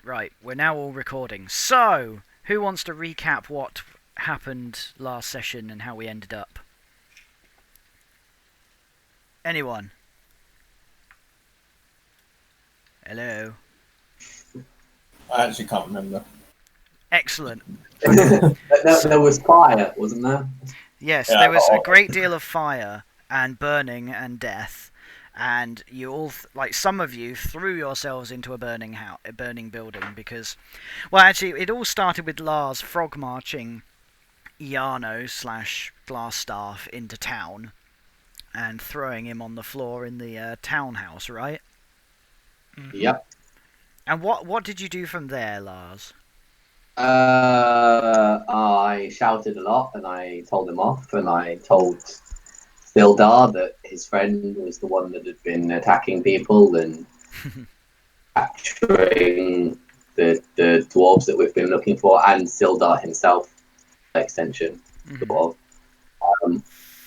right, we're now all recording. So, who wants to recap what happened last session and how we ended up? Anyone? Hello? I actually can't remember. Excellent. There was fire, wasn't there? Yes, Yeah, there was a oh. great deal of fire and burning and death, and you all, some of you, threw yourselves into a burning building because, well, actually, it all started with Lars frog marching Iano / Glassstaff into town and throwing him on the floor in the townhouse, right? Yep. And what did you do from there, Lars? I shouted a lot and I told him off, and I told Sildar that his friend was the one that had been attacking people and capturing the dwarves that we've been looking for, and Sildar himself, by extension, sort of.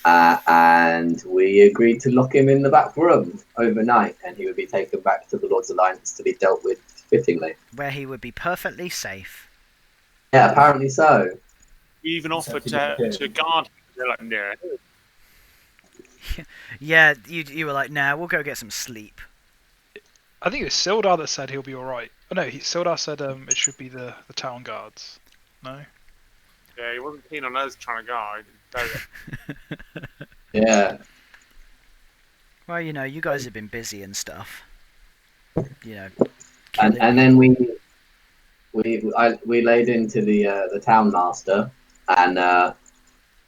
And we agreed to lock him in the back room overnight, and he would be taken back to the Lord's Alliance to be dealt with fittingly. Where he would be perfectly safe. Yeah, apparently so. We even offered to guard him. They're like, no. Yeah, you were like, nah, we'll go get some sleep. I think it was Sildar that said he'll be alright. Oh no, Sildar said it should be the town guards. No? Yeah, he wasn't keen on us trying to guard. Yeah. Well, you guys have been busy and stuff. And then we laid into the town master and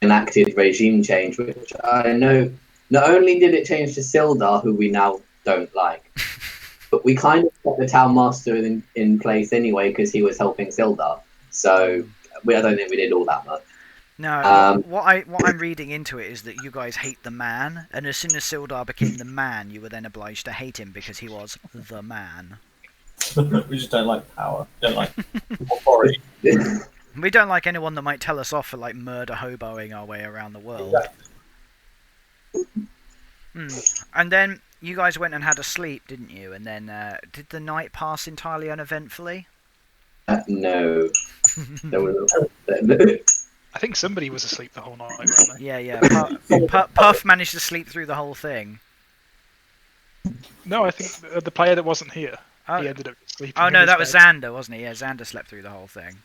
enacted regime change, which I know not only did it change to Sildar, who we now don't like, but we kind of got the town master in place anyway because he was helping Sildar. So I don't think we did all that much. No, what I'm reading into it is that you guys hate the man, and as soon as Sildar became the man, you were then obliged to hate him because he was the man. We just don't like power. Don't like authority. We don't like anyone that might tell us off for murder hoboing our way around the world. Exactly. And then you guys went and had a sleep, didn't you? And then did the night pass entirely uneventfully? No. There was I think somebody was asleep the whole night, weren't they? Yeah. Puff managed to sleep through the whole thing. No, I think the player that wasn't here, Oh. he ended up sleeping. Oh in no, his that was bed. Xander, wasn't he? Yeah, Xander slept through the whole thing.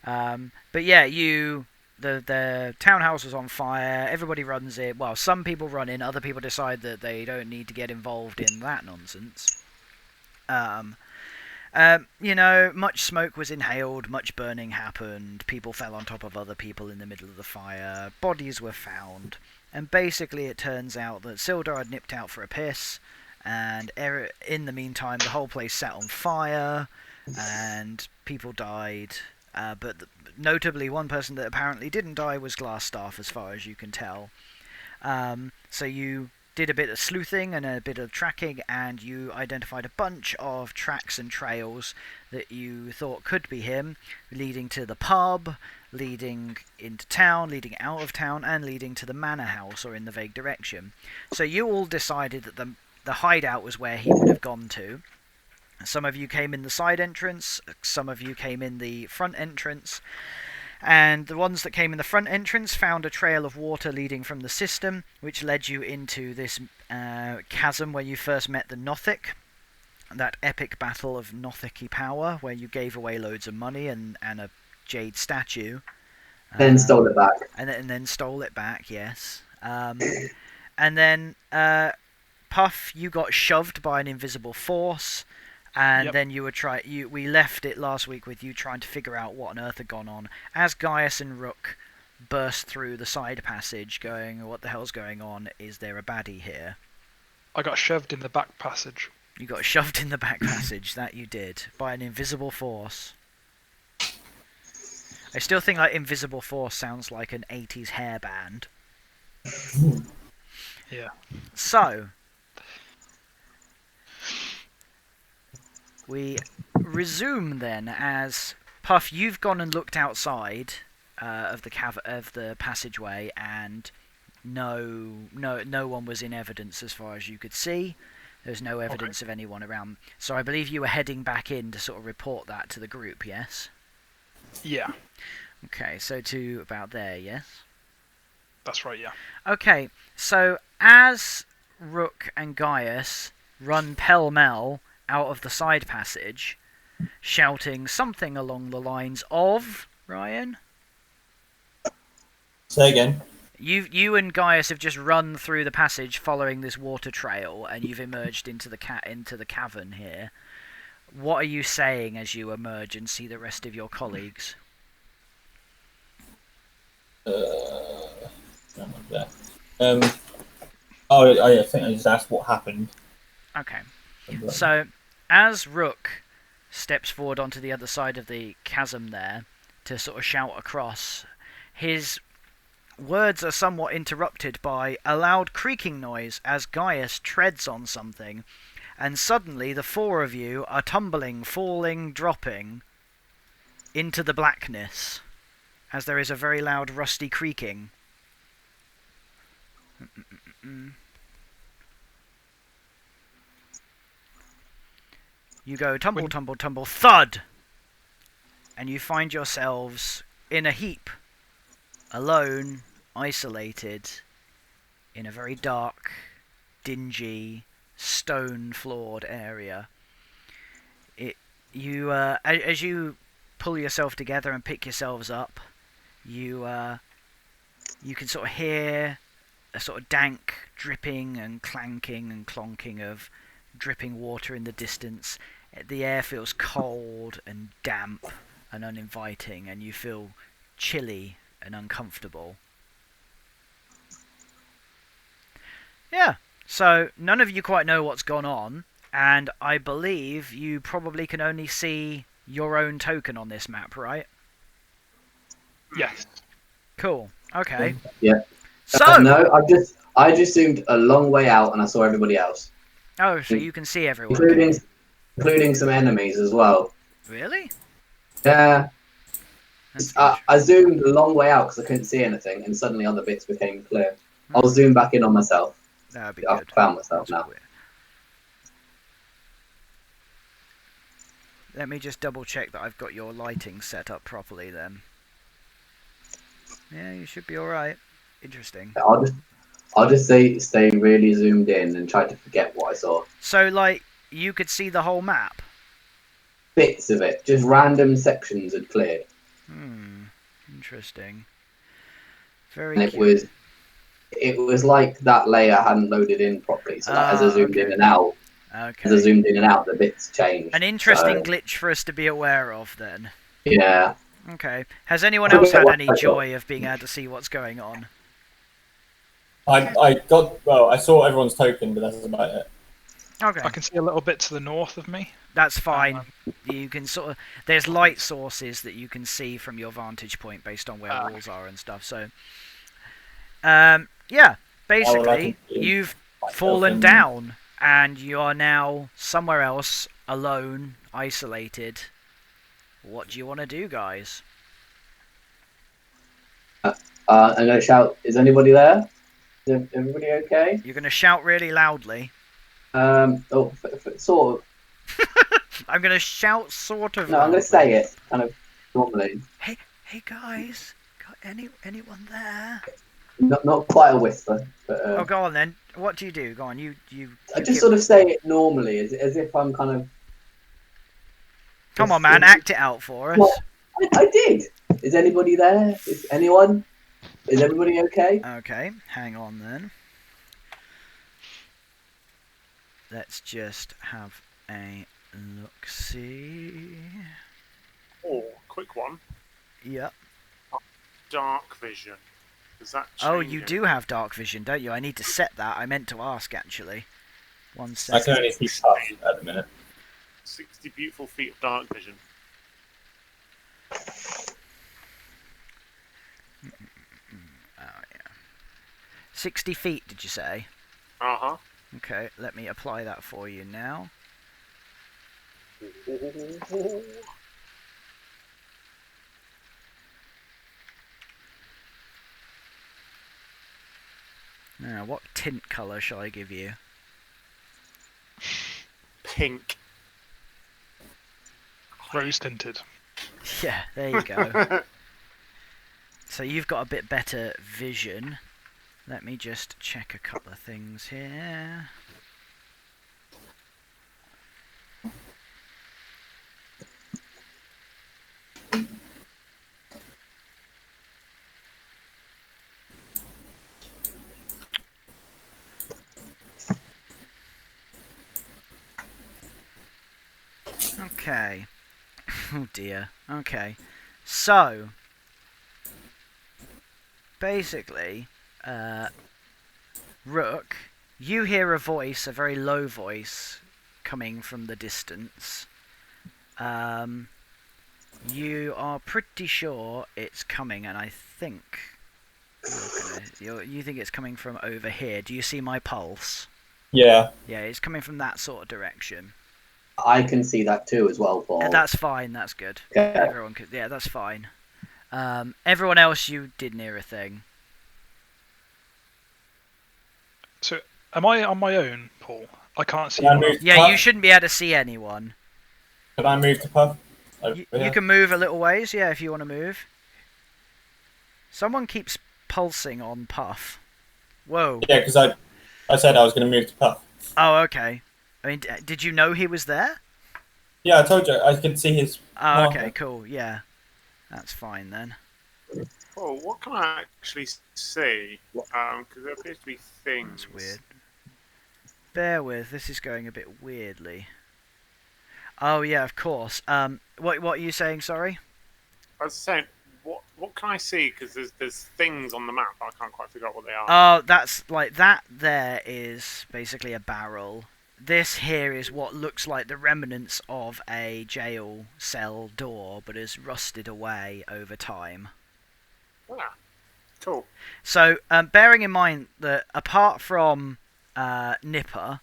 But yeah, the townhouse was on fire. Everybody runs it. Well, some people run in. Other people decide that they don't need to get involved in that nonsense. Much smoke was inhaled. Much burning happened. People fell on top of other people in the middle of the fire. Bodies were found. And basically, it turns out that Sildar had nipped out for a piss. And in the meantime, the whole place set on fire, and people died. But notably, one person that apparently didn't die was Glassstaff, as far as you can tell. So you did a bit of sleuthing and a bit of tracking, and you identified a bunch of tracks and trails that you thought could be him, leading to the pub, leading into town, leading out of town, and leading to the manor house, or in the vague direction. So you all decided that the hideout was where he would have gone to. Some of you came in the side entrance, some of you came in the front entrance, and the ones that came in the front entrance found a trail of water leading from the system, which led you into this chasm where you first met the Nothic, that epic battle of Nothic power, where you gave away loads of money and a jade statue. then stole it back. And then stole it back, yes. And then Puff, you got shoved by an invisible force, and then you were we left it last week with you trying to figure out what on earth had gone on, as Gaius and Rook burst through the side passage, going, "What the hell's going on? Is there a baddie here?" I got shoved in the back passage. You got shoved in the back passage, that you did, by an invisible force. I still think invisible force sounds like an 80s hair band. Yeah. So, we resume then, as Puff, you've gone and looked outside of the passageway, and no one was in evidence as far as you could see. There's no evidence of anyone around. So I believe you were heading back in to sort of report that to the group, yes? Yeah, Okay, so to about there, yes? that's right. Yeah. Okay, so as Rook and Gaius run pell-mell out of the side passage, shouting something along the lines of... Ryan? Say again. You and Gaius have just run through the passage following this water trail, and you've emerged into the cavern here. What are you saying as you emerge and see the rest of your colleagues? There. I think I just asked what happened. Okay. So, as Rook steps forward onto the other side of the chasm there to sort of shout across, his words are somewhat interrupted by a loud creaking noise as Gaius treads on something, and suddenly the four of you are tumbling, falling, dropping into the blackness as there is a very loud rusty creaking. You go tumble, tumble, tumble, thud! And you find yourselves in a heap, alone, isolated, in a very dark, dingy, stone-floored area. As you pull yourself together and pick yourselves up, you can sort of hear a sort of dank dripping and clanking and clonking of dripping water in the distance. The air feels cold and damp and uninviting, and you feel chilly and uncomfortable. Yeah, so none of you quite know what's gone on, and I believe you probably can only see your own token on this map, right? Yes. Cool. Okay. Yeah. So... No, I just zoomed a long way out and I saw everybody else. Oh, so you can see everyone. Including some enemies as well. Really? Yeah. That's I zoomed a long way out because I couldn't see anything, and suddenly other bits became clear. I'll zoom back in on myself. That would be I've good. found myself That's now. weird. Let me just double check that I've got your lighting set up properly then. Yeah, you should be alright. Interesting. I'll just stay really zoomed in and try to forget what I saw. So, like, you could see the whole map? Bits of it, just random sections had cleared. Interesting. Very And curious. it was like that layer hadn't loaded in properly. So like, as I zoomed in and out, the bits changed. An interesting glitch for us to be aware of then. Yeah. Okay. Has anyone else had any joy of being able to see what's going on? I saw everyone's token, but that's about it. Okay. I can see a little bit to the north of me. That's fine. You can sort of... There's light sources that you can see from your vantage point based on where walls are and stuff, so... yeah, basically, you've fallen down, and you are now somewhere else, alone, isolated. What do you want to do, guys? I'm going to shout, is anybody there? Is everybody okay? You're going to shout really loudly. Sort of. I'm going to shout sort of No, loudly. I'm going to say it, kind of, normally. Hey guys, got anyone there? Not quite a whisper, but... oh, go on then. What do you do? Go on, you I just sort of say it normally, as if I'm kind of... Come on, man, act it out for us. Well, I did! Is anybody there? Is anyone? Is everybody okay? Okay, hang on then. Let's just have a look-see. Oh, quick one. Yep. Dark vision. Does that change? Oh, you do have dark vision, don't you? I need to set that. I meant to ask, actually. 1 second. I can only see half at the minute. 60 beautiful feet of dark vision. Oh, yeah. 60 feet, did you say? Uh-huh. Okay, let me apply that for you now. Now, what tint colour shall I give you? Pink. Rose tinted. Yeah, there you go. So you've got a bit better vision. Let me just check a couple of things here. Okay. Oh dear. Okay. So, basically, Rook, you hear a voice, a very low voice, coming from the distance. You are pretty sure it's coming, and I think you think it's coming from over here. Do you see my pulse? Yeah. Yeah, it's coming from that sort of direction. I can see that too as well, Paul. That's fine. That's good. Okay. Everyone could. Yeah, that's fine. Everyone else, you didn't hear a thing. So, am I on my own, Paul? I can't see. Can I anyone. move? Yeah, you shouldn't be able to see anyone. Can I move to Puff? You can move a little ways, yeah, if you want to move. Someone keeps pulsing on Puff. Whoa. Yeah, because I said I was going to move to Puff. Oh, okay. I mean, did you know he was there? Yeah, I told you. I can see his. Oh, okay, marker. cool. Yeah, that's fine then. Oh, what can I actually see? Because there appears to be things. That's weird. Bear with. This is going a bit weirdly. Oh yeah, of course. What are you saying? Sorry. I was saying, what can I see? Because there's things on the map, but I can't quite figure out what they are. Oh, that's like that. There is basically a barrel. This here is what looks like the remnants of a jail cell door, but has rusted away over time. Ah, cool. So, bearing in mind that apart from Nipper,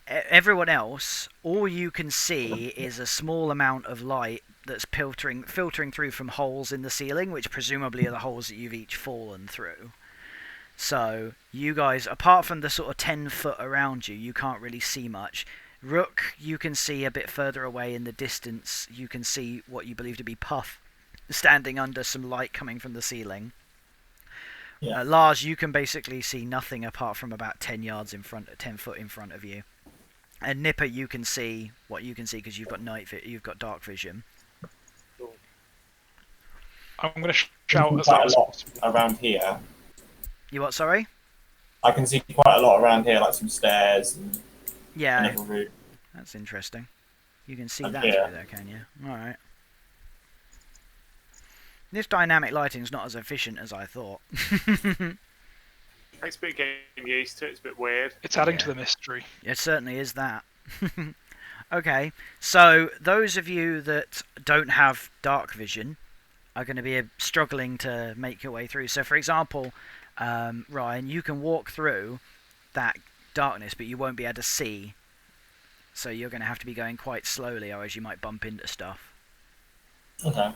everyone else, all you can see is a small amount of light that's filtering through from holes in the ceiling, which presumably are the holes that you've each fallen through. So, you guys, apart from the sort of 10 foot around you, you can't really see much. Rook, you can see a bit further away in the distance. You can see what you believe to be Puff standing under some light coming from the ceiling. Yeah. Lars, you can basically see nothing apart from about 10 foot in front of you. And Nipper, you can see what you can see because you've got you've got dark vision. I'm going to shout as quite loud a as lot possible. around here. You what? Sorry? I can see quite a lot around here, like some stairs and Yeah, another room. that's interesting. You can see And that here. through there, can you? All right. This dynamic lighting's not as efficient as I thought. Takes a bit of getting used to it. It's a bit weird. It's adding Yeah. to the mystery. It certainly is that. Okay, so those of you that don't have dark vision are going to be struggling to make your way through. So, for example, Ryan, you can walk through that darkness, but you won't be able to see. So you're going to have to be going quite slowly, or else you might bump into stuff. Okay.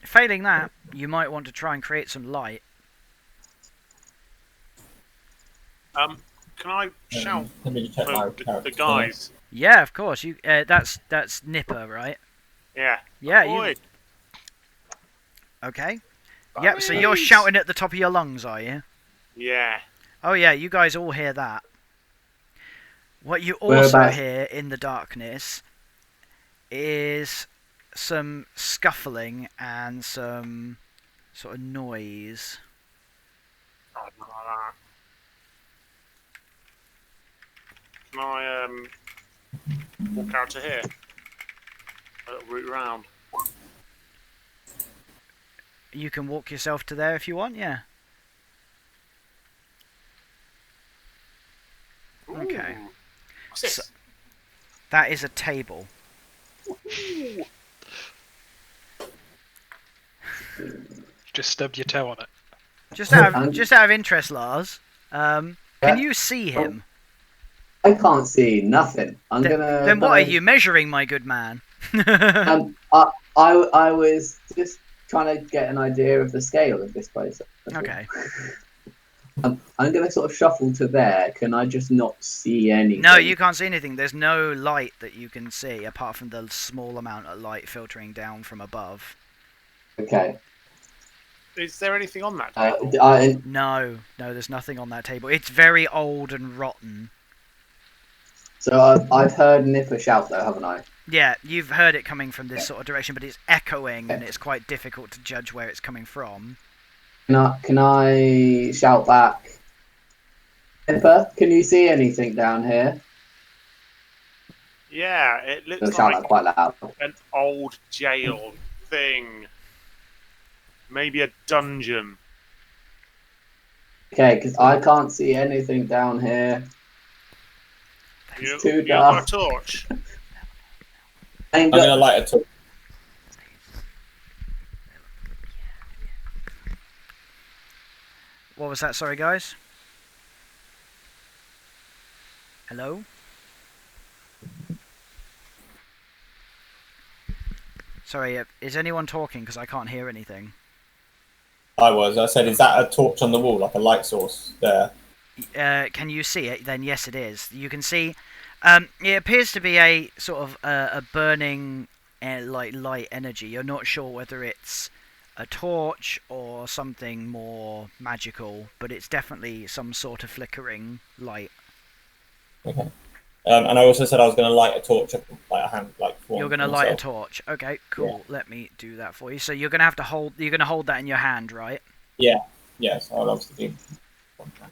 Failing that, you might want to try and create some light. Can I shout Let me check my for the character. guys? Yeah, of course. You. That's Nipper, right? Yeah. Yeah. Boy, Okay. Yep. So you're shouting at the top of your lungs, are you? yeah. Oh yeah, you guys all hear that. What you Whereabouts? also hear in the darkness is some scuffling and some sort of noise. Oh, not like that. Can I walk out to here? A little route round. You can walk yourself to there if you want, yeah. Okay. Ooh. What's this? So- That is a table. Ooh. Just stubbed your toe on it. Just out of interest, Lars, can Yeah. you see him? I can't see nothing. I'm gonna. Then what are you measuring, my good man? I was just trying to get an idea of the scale of this place. Okay. I'm going to sort of shuffle to there. Can I just not see anything? No, you can't see anything. There's no light that you can see apart from the small amount of light filtering down from above. Okay. Is there anything on that table? No, there's nothing on that table. It's very old and rotten. So I've heard Nipper shout though, haven't I? Yeah, you've heard it coming from this sort of direction, but it's echoing and it's quite difficult to judge where it's coming from. Can I shout back? Nipper, can you see anything down here? Yeah, it looks I'll shout that like quite loud. an old jail thing. Maybe a dungeon. Okay, because I can't see anything down here. It's too You got dark. a torch? I'm going to light a torch. What was that? Sorry, guys. Hello? Sorry, is anyone talking? Because I can't hear anything. I said, is that a torch on the wall, like a light source there? Can you see it? Then yes, it is. You can see. It appears to be a sort of a burning, like light energy. You're not sure whether it's a torch or something more magical, but it's definitely some sort of flickering light. Okay. And I also said I was going to light a torch, like a hand, like. You're going to light a torch. Okay, cool. Yeah. Let me do that for you. So you're going to have to hold. You're going to hold that in your hand, right? Yeah. Yes, I'll obviously do. Okay.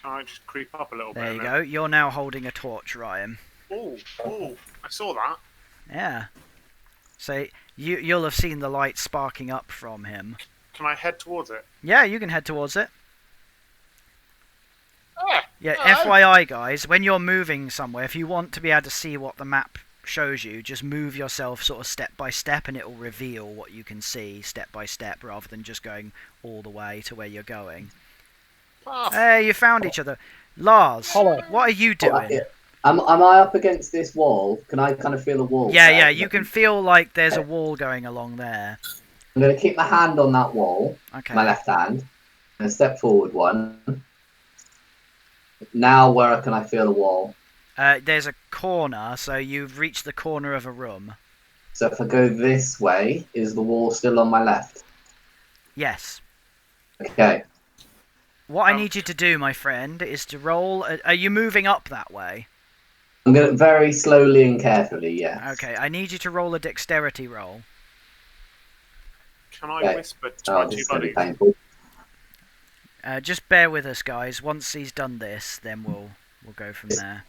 Can I just creep up a little bit? There you go. You're now holding a torch, Ryan. Oh, I saw that. Yeah. So you'll have seen the light sparking up from him. Can I head towards it? Yeah, you can head towards it. Yeah, hello. FYI guys, when you're moving somewhere, if you want to be able to see what the map shows you, just move yourself sort of step by step and it will reveal what you can see step by step rather than just going all the way to where you're going. Hey, you found each other. Lars, Hello. what are you doing? Am I up against this wall? Can I kind of feel the wall? Yeah, you can feel like there's a wall going along there. I'm going to keep my hand on that wall, Okay. my left hand, and step forward one. Now where can I feel the wall? There's a corner, so you've reached the corner of a room. So if I go this way, is the wall still on my left? Yes. Okay. What I need you to do, my friend, is to roll... Are you moving up that way? I'm going to very slowly and carefully, yeah. Okay, I need you to roll a dexterity roll. Can I whisper to my This two is going to be buddies? painful. Just bear with us, guys. Once he's done this, then we'll go from there.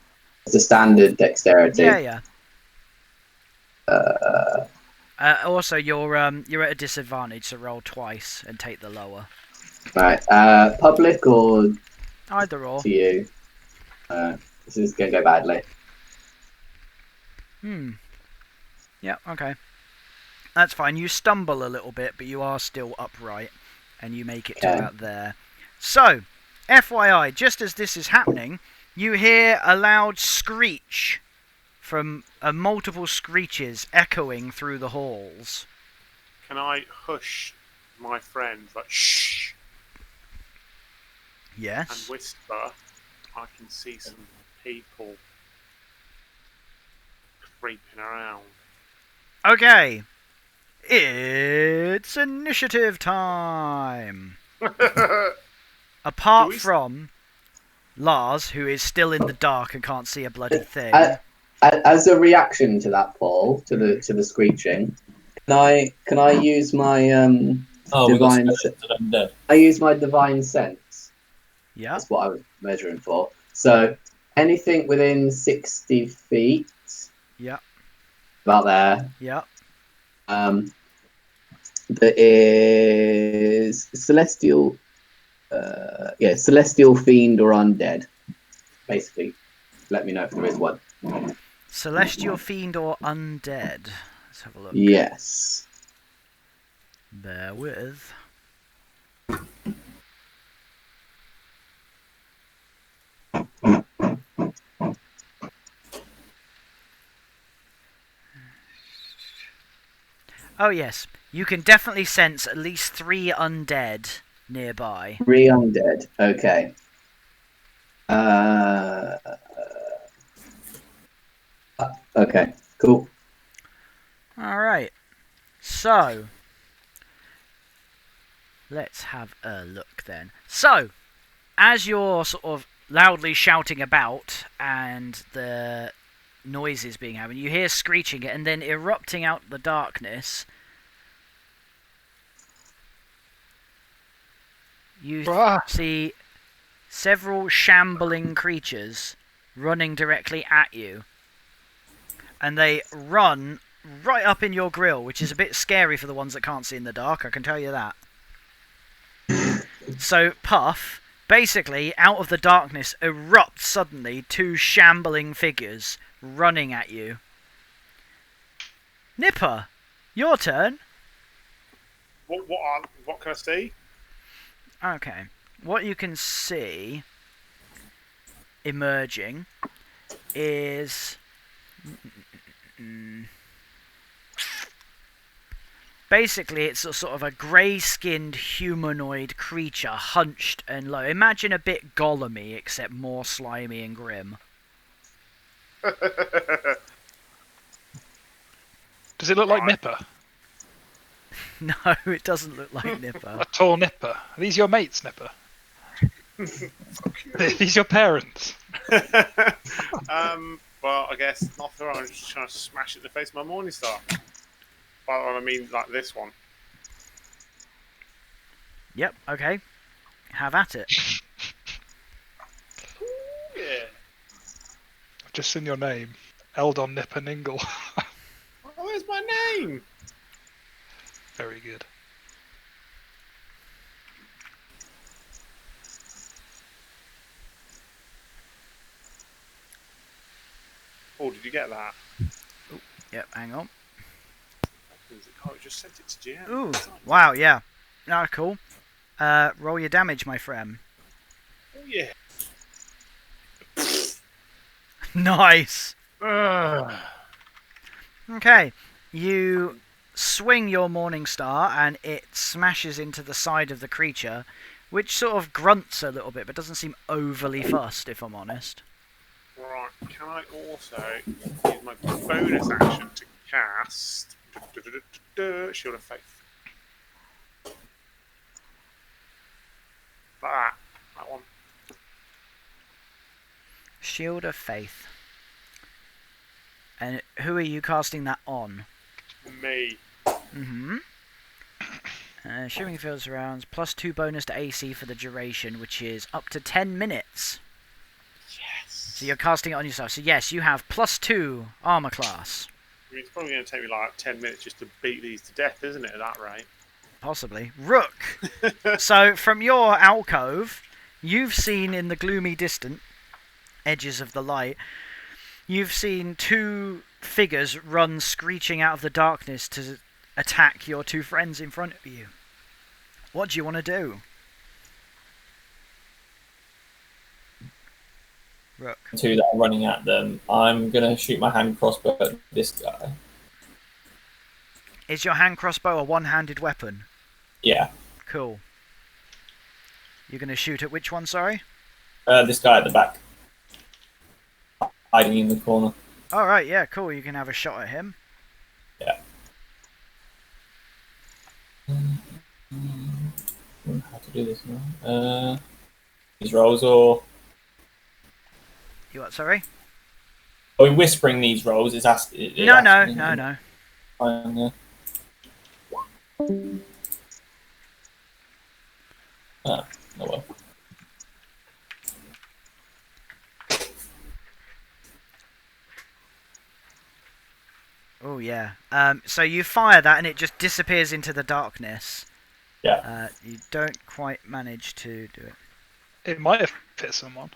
It's a standard dexterity. Yeah. Also, you're at a disadvantage, so roll twice and take the lower. Right. Public or Either or. to you? This is going to go badly. Yeah, okay. That's fine. You stumble a little bit, but you are still upright, and you make it to about there. So, FYI, just as this is happening, you hear a loud screech from multiple screeches echoing through the halls. Can I hush my friends, like shh, and Yes. whisper? I can see some people creeping around. Okay. It's initiative time. Apart from Lars, who is still in the dark and can't see a bloody thing. As a reaction to that, Paul, to the screeching, can I use my divine? I use my divine sense. Yeah. That's what I was measuring for. So anything within 60 feet. Yeah. About there. Yeah. There is celestial. Celestial fiend or undead. Basically, let me know if there is one. Celestial fiend or undead. Let's have a look. Yes. Bear with. Oh yes, You can definitely sense at least 3 undead nearby. 3 undead. Okay. Okay. Cool. Alright. So, let's have a look then. So, as you're sort of loudly shouting about and the noises being happened, you hear screeching and then erupting out the darkness. You see several shambling creatures running directly at you. And they run right up in your grill, which is a bit scary for the ones that can't see in the dark, I can tell you that. So, Puff, basically, out of the darkness, erupts suddenly 2 shambling figures running at you. Nipper, your turn. What can I see? Okay. What you can see emerging is basically it's a sort of a grey-skinned humanoid creature, hunched and low. Imagine a bit Gollum-y, except more slimy and grim. Does it look like Nipper? No, it doesn't look like Nipper. A tall Nipper. Are these your mates, Nipper? Are these your parents? Well, I guess not for I'm just trying to smash it in the face of my Morningstar. By the way, I mean like this one. Yep, okay. Have at it. Yeah. I've just seen your name. Eldon Nipper Ningle. Oh, there's my name. Very good. Oh, did you get that? Ooh, yep, hang on. Oh, it just sent it to GM. Ooh, wow, yeah. Ah, cool. Roll your damage, my friend. Oh, yeah. Nice! Okay, you swing your Morning Star and it smashes into the side of the creature, which sort of grunts a little bit, but doesn't seem overly fussed, if I'm honest. Right, can I also use my bonus action to cast Shield of Faith? Like that. That one. Shield of Faith. And who are you casting that on? Me. Mm-hmm. Shooting field surrounds, +2 bonus to AC for the duration, which is up to 10 minutes. Yes. So you're casting it on yourself. So yes, you have +2 armor class. I mean, it's probably going to take me like 10 minutes just to beat these to death, isn't it, at that rate? Possibly. Rook! So from your alcove, you've seen in the gloomy distant edges of the light, you've seen 2 figures run screeching out of the darkness to attack your 2 friends in front of you. What do you want to do? Rook. 2 that are running at them. I'm going to shoot my hand crossbow at this guy. Is your hand crossbow a one-handed weapon? Yeah. Cool. You're going to shoot at which one, sorry? This guy at the back. Hiding in the corner. Alright, yeah, cool. You can have a shot at him. Yeah. How to do this now? These rolls or... You what, sorry? Are we whispering these rolls? Is asking. No. Fine, yeah. Oh well. Oh, yeah. So you fire that and it just disappears into the darkness. Yeah. You don't quite manage to do it. It might have hit someone.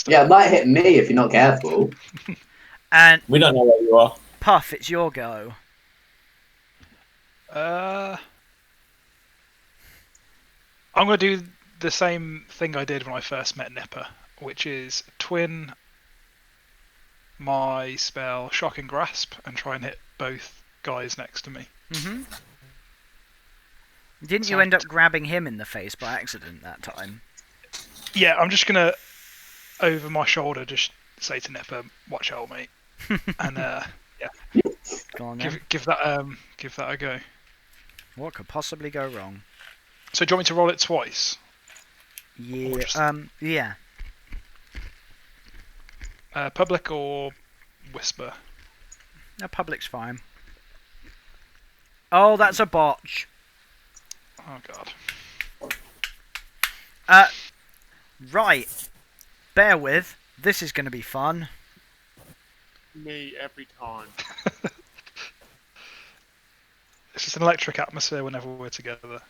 Yeah, it might hit me if you're not careful. And We don't know where you are. Puff, it's your go. I'm going to do the same thing I did when I first met Nipper, which is twin my spell Shock and Grasp and try and hit both guys next to me. Mm-hmm. Didn't So you I'm end up grabbing him in the face by accident that time? Yeah, I'm just gonna over my shoulder just say to Nipper, "Watch out, mate," and Go on then. give that a go. What could possibly go wrong? So do you want me to roll it twice? Yeah. just- Yeah. Public or whisper? No, public's fine. Oh, that's a botch. Oh god. Right. Bear with. This is going to be fun. Me every time. It's just an electric atmosphere whenever we're together.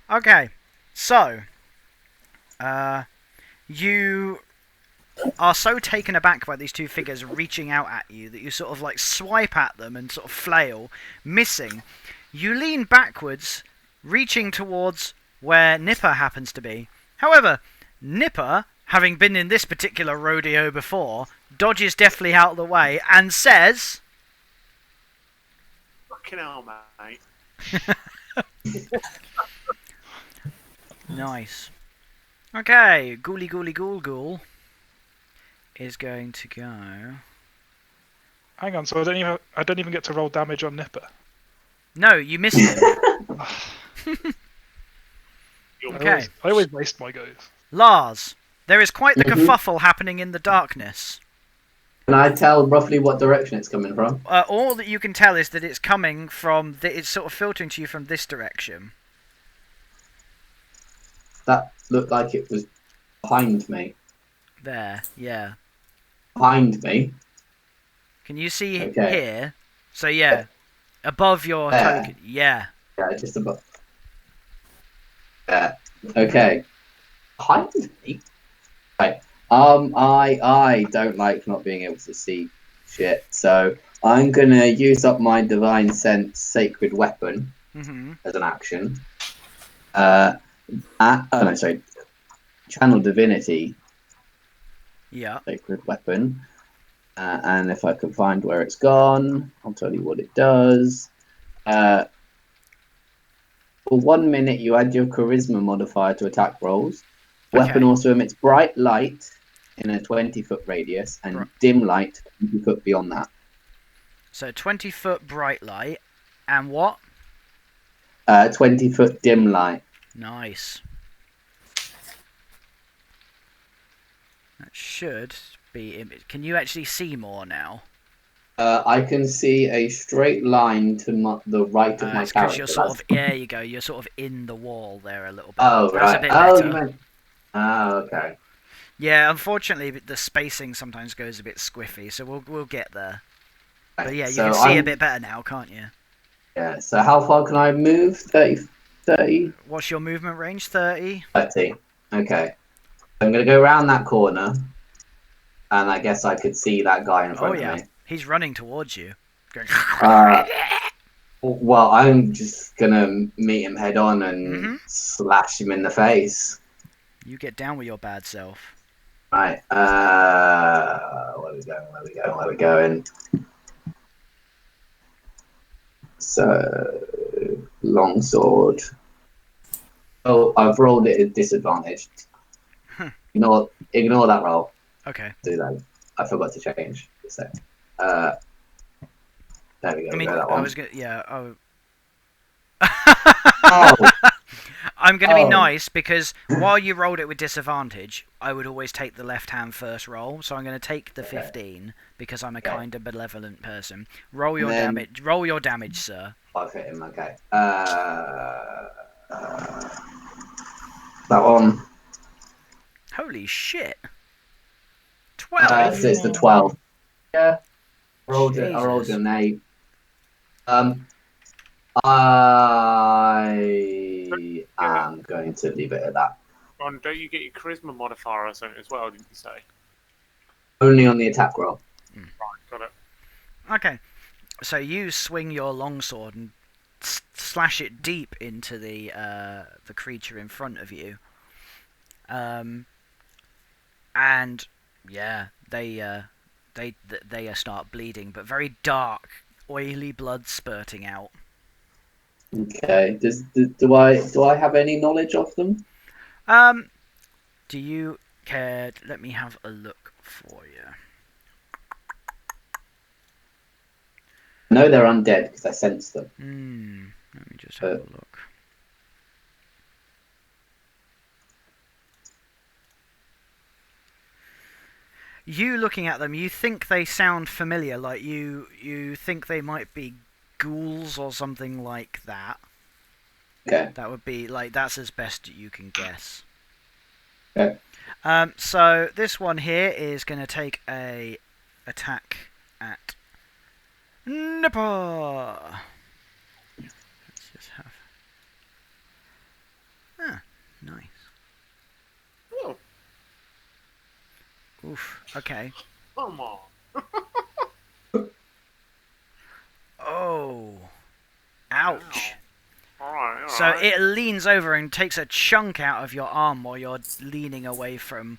Okay. So, you are so taken aback by these two figures reaching out at you that you sort of like swipe at them and sort of flail, missing. You lean backwards, reaching towards where Nipper happens to be. However, Nipper, having been in this particular rodeo before, dodges deftly out of the way and says... Fucking hell, mate. Nice. Okay, Ghoulie Ghoulie Ghoul Ghoul is going to go... Hang on, so I don't even get to roll damage on Nipper. No, you missed him. Okay. I always waste my goes. Lars, there is quite the Mhm. kerfuffle happening in the darkness. Can I tell roughly what direction it's coming from? All that you can tell is that it's coming from... It's sort of filtering to you from this direction. That looked like it was behind me. There, yeah. Behind me. Can you see Okay. here? So yeah, above your There. token. Yeah. Yeah, just above. There. Okay. Behind me? Right. I don't like not being able to see shit, so I'm gonna use up my Divine Sense Sacred Weapon Mm-hmm. as an action. Channel Divinity Yeah. Sacred Weapon. And if I can find where it's gone, I'll tell you what it does. For 1 minute, you add your charisma modifier to attack rolls. Weapon Okay. also emits bright light in a 20-foot radius and Right. dim light 20 foot beyond that. So 20-foot bright light. And what? 20-foot dim light. Nice. That should be... Can you actually see more now? I can see a straight line to the right of my It's because character. you're sort of... There you go. You're sort of in the wall there a little bit. Oh, That's a right. bit Oh, better. you meant... Oh, okay. Yeah, unfortunately, the spacing sometimes goes a bit squiffy, so we'll get there. But yeah, you So can see a I'm- bit better now, can't you? Yeah, so how far can I move? 30? What's your movement range? 30? 30. Okay. I'm going to go around that corner, and I guess I could see that guy in Oh front yeah, of me. he's running towards you. Going... Well, I'm just going to meet him head on and Mhm. slash him in the face. You get down with your bad self. Right. Where are we going? So, longsword. Oh, I've rolled it at disadvantage. Ignore that roll. Okay. Do that. I forgot to change. So, there we go. I mean, go that I one. was gonna... Yeah, oh... Oh, I'm going to be Oh. nice because while you rolled it with disadvantage, I would always take the left hand first roll. So I'm going to take the Okay. 15 because I'm a Okay. kind of benevolent person. Roll your Then- damage. Roll your damage, sir. I've hit him. Okay. That one. Holy shit! 12. So it's the 12. Yeah. I rolled Jesus. an 8. I am going to leave it at that. Ron, don't you get your charisma modifier or something as well, didn't you say? Only on the attack roll. Right, got it. Okay, so you swing your longsword and slash it deep into the creature in front of you, and yeah, they start bleeding, but very dark, oily blood spurting out. Okay. Do I have any knowledge of them? Do you care? Let me have a look for you. No, they're undead because I sense them. Let me just have a look. You looking at them, you think they sound familiar, like you think they might be ghouls or something like that. Okay. That would be like that's as best you can guess. Okay. So this one here is going to take a attack at Nipper. Let's just have. Ah, nice. Oh, Oof. Okay. come on. Oh. Ouch. Alright. So it leans over and takes a chunk out of your arm while you're leaning away from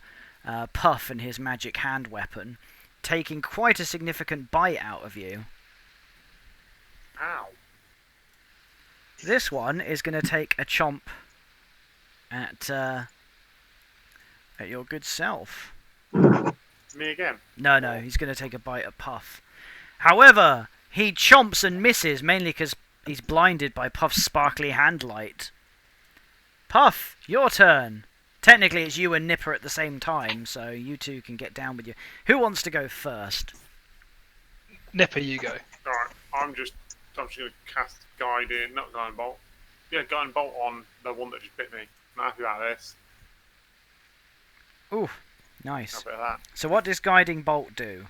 Puff and his magic hand weapon, taking quite a significant bite out of you. Ow. This one is going to take a chomp at your good self. Me again. No, he's going to take a bite at Puff. However, he chomps and misses, mainly because he's blinded by Puff's sparkly hand light. Puff, your turn. Technically, it's you and Nipper at the same time, so you two can get down with you. Who wants to go first? Nipper, you go. Alright, I'm just going to cast Guiding, not Guiding Bolt. Yeah, Guiding Bolt on the one that just bit me. I'm happy about this. Ooh, A nice. bit of that. So what does Guiding Bolt do?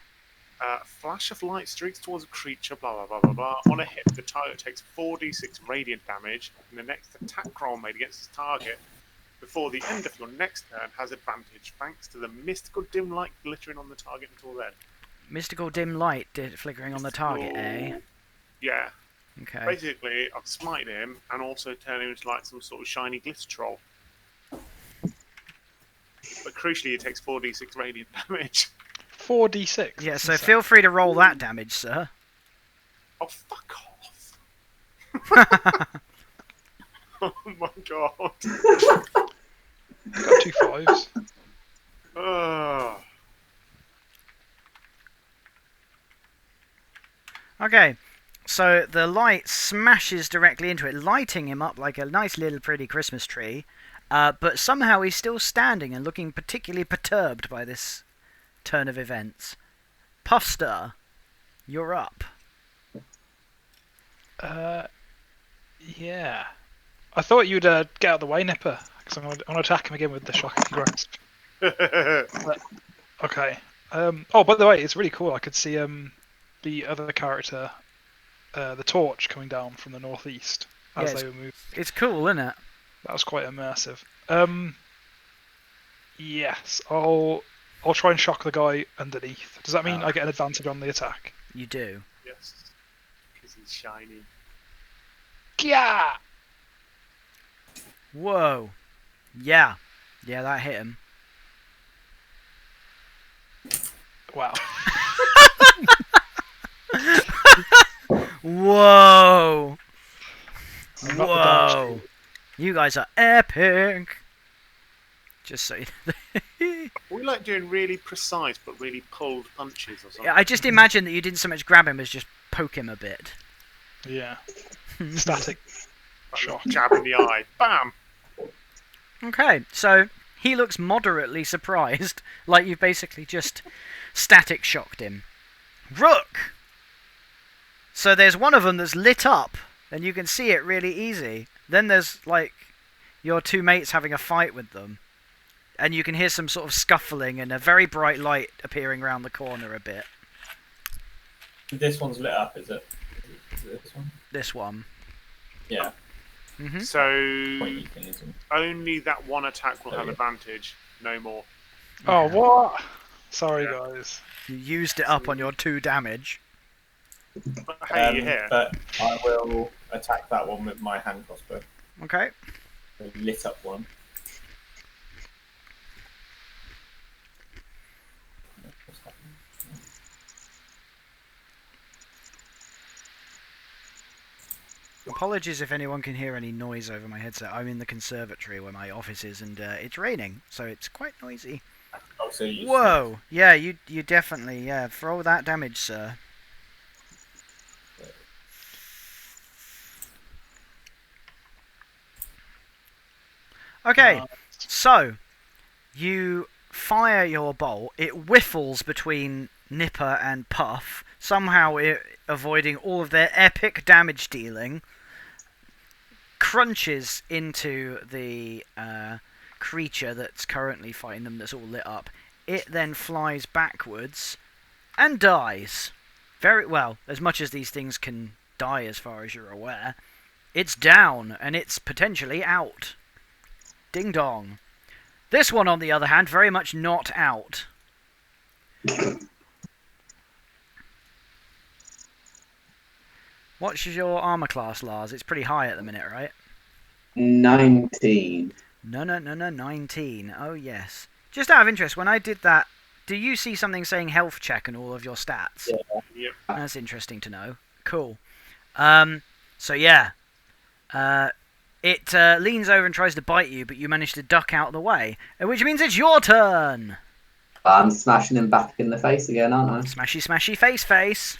Flash of light streaks towards a creature, blah blah blah blah blah. On a hit, the target takes 4d6 radiant damage, and the next attack roll made against its target before the end of your next turn has advantage, thanks to the mystical dim light glittering on the target until then. Mystical dim light flickering on the target, eh? Yeah. Okay. Basically, I've smited him and also turned him into like some sort of shiny glitter troll. But crucially, it takes 4d6 radiant damage. 4d6. Yeah, so feel free to roll that damage, sir. Oh, fuck off. Oh my god. Got 2 5s. Ugh. Okay, so the light smashes directly into it, lighting him up like a nice little pretty Christmas tree. But somehow he's still standing and looking particularly perturbed by this turn of events. Puffster, you're up. Yeah. I thought you'd get out of the way, Nipper, because I'm going to attack him again with the shocking grasp. Okay. Oh, by the way, it's really cool. I could see the other character, the torch, coming down from the northeast as they were moving. It's cool, isn't it? That was quite immersive. Yes, I'll try and shock the guy underneath. Does that mean I get an advantage on the attack? You do. Yes. Because he's shiny. Yeah. Whoa. Yeah, that hit him. Wow. Whoa. I'm not the dodge. Whoa. You guys are epic. Just so you know. We like doing really precise but really pulled punches or something. Yeah, I just imagine that you didn't so much grab him as just poke him a bit. Yeah. Static Like shock. jab in the eye. Bam! Okay, so he looks moderately surprised, like you've basically just static shocked him. Rook! So there's one of them that's lit up, and you can see it really easy. Then there's, like, your two mates having a fight with them. And you can hear some sort of scuffling and a very bright light appearing around the corner a bit. This one's lit up, is it? Is it this one? This one. Yeah. Mm-hmm. So Pointy thing, isn't it? only that one attack will There have we go. advantage. No more. Oh, what? Sorry, Yeah. guys. You used it up on your 2 damage. But hey, you're here. But I will attack that one with my hand crossbow. Okay. The lit up one. What's happening? Apologies if anyone can hear any noise over my headset. I'm in the conservatory where my office is, and it's raining, so it's quite noisy. Oh, so you Whoa! Yeah, you definitely, yeah, for all that damage, sir. Okay, so you fire your bolt. It whiffles between Nipper and Puff, somehow avoiding all of their epic damage dealing. Crunches into the creature that's currently fighting them, that's all lit up. It then flies backwards and dies. Very well, as much as these things can die as far as you're aware. It's down, and it's potentially out. Ding dong. This one, on the other hand, very much not out. What's your armor class, Lars? It's pretty high at the minute, right? 19. No, 19. Oh, yes. Just out of interest, when I did that, do you see something saying health check and all of your stats? Yeah. Yep. That's interesting to know. Cool. So yeah. It leans over and tries to bite you, but you manage to duck out of the way, which means it's your turn! I'm smashing him back in the face again, aren't Smashy, smashy, face.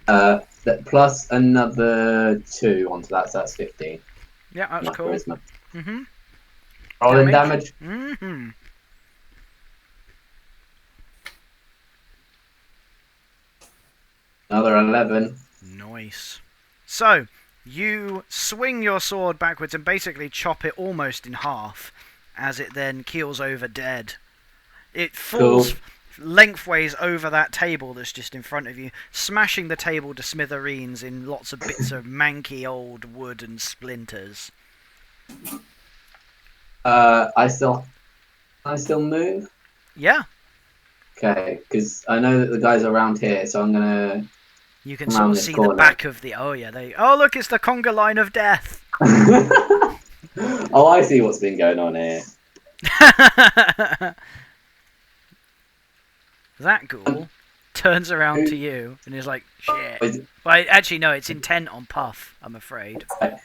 I? Plus another 2 onto that, so that's 15. Yeah, that's Not cool. charisma. Mm-hmm. Rolling damage. Mm-hmm. Another 11. Nice. So, you swing your sword backwards and basically chop it almost in half, as it then keels over dead. It falls lengthways over that table that's just in front of you, smashing the table to smithereens in lots of bits of manky old wood and splinters. I still move? Yeah, Okay, because I know that the guys are around here, so I'm gonna... you can Come sort around of this see the corner. back of the... Oh, yeah, oh, look, it's the conga line of death! Oh, I see what's been going on here. That ghoul turns around to you and is like, shit. Is- Well, actually, no, it's intent on Puff, I'm afraid. I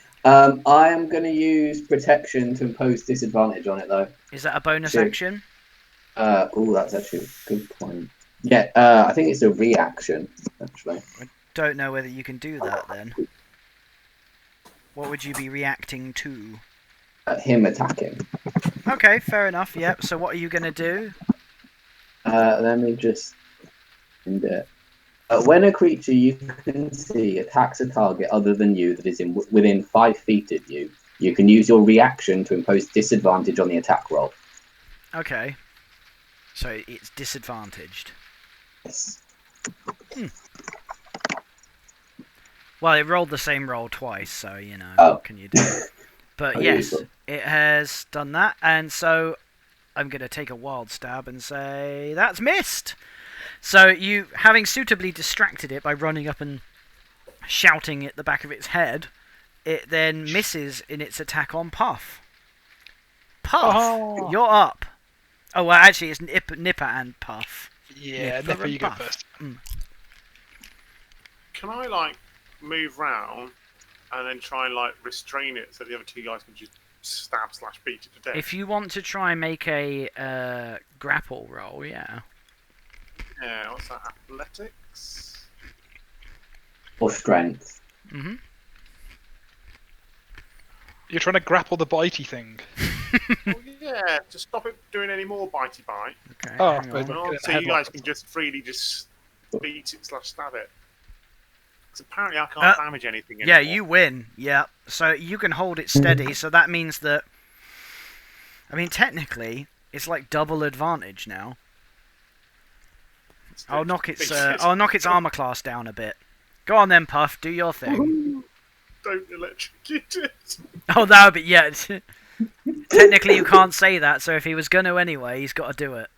am going to use protection to impose disadvantage on it, though. Is that a bonus Sure. action? Oh, that's actually a good point. Yeah, I think it's a reaction, actually. Don't know whether you can do that then. What would you be reacting to? Him attacking. Okay, fair enough, yep. So what are you going to do? Let me just end it. When a creature you can see attacks a target other than you that is within 5 feet of you, you can use your reaction to impose disadvantage on the attack roll. Okay. So it's disadvantaged. Yes. Well, it rolled the same roll twice, so, you know, Oh. what can you do? But Oh, yes, useful. it has done that, and so I'm going to take a wild stab and say, that's missed! So you, having suitably distracted it by running up and shouting at the back of its head, it then misses in its attack on Puff. Puff, Oh. you're up. Oh, well, actually, it's Nipper and Puff. Yeah, Nipper Nipper, and you go Puff. first. Can I like move round and then try and like restrain it so the other two guys can just stab/beat it to death? If you want to try and make a grapple roll, yeah. Yeah, what's that? Athletics? Or strength. Mm-hmm. You're trying to grapple the bitey thing. Well, yeah, to stop it doing any more bitey bite. Okay. Oh, hang but- on. Well, Get so a you guys headlock. can just freely just beat it/stab it. Because apparently I can't damage anything anymore. Yeah, you win. Yeah. So you can hold it steady. So that means that. I mean, technically, it's like double advantage now. I'll knock its armor class down a bit. Go on then, Puff. Do your thing. Don't electrocute it. Oh, that would be yeah. Technically, you can't say that. So if he was gonna anyway, he's got to do it.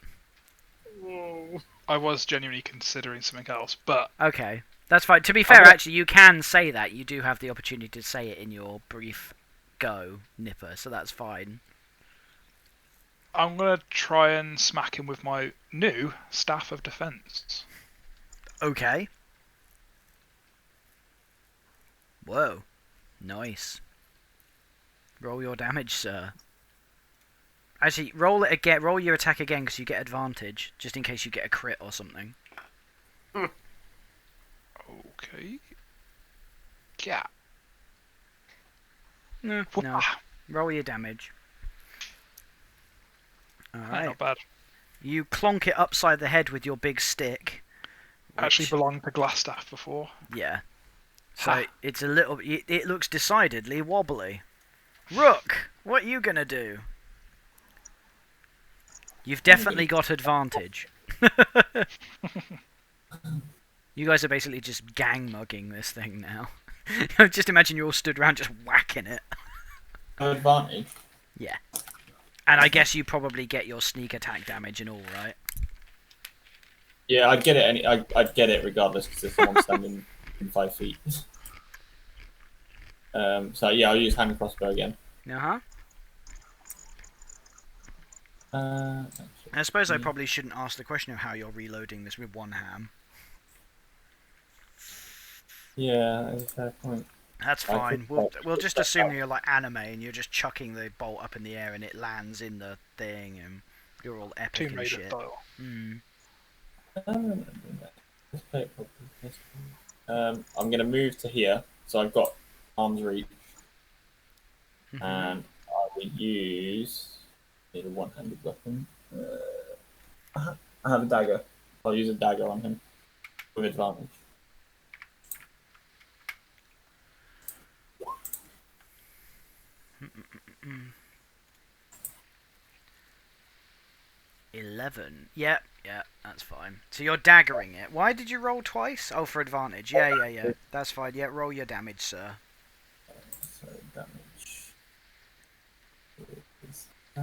Whoa. I was genuinely considering something else, but Okay, that's fine. To be fair, actually, you can say that. You do have the opportunity to say it in your brief go, Nipper. So that's fine. I'm going to try and smack him with my new Staff of Defense. Okay. Whoa. Nice. Roll your damage, sir. Actually, roll it again. Roll your attack again because you get advantage, just in case you get a crit or something. Okay. Yeah. No. Roll your damage. Alright. Not bad. You clonk it upside the head with your big stick. Actually belonged to Glassstaff before. Yeah. So it's a little... It looks decidedly wobbly. Rook, what are you gonna do? You've definitely got advantage. You guys are basically just gang mugging this thing now. Just imagine you all stood around just whacking it. Advantage. Yeah. And I guess you probably get your sneak attack damage and all, right? Yeah, I'd get it. I'd get it regardless because there's someone standing in 5 feet. So yeah, I'll use hand crossbow again. Uh-huh. I suppose I probably shouldn't ask the question of how you're reloading this with one ham. Yeah, that's a fair point. That's fine. We'll just assume you're like anime and you're just chucking the bolt up in the air and it lands in the thing and you're all epic Tomb and Raider shit. style. Let's play it properly. I'm going to move to here, so I've got arm's reach, and I will use a one-handed weapon. I have a dagger. I'll use a dagger on him with advantage. Mm. 11. Yep, that's fine. So you're daggering it. Why did you roll twice? Oh, for advantage. Yeah. That's fine. Yeah, roll your damage, sir. So damage. So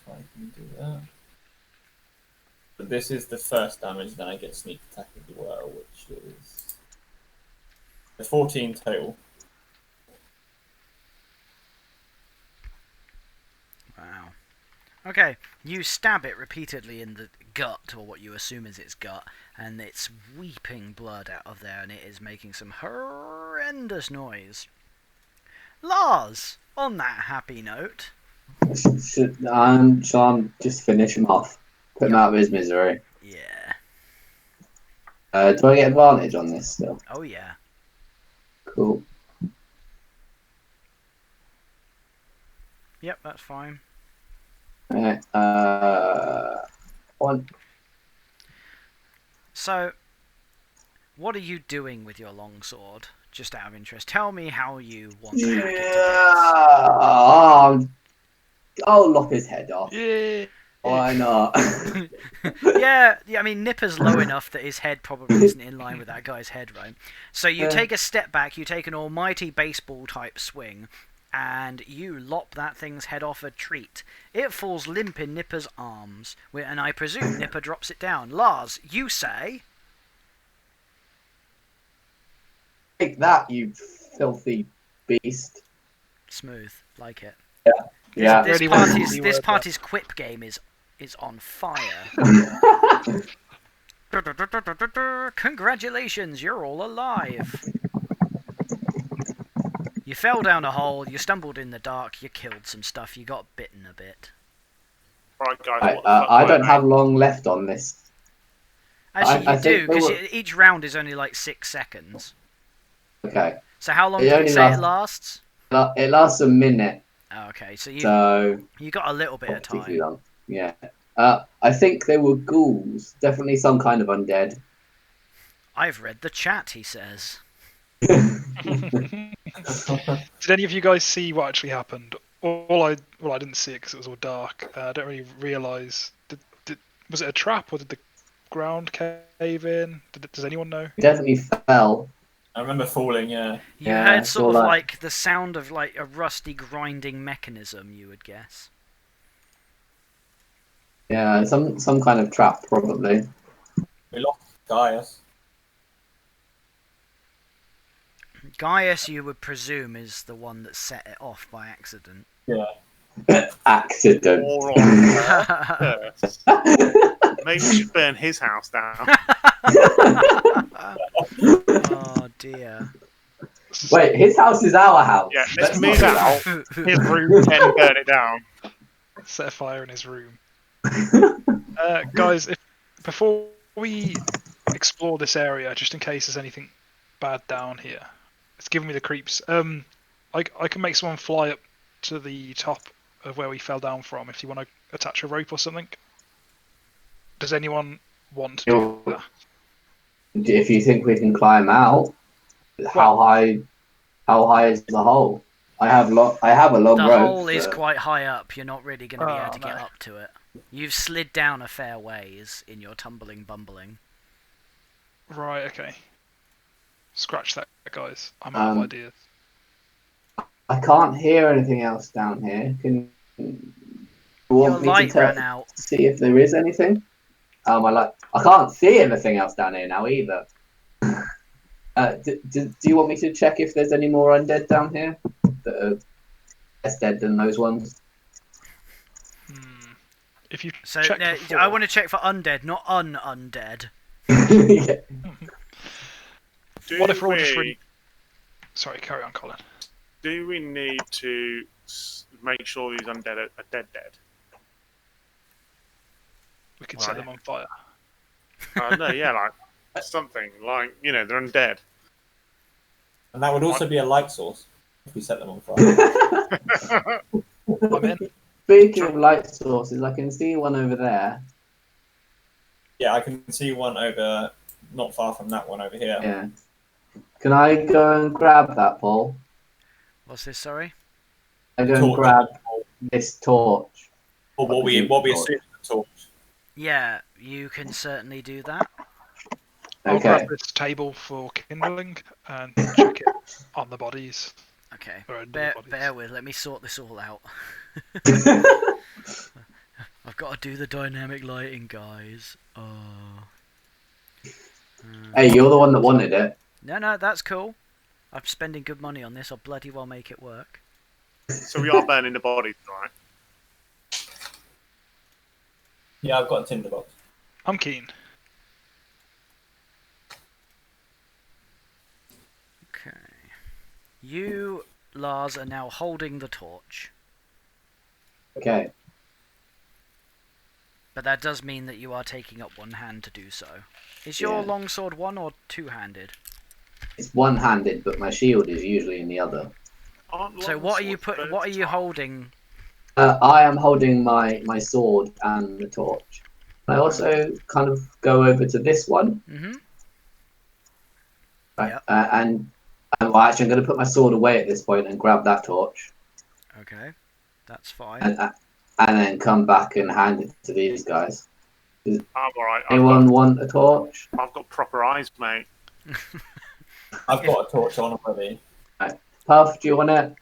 I can do that. But this is the first damage, then I get sneak attack as well, which is a 14 total. Wow. Okay, you stab it repeatedly in the gut, or what you assume is its gut, and it's weeping blood out of there, and it is making some horrendous noise. Lars, on that happy note... Shall I just finish him off? Put him out of his misery. Yeah. Do I get advantage on this still? Oh, yeah. Cool. Yep, that's fine. Alright, one. So, what are you doing with your longsword? Just out of interest. Tell me how you want to hack it to bits. I'll lop his head off. Yeah. Why not? Yeah, I mean, Nipper's low enough that his head probably isn't in line with that guy's head, right? So you take a step back, you take an almighty baseball-type swing, and you lop that thing's head off a treat. It falls limp in Nipper's arms, and I presume Nipper drops it down. Lars, you say... Take that, you filthy beast. Smooth, like it. Yeah. This party's quip game is on fire. Congratulations, you're all alive. You fell down a hole, you stumbled in the dark, you killed some stuff, you got bitten a bit. Right, guys. I don't have long left on this. Actually, I you do, think there because each round is only like 6 seconds. Okay. So how long It did only you say it lasts? It lasts a minute, Oh, okay, so you got a little bit of not particularly time. long. Yeah. I think they were ghouls. Definitely some kind of undead. I've read the chat, he says. Did any of you guys see what actually happened? I didn't see it because it was all dark. I don't really realise. Was it a trap or did the ground cave in? Does anyone know? Definitely fell. I remember falling, yeah. You Yeah, heard I sort saw of that. like the sound of like a rusty grinding mechanism, you would guess. Yeah, some kind of trap probably. We lost Gaius. Gaius, you would presume, is the one that set it off by accident. Yeah. Accident. Or on purpose. Maybe we should burn his house down. Oh dear. Wait, his house is our house. Yeah, let's not move do out. His room, then burn it down. Set a fire in his room. Guys, before we explore this area, just in case there's anything bad down here, it's giving me the creeps. I can make someone fly up to the top of where we fell down from if you want to attach a rope or something. Does anyone want to do that? If you think we can climb out, how high is the hole? I have a long The rope. hole is quite high up. You're not really going to be able to get no. up to it. You've slid down a fair ways in your tumbling bumbling. Right, okay. Scratch that, guys. I'm out of ideas. I can't hear anything else down here. Can you want me light to ran out. see if there is anything? My light. I can't see anything else down here now either. Do you want me to check if there's any more undead down here that are less dead than those ones? If you So check I want to check for undead, not undead. Yeah. What if we're all just really... Sorry, carry on, Colin. Do we need to make sure these undead are dead? We could set them on fire. No, yeah, like something like they're undead. And that would also be a light source if we set them on fire. I'm in. Speaking of light sources, I can see one over there. Yeah, I can see one over, not far from that one over here. Yeah. Can I go and grab that, Paul? What's this, sorry? I go and grab this torch. Or what we assume is the torch. Yeah, you can certainly do that. I'll Okay. grab this table for kindling and check it on the bodies. Okay, Or under the bear bodies. with, let me sort this all out. I've got to do the dynamic lighting, guys. Oh. Hey, you're the one that wanted it. No, that's cool. I'm spending good money on this. I'll bloody well make it work. So we are burning the bodies, right? Yeah, I've got a tinderbox. I'm keen. Okay. You, Lars, are now holding the torch. Okay. But that does mean that you are taking up one hand to do so. Is your Yeah. longsword one or two-handed? It's one-handed, but my shield is usually in the other. So what are you holding? I am holding my sword and the torch. I also kind of go over to this one. Mm-hmm. Right, Yep. and well, actually, I'm going to put my sword away at this point and grab that torch, Okay, that's fine. and then come back and hand it to these guys. I'm alright. Anyone want a torch? I've got proper eyes, mate. I've got a torch on already. Puff, do you want it?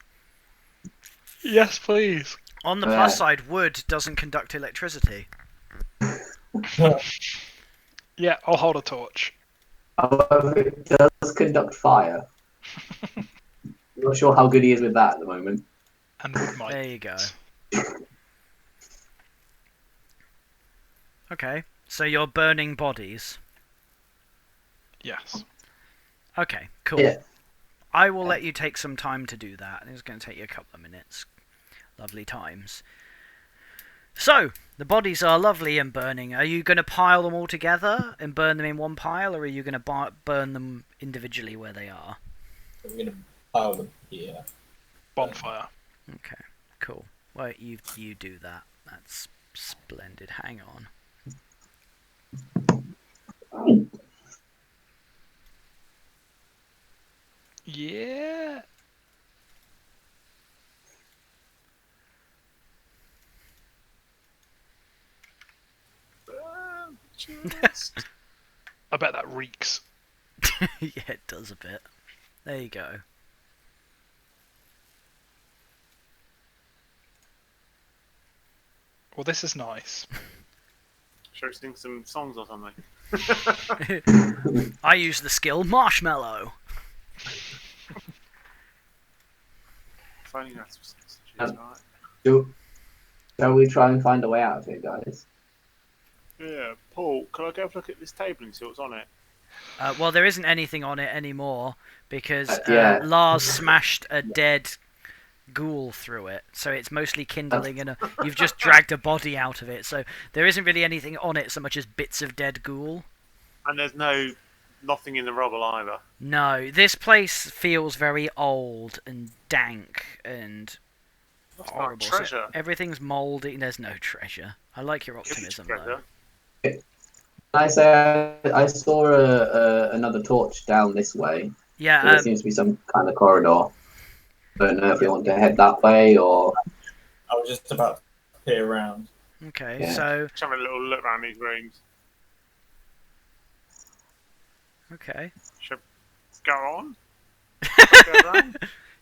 Yes, please. On the plus side, wood doesn't conduct electricity. Yeah, I'll hold a torch. However, it does conduct fire. I'm not sure how good he is with that at the moment. And wood might. There you go. Okay, so you're burning bodies. Yes. Okay, cool. Yeah. I will let you take some time to do that. It's going to take you a couple of minutes. Lovely times. So, the bodies are lovely and burning. Are you going to pile them all together and burn them in one pile, or are you going to burn them individually where they are? We're going to pile them here. Bonfire. Okay, cool. Well, you do that. That's splendid. Hang on. Yeah. I bet that reeks. Yeah, it does a bit. There you go. Well, this is nice. Should we sing some songs or something? I use the skill Marshmallow. If only that's sausages, right? Shall we try and find a way out of here, guys? Yeah, Paul, can I go have a look at this table and see what's on it? Well, there isn't anything on it anymore because Yeah. Lars smashed a dead ghoul through it, so it's mostly kindling and you've just dragged a body out of it, so there isn't really anything on it so much as bits of dead ghoul. And there's nothing in the rubble either. No, this place feels very old and dank and What's horrible. that treasure? So everything's mouldy. There's no treasure. I like your optimism though. I say I saw another torch down this way. So Yeah, there seems to be some kind of corridor. I don't know if you want to head that way or. I was just about to peer around. okay, Yeah. so Just having a little look around these rooms. okay. Should go on? Go around?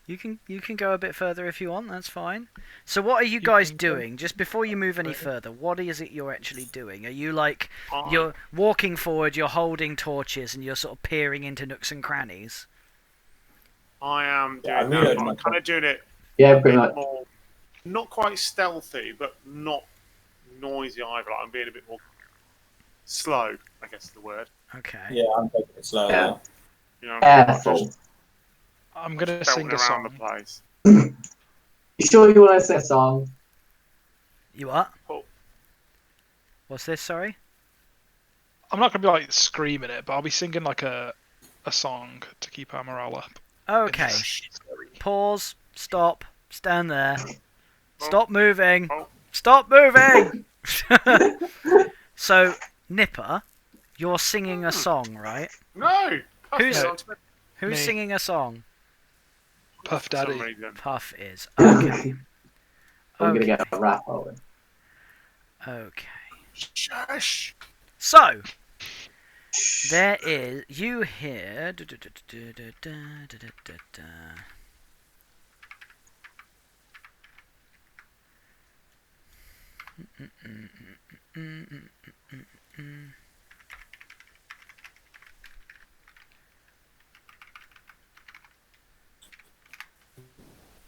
You can go a bit further if you want. That's fine. So what are you guys doing? Just before you move any further, what is it you're actually doing? Are you like you're walking forward, you're holding torches, and you're sort of peering into nooks and crannies? I am Yeah, I doing that. reloaded I'm my kind of doing it Yeah, a pretty bit much. more, not quite stealthy, but not noisy either. Like I'm being a bit more slow, I guess is the word. Okay. Yeah, I'm taking it slow. Yeah. You know, Careful. just I'm gonna belting sing a around the song. place. You sure you want to sing a song? You what? Oh. What's this? Sorry. I'm not gonna be like screaming it, but I'll be singing like a song to keep our morale up. Okay. Pause. Stop. Stand there. Stop moving. Oh. Stop moving. So, Nipper, you're singing a song, right? No! Who's- Who's Me. singing a song? Puff For some Daddy. reason. Puff is. Okay. I'm Okay. gonna get a rap over. Okay. Shush! So, there is. You hear.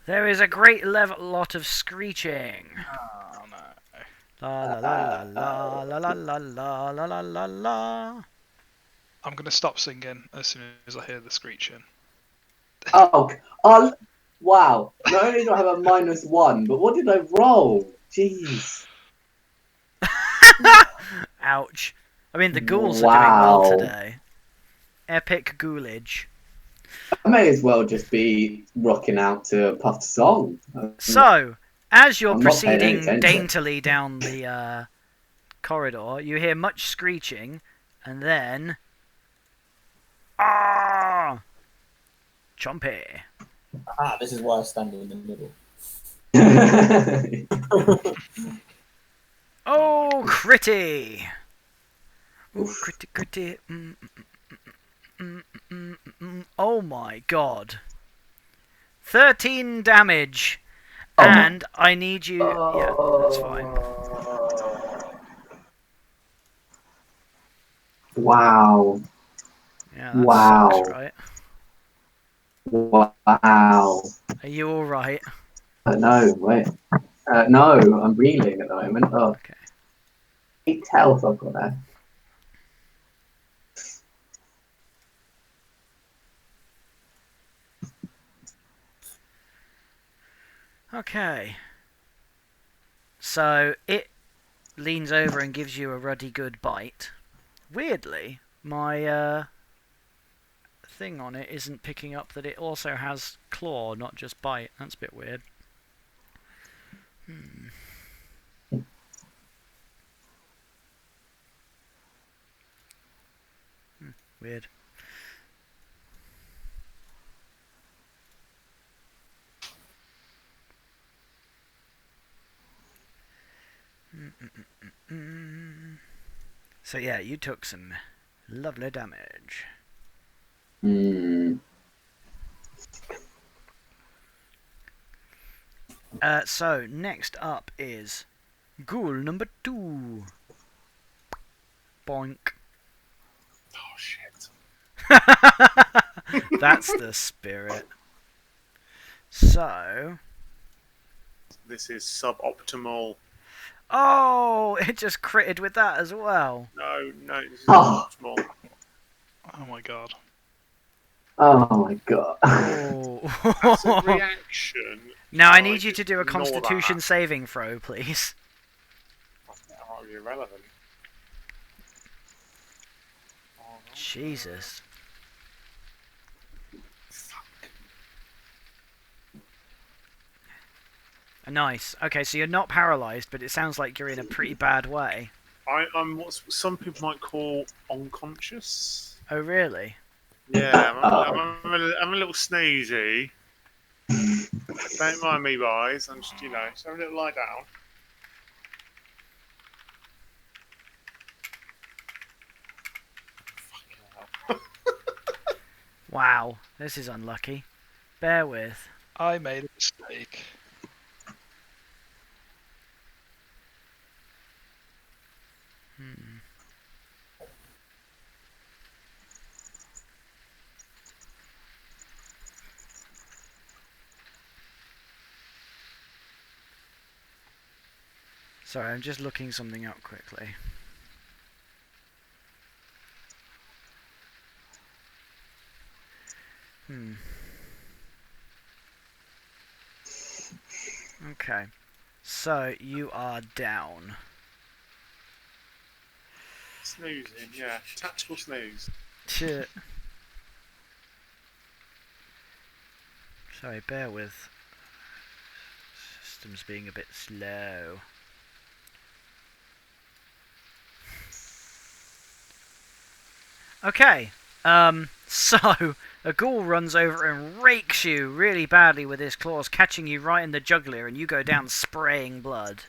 There is a great lot of screeching. Oh no. La la la la la la la la la la la la. I'm gonna stop singing as soon as I hear the screeching. Oh, wow. Not only do I have a -1, but what did I roll? Jeez. Ouch. I mean, the ghouls are doing well Wow. today. Epic ghoulage. I may as well just be rocking out to Puff's song. So, as you're I'm not paying any proceeding attention. daintily down the corridor, you hear much screeching, and then... Ah! Chompy. Ah, this is why I stand in the middle. Oh, critty! Ooh, critty, critty. Oh my god. 13 damage. Oh. And I need you... Yeah, that's fine. Wow. Yeah, that Wow. sucks, right? Wow. Are you alright? No, wait. No, I'm reeling at the moment. Oh, Okay. 8 health I've got there. Okay. So, it leans over and gives you a ruddy good bite. Weirdly, my thing on it isn't picking up that it also has claw, not just bite. That's a bit weird. Weird. So yeah, you took some lovely damage. Hmm. So next up is ghoul number 2. Boink. Oh shit. That's the spirit. So... This is suboptimal. Oh, it just critted with that as well. No, this is Oh. suboptimal. Oh my god. Oh my god. As a Oh. reaction, Now I shall need you just to do a ignore Constitution that? saving throw, please. That might be irrelevant. Oh, no. Jesus. Nice. Okay, so you're not paralyzed, but it sounds like you're in a pretty bad way. I'm what some people might call unconscious. Oh, really? Yeah, Oh. I'm a little sneezy. Don't mind me, guys. I'm just, just have a little lie down. Fucking hell. Wow, this is unlucky. Bear with. I made a mistake. Sorry, I'm just looking something up quickly. Okay. So, you are down. Snoozing, yeah. Tactical snooze. Shit. Sorry, bear with. System's being a bit slow. Okay. So a ghoul runs over and rakes you really badly with his claws, catching you right in the jugular, and you go down spraying blood.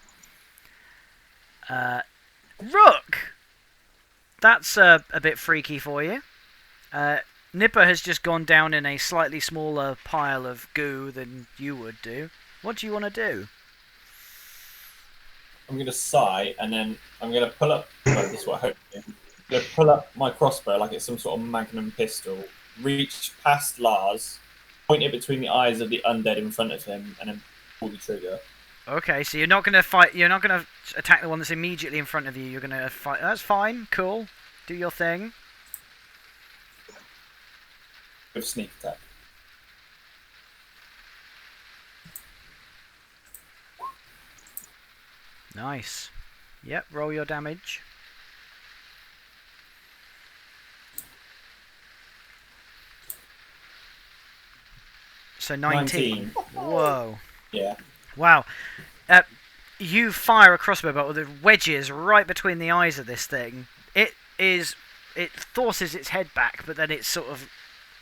Rook! That's a bit freaky for you. Nipper has just gone down in a slightly smaller pile of goo than you would do. What do you want to do? I'm going to sigh, and then I'm going to pull up. Well, this is what I hope to do. I'm going to pull up my crossbow like it's some sort of magnum pistol, reach past Lars, point it between the eyes of the undead in front of him, and then pull the trigger. Okay, so you're not going to fight. You're not going to attack the one that's immediately in front of you. You're going to fight. That's fine. Cool. Do your thing. With sneak attack. Nice. Yep. Roll your damage. So 19. Whoa. Yeah. Wow. You fire a crossbow bolt with the wedges right between the eyes of this thing. It forces its head back, but then it sort of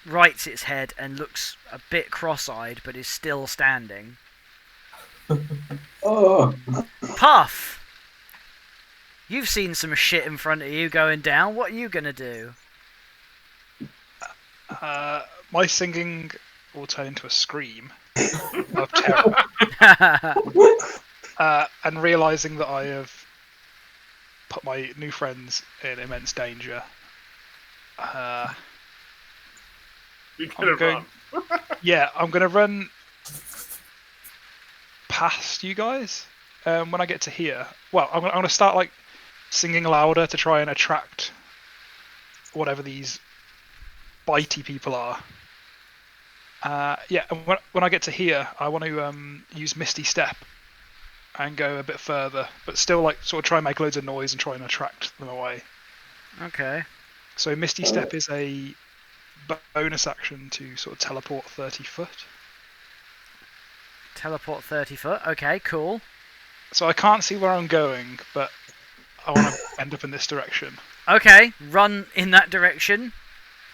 rights its head and looks a bit cross-eyed, but is still standing. Oh. Puff! You've seen some shit in front of you going down. What are you gonna do? My singing will turn into a scream of terror. And realizing that I have put my new friends in immense danger, I'm going to run past you guys. When I get to here, well, I'm going to start like singing louder to try and attract whatever these bitey people are. And when I get to here, I want to use Misty Step and go a bit further, but still like sort of try and make loads of noise and try and attract them away. Okay. So Misty Step is a bonus action to sort of teleport 30 foot. Teleport 30 foot. Okay, cool. So I can't see where I'm going, but I want to end up in this direction. Okay, run in that direction.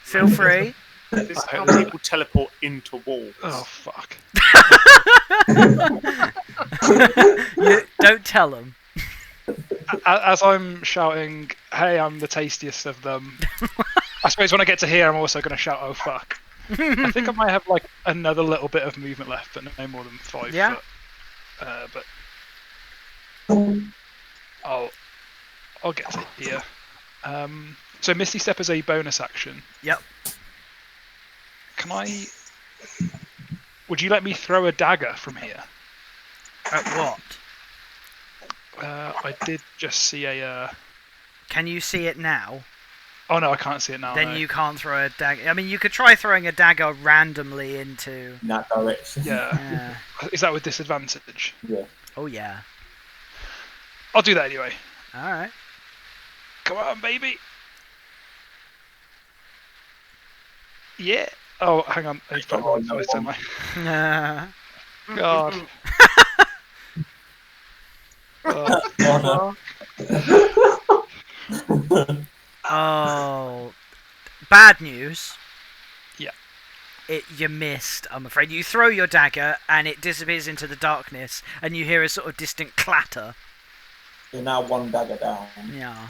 Feel free. This is how people teleport into walls. Oh, fuck. Don't tell them. As I'm shouting, hey, I'm the tastiest of them, I suppose when I get to here, I'm also going to shout, oh, fuck. I think I might have like another little bit of movement left, but no more than 5 foot. But I'll get to here. So Misty Step is a bonus action. Yep. Can I? Would you let me throw a dagger from here? At what? I did just see a. Can you see it now? Oh no, I can't see it now. then no. you can't throw a dagger. I mean, you could try throwing a dagger randomly into. In that direction. Yeah. Is that with disadvantage? Yeah. Oh yeah. I'll do that anyway. All right. Come on, baby. Yeah. Oh, hang on. I need to put Oh, my voice on my. God. Oh, Oh, bad news. Yeah. You missed, I'm afraid. You throw your dagger and it disappears into the darkness, and you hear a sort of distant clatter. You're now one dagger down. Yeah.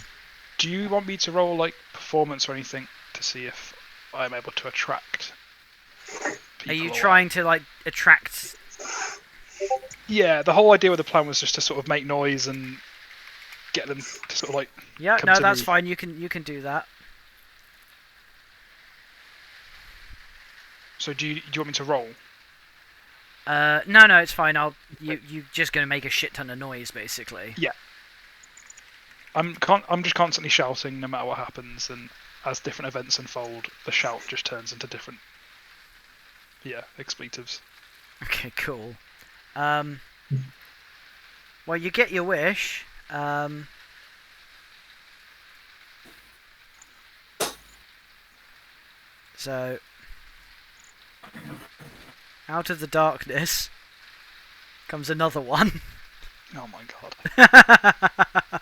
Do you want me to roll like performance or anything to see if I'm able to attract people? Are you or trying to like attract? Yeah, the whole idea with the plan was just to sort of make noise and get them to sort of like. Yeah, come no, to that's me. fine. You can do that. So do you want me to roll? No, it's fine. You just gonna make a shit ton of noise, basically. Yeah. I'm just constantly shouting no matter what happens, and as different events unfold, the shout just turns into different. Yeah, expletives. Okay, cool. Well, you get your wish. So, out of the darkness comes another one. Oh my god.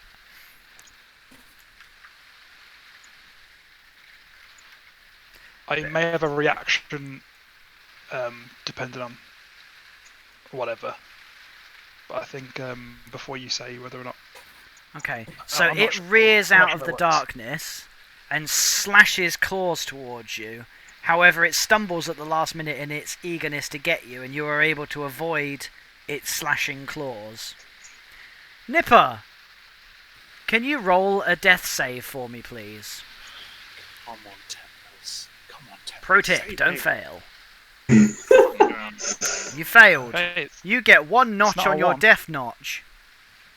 I may have a reaction, depending on whatever. But I think before you say whether or not. Okay, so I'm not it sure- rears I'm not out sure of it the works. darkness and slashes claws towards you. However, it stumbles at the last minute in its eagerness to get you, and you are able to avoid its slashing claws. Nipper, can you roll a death save for me, please? Come on, Tempers. Come on, Tempers. Pro tip, Save don't me. fail. Yeah. You failed. Hey, it's You get one notch not a on your one. death notch.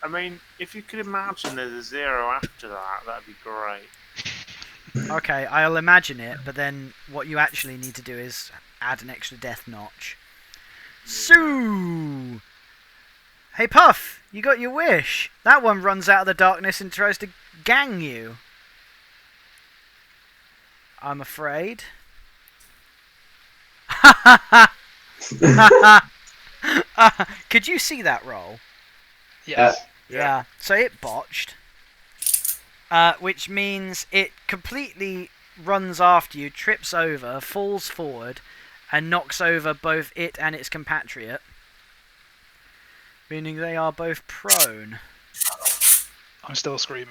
I mean, if you could imagine there's a 0 after that, that'd be great. Okay, I'll imagine it, but then what you actually need to do is add an extra death notch. Sue! Hey Puff, you got your wish. That one runs out of the darkness and tries to gang you. I'm afraid. Could you see that roll? yes. Yeah. So it botched. Which means it completely runs after you, trips over, falls forward, and knocks over both it and its compatriot. Meaning they are both prone. I'm still screaming.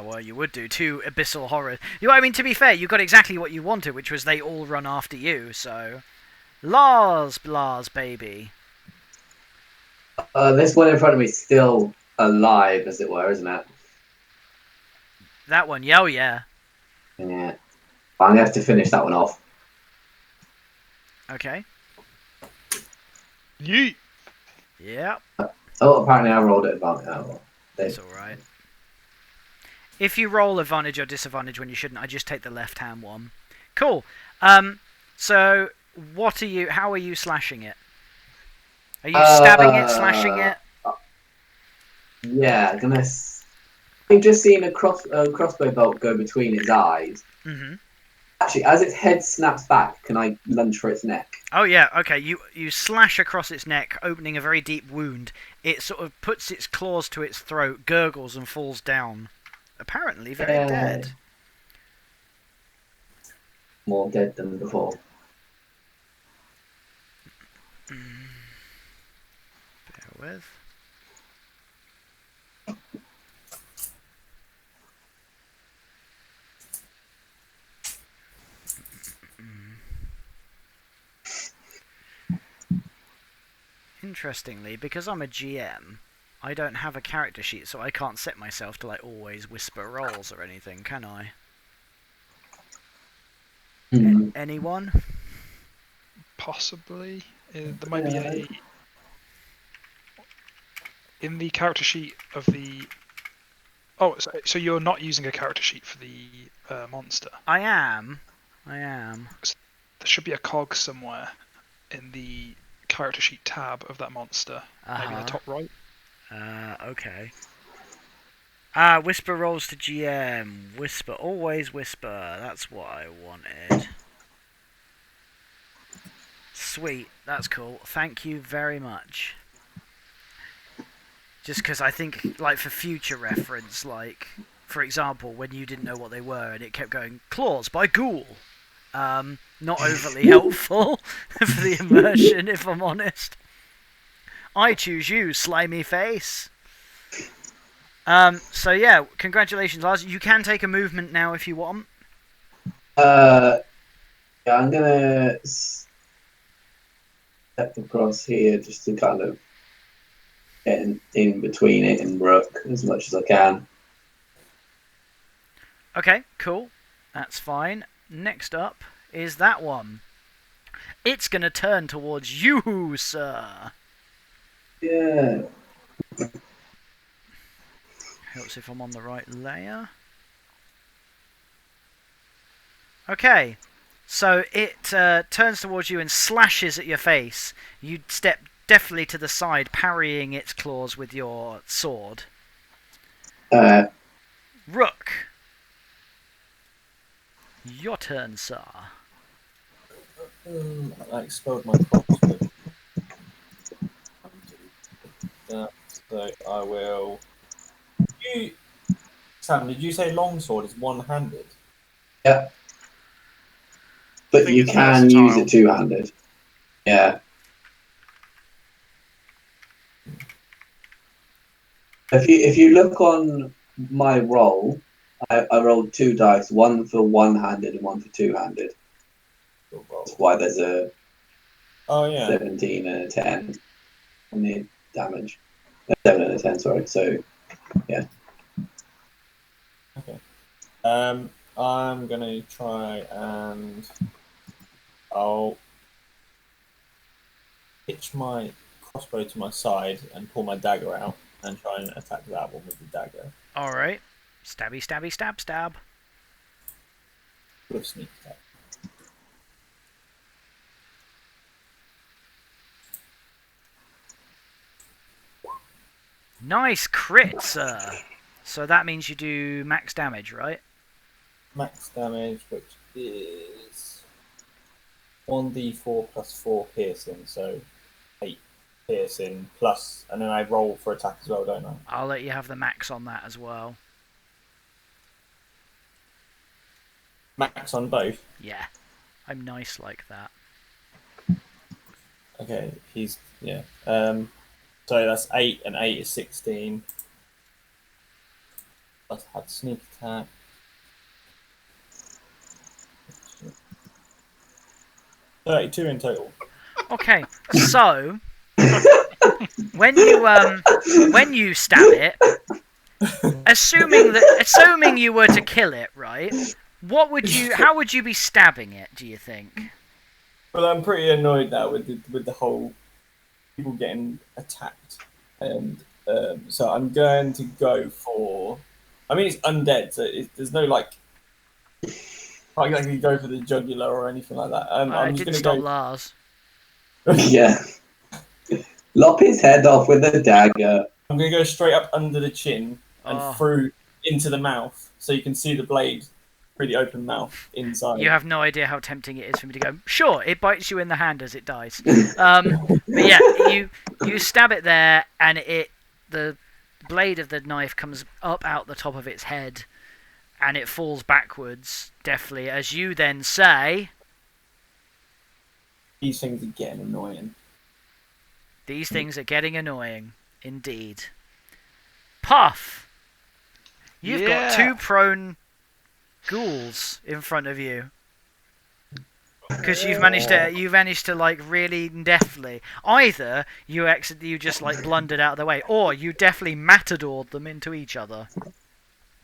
Well, you would do. Two abyssal horrors. I mean, to be fair, you got exactly what you wanted, which was they all run after you, so... Lars, baby. This one in front of me is still alive, as it were, isn't it? That one, yeah, oh yeah. Yeah. I'm going to have to finish that one off. Okay. Yeet. Yep, Oh, apparently I rolled it advantage. Oh, well. it's alright. If you roll advantage or disadvantage when you shouldn't, I just take the left-hand one. Cool. So, how are you slashing it? Are you stabbing it, slashing it? Yeah, I've just seen a crossbow bolt go between its eyes. Mm-hmm. Actually, as its head snaps back, can I lunge for its neck? Oh yeah, okay, you slash across its neck, opening a very deep wound. It sort of puts its claws to its throat, gurgles and falls down. Apparently very dead. More dead than before. Bear with. Interestingly, because I'm a GM, I don't have a character sheet, so I can't set myself to like always whisper rolls or anything, can I? Anyone? Possibly. There might be a. In the character sheet of the Oh, so you're not using a character sheet for the monster? I am. There should be a cog somewhere in the character sheet tab of that monster. Maybe in the top right. Okay. Whisper rolls to GM. Whisper, always whisper. That's what I wanted. Sweet, that's cool. Thank you very much. Just because I think, like, for future reference, like, for example, when you didn't know what they were and it kept going, claws by ghoul. Not overly helpful for the immersion, if I'm honest. I choose you, slimy face. So yeah, congratulations, Lars. You can take a movement now if you want. Yeah, I'm gonna step across here just to kind of get in between it and Rook as much as I can. Okay, cool. That's fine. Next up is that one. It's gonna turn towards you, sir. Yeah. Helps if I'm on the right layer. Okay, so it turns towards you and slashes at your face. You step definitely to the side, parrying its claws with your sword. Rook. Your turn, sir. I expelled my crossbow. So I will. Sam, did you say longsword is one-handed? Yeah. I But think you it's can use versatile. it two-handed. Yeah. If you look on my roll, I rolled 2 dice, one for one-handed and one for two-handed. That's why there's a Oh yeah. 17 and a 10 on the damage. 7 and a 10, sorry. So, yeah. Okay. I'm gonna try and I'll pitch my crossbow to my side and pull my dagger out and try and attack that one with the dagger Alright. Stabby, stabby, stab, stab. with sneak attack. Nice crit, sir. So that means you do max damage, right? Max damage, which is 1d4 plus 4 piercing, so 8 piercing plus, and then I roll for attack as well, don't I? I'll let you have the max on that as well. Max on both. Yeah. I'm nice like that. Okay, yeah. So that's 8 and 8 is 16. Plus had sneak attack. $32 in total. Okay, so when you stab it, assuming you were to kill it, right? How would you be stabbing it, do you think? Well, I'm pretty annoyed now with the whole people getting attacked, and so I'm going to go for. I mean, it's undead, so there's no like. Can't exactly go for the jugular or anything like that. I I'm just didn't going to stop Lars. Yeah. Lop his head off with a dagger. I'm going to go straight up under the chin and Oh. through into the mouth, so you can see the blade through the open mouth inside. You have no idea how tempting it is for me to go, sure, it bites you in the hand as it dies. But yeah, you stab it there, and the blade of the knife comes up out the top of its head, and it falls backwards, deftly, as you then say, These things are getting annoying. these things are getting annoying, indeed. Puff! You've got 2 prone ghouls in front of you. Because you've managed to like really deftly. Either you just like blundered out of the way, or you definitely matadored them into each other.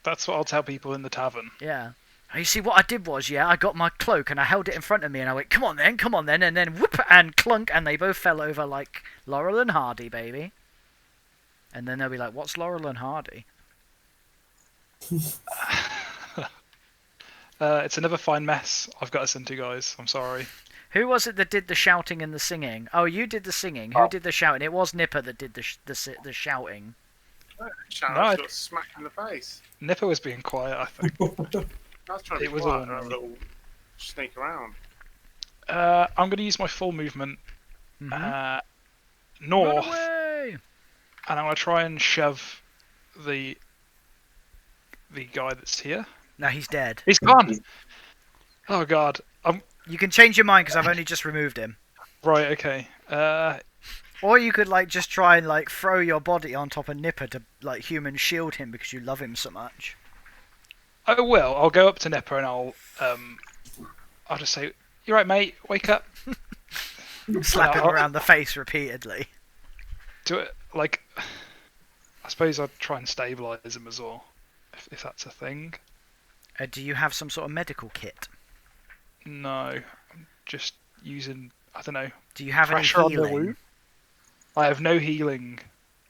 That's what I'll tell people in the tavern. Yeah. You see, what I did was, I got my cloak and I held it in front of me and I went, come on then, and then whoop, and clunk, and they both fell over like Laurel and Hardy, baby. And then they'll be like, what's Laurel and Hardy? It's another fine mess I've got us into, guys. I'm sorry. Who was it that did the shouting and the singing? Oh, you did the singing. Who did the shouting? It was Nipper that did the shouting. Sharon No, got smacked in the face. Nipper was being quiet, I think. I was trying to It be was quiet all and have a me. little sneak around. I'm going to use my full movement Run north, away! and I'm going to try and shove the guy that's here. No, he's dead. He's gone. Oh god. You can change your mind because I've only just removed him. Right. Okay. Or you could like just try and like throw your body on top of Nipper to like human shield him because you love him so much. I will. I'll go up to Nipper and I'll just say, "You're right, mate. Wake up." Slap him around the face repeatedly. Do it like. I suppose I'd try and stabilise him as well, if that's a thing. Do you have some sort of medical kit? No, I'm just using. I don't know. Do you have any Pressure on the healing? wound? I have no healing.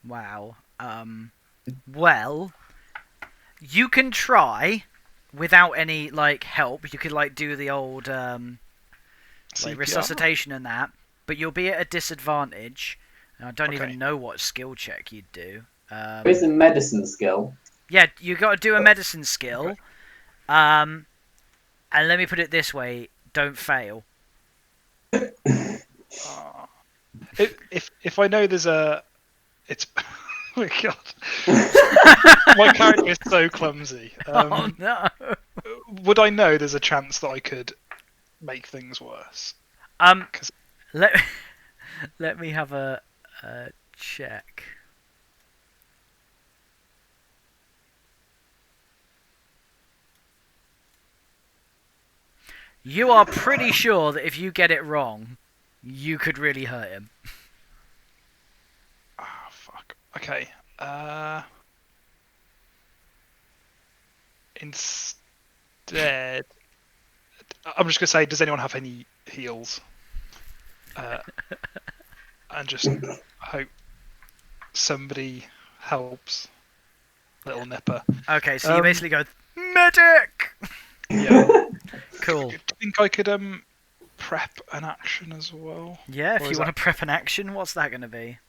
Wow. Well, you can try without any like help. You could like do the old like CPR? resuscitation and that, but you'll be at a disadvantage. And I don't Okay. even know what skill check you'd do. Where's the medicine skill? Yeah, you got to do a medicine skill. Okay. And let me put it this way: don't fail. If I know there's a, it's. Oh my god, my character is so clumsy. Oh no! Would I know there's a chance that I could make things worse? 'Cause- let me have a check. You are pretty sure that if you get it wrong, you could really hurt him. Oh fuck. Okay. Instead, I'm just gonna say, does anyone have any heals? And just hope somebody helps little Nipper. Okay, so you basically go, medic! Yeah. Cool. Do you think I could prep an action as well? Yeah, if Or you is want to prep an action, what's that going to be?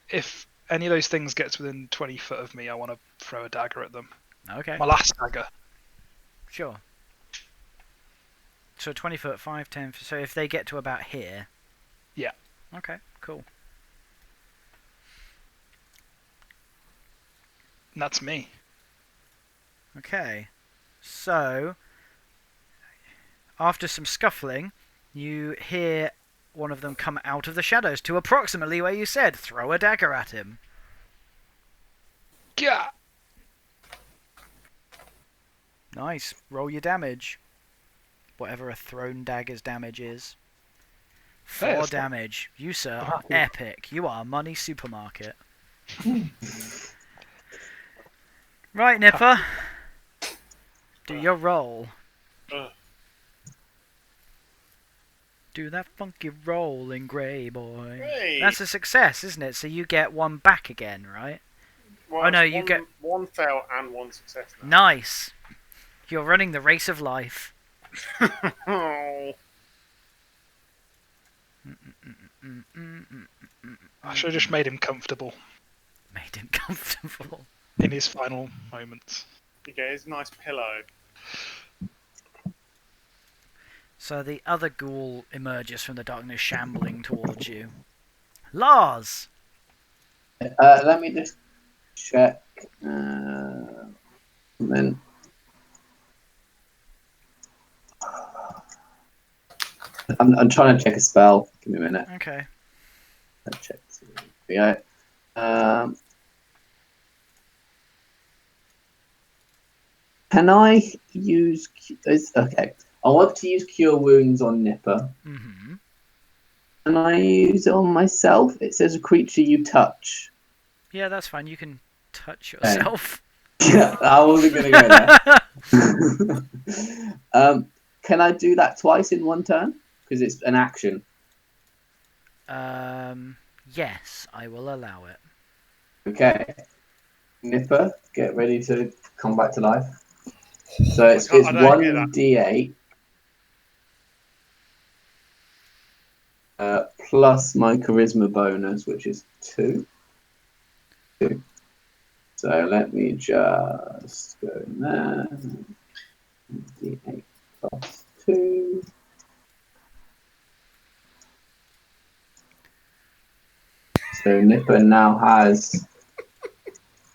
If any of those things gets within 20 foot of me, I want to throw a dagger at them. Okay, My last dagger. sure. So 20 foot, 5, 10, so if they get to about here... Yeah. Okay, cool. And that's me. Okay, so... After some scuffling, you hear one of them come out of the shadows to approximately where you said, throw a dagger at him. Yeah. Nice. Roll your damage. Whatever a thrown dagger's damage is. 4 Hey, damage. You, sir, I'm are happy. epic. You are money supermarket. Right, Nipper. Do your roll. Ugh. Do that funky rolling grey boy. Hey! That's a success, isn't it? So you get 1 back again, right? Well, Oh, no, it's you get- one fail and 1 success now. Nice. You're running the race of life. Oh. I should have just made him comfortable Made him comfortable. in his final moments. You get his nice pillow. So the other ghoul emerges from the darkness, shambling towards you. Lars! Let me just check. And then I'm trying to check a spell. Give me a minute. Okay. Let's check. Here we go. Can I use? Okay. I want to use Cure Wounds on Nipper. Mm-hmm. Can I use it on myself? It says a creature you touch. Yeah, that's fine. You can touch yourself. Yeah, I wasn't going to go there. Can I do that twice in one turn? Because it's an action. Yes, I will allow it. Okay. Nipper, get ready to come back to life. So it's I don't get that. 1d8 plus my charisma bonus, which is 2. So let me just go in there. D8 plus 2. So Nipper now has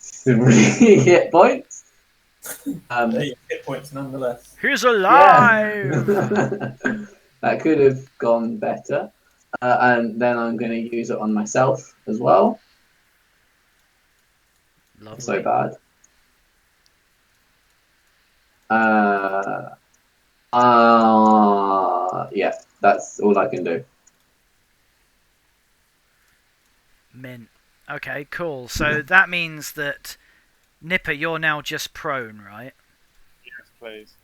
3 hit points. Hit points nonetheless. He's alive! That could have gone better. And then I'm going to use it on myself as well. Lovely. So bad. Yeah, that's all I can do. Mint. Okay, cool. So that means that Nipper, you're now just prone, right? Yes, please.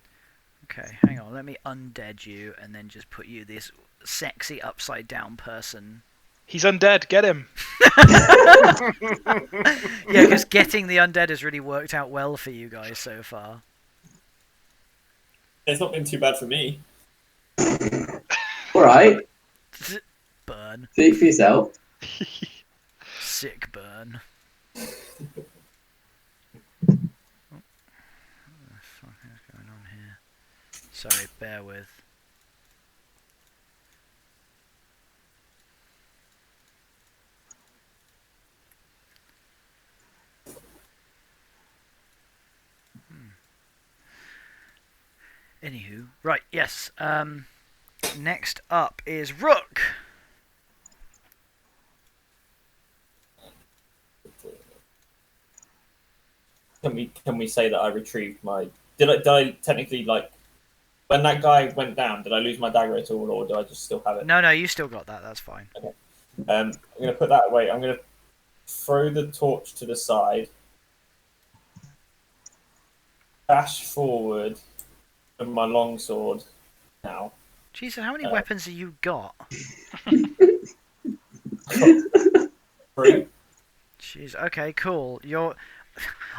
Okay, hang on. Let me undead you and then just put you this sexy upside down person. He's undead. Get him. Yeah, because getting the undead has really worked out well for you guys so far. It's not been too bad for me. All right. Burn. Speak for yourself. Sick burn. What the fuck is going on here? Sorry, bear with. Anywho, right, yes. Next up is Rook. Can we say that I retrieved my? Did I technically like when that guy went down? Did I lose my dagger at all, or do I just still have it? No, you still got that. That's fine. Okay. I'm gonna put that away. I'm gonna throw the torch to the side, dash forward with my longsword. Now, Jesus, how many weapons have you got? 3. Jeez. Okay, cool.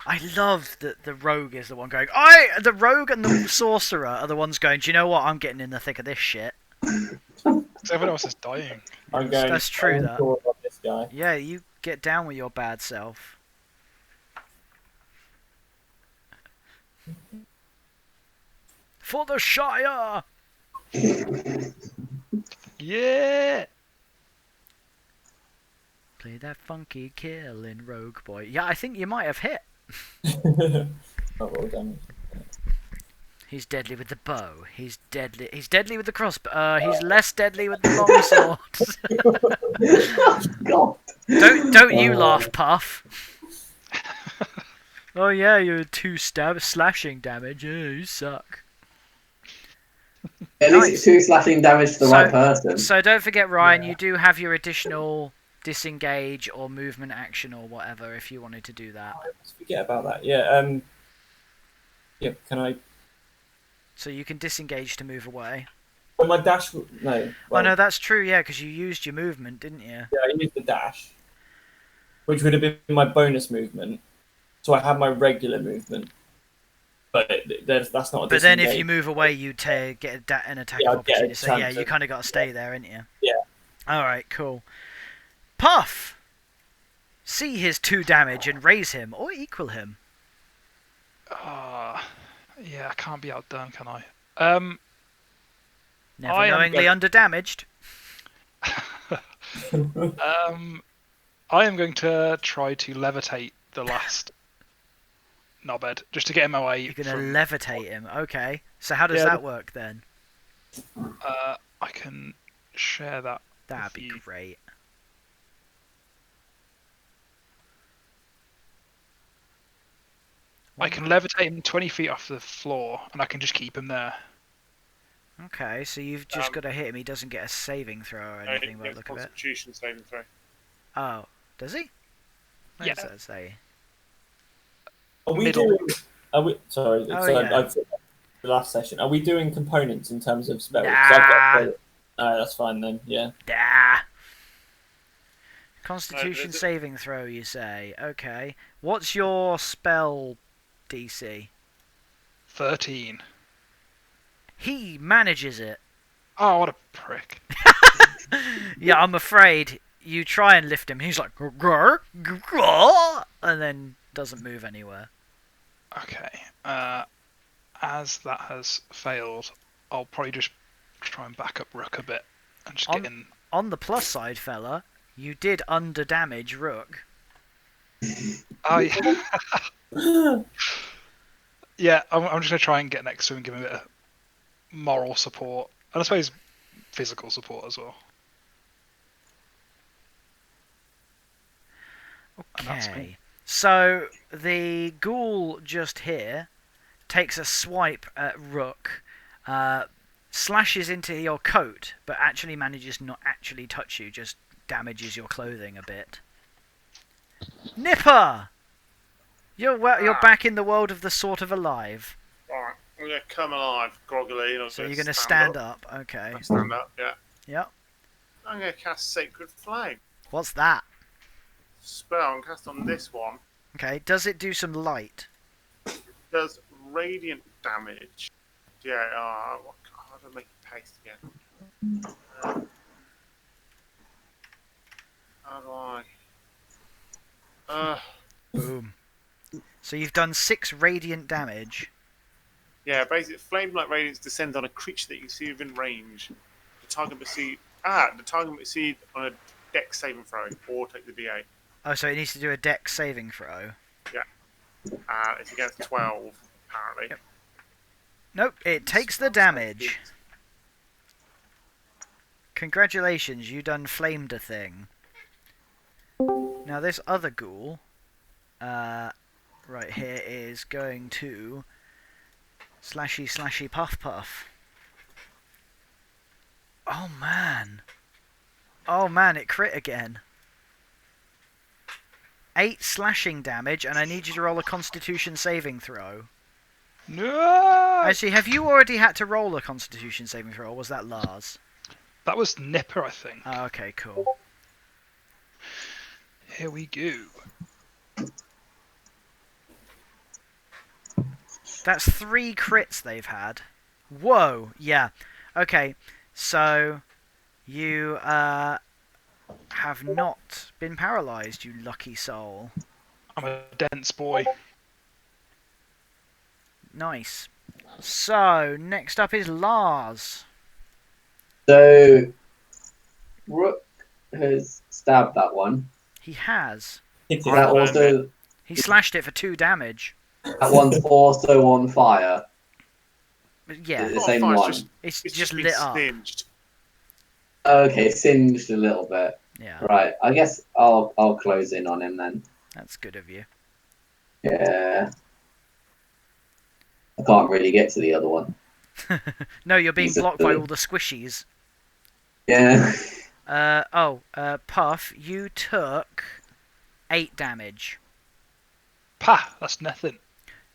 I love that the rogue is the one going. The rogue and the sorcerer are the ones going. Do you know what? I'm getting in the thick of this shit. Everyone else is dying. I'm going. That's true. I'm That. sure about this guy. Yeah, you get down with your bad self. For the Shire! Yeah. Play that funky killing rogue boy. Yeah, I think you might have hit. Not well done. He's deadly with the bow. He's deadly with the crossbow. He's less deadly with the longsword. God. Don't you laugh, Puff. Oh yeah, you're 2 slashing damage. Yeah, you suck. At least it's 2 slashing damage to the right person. So don't forget, Ryan, you do have your additional disengage or movement action or whatever if you wanted to do that. I always forget about that. Yeah. Yeah. Can I? So you can disengage to move away. Well, my dash. No. Well, Oh no, that's true. Yeah, because you used your movement, didn't you? Yeah, I used the dash, which would have been my bonus movement. So I have my regular movement, but that's not. But then if you move away, you get an attack of opportunity. So yeah, you kind of got to stay there, ain't you? Yeah. All right, cool. Puff. See his 2 damage and raise him or equal him. Yeah, I can't be outdone, can I? Never I am knowingly underdamaged. I am going to try to levitate the last knobhead just to get him away. You're going to levitate him. Okay. So how does that work then? I can share that. That'd be you. great. I can levitate him 20 feet off the floor, and I can just keep him there. Okay, so you've just got to hit him. He doesn't get a saving throw or anything by the look of it. Constitution saving throw. Oh, does he? What Yeah. does that say? Are we Middle. doing? Are we? Sorry, Oh, so yeah. I've the last session. Are we doing components in terms of spells? Nah. That's fine then. Yeah. Nah. Constitution there's a- saving throw, you say? Okay. What's your spell DC? 13. He manages it. Oh, what a prick. Yeah, I'm afraid you try and lift him. He's like, "Grr, grr, grr," and then doesn't move anywhere. Okay. As that has failed, I'll probably just try and back up Rook a bit and just get in. On the plus side, fella, you did under damage Rook. Oh, yeah. Yeah, I'm just going to try and get next to him and give him a bit of moral support. And I suppose physical support as well. And that's me. Okay. So the ghoul just here takes a swipe at Rook, slashes into your coat, but actually manages not actually touch you, just damages your clothing a bit. Nipper! You're back in the world of the sort of alive. Alright, I'm going to come alive groggily. And So you're going to stand up. Okay. Stand up, yeah. Yep. I'm going to cast Sacred Flame. What's that? Spell and cast on this one. Okay. Does it do some light? Does radiant damage. Yeah, how do I make it paste again? How do I... Boom. So you've done 6 radiant damage. Yeah, basically, flame-like radiance descends on a creature that you see within range. The target must succeed on a dex saving throw or take the D8. Oh, so it needs to do a dex saving throw. It's against 12, apparently. Yep. Nope, it takes the damage. Congratulations, you done flamed a thing. Now this other ghoul, right here, is going to slashy slashy puff puff. Oh man. Oh man, it crit again. 8 slashing damage, and I need you to roll a Constitution saving throw. No! Actually, have you already had to roll a Constitution saving throw, or was that Lars? That was Nipper, I think. Oh, okay, cool. Here we go. That's 3 crits they've had. Whoa, yeah. Okay, so you have not been paralysed, you lucky soul. I'm a dense boy. Nice. So, next up is Lars. So, Rook has stabbed that one. He has. That He slashed it for 2 damage. that one's also on fire. But yeah, The same one. it's It's just been lit up. singed. Okay, singed a little bit. Yeah, Right, I guess I'll close in on him then. that's good of you. Yeah. I can't really get to the other one. No, you're being He's a blocked by bully. all the squishies. Yeah. Puff, you took 8 damage. Pah! That's nothing.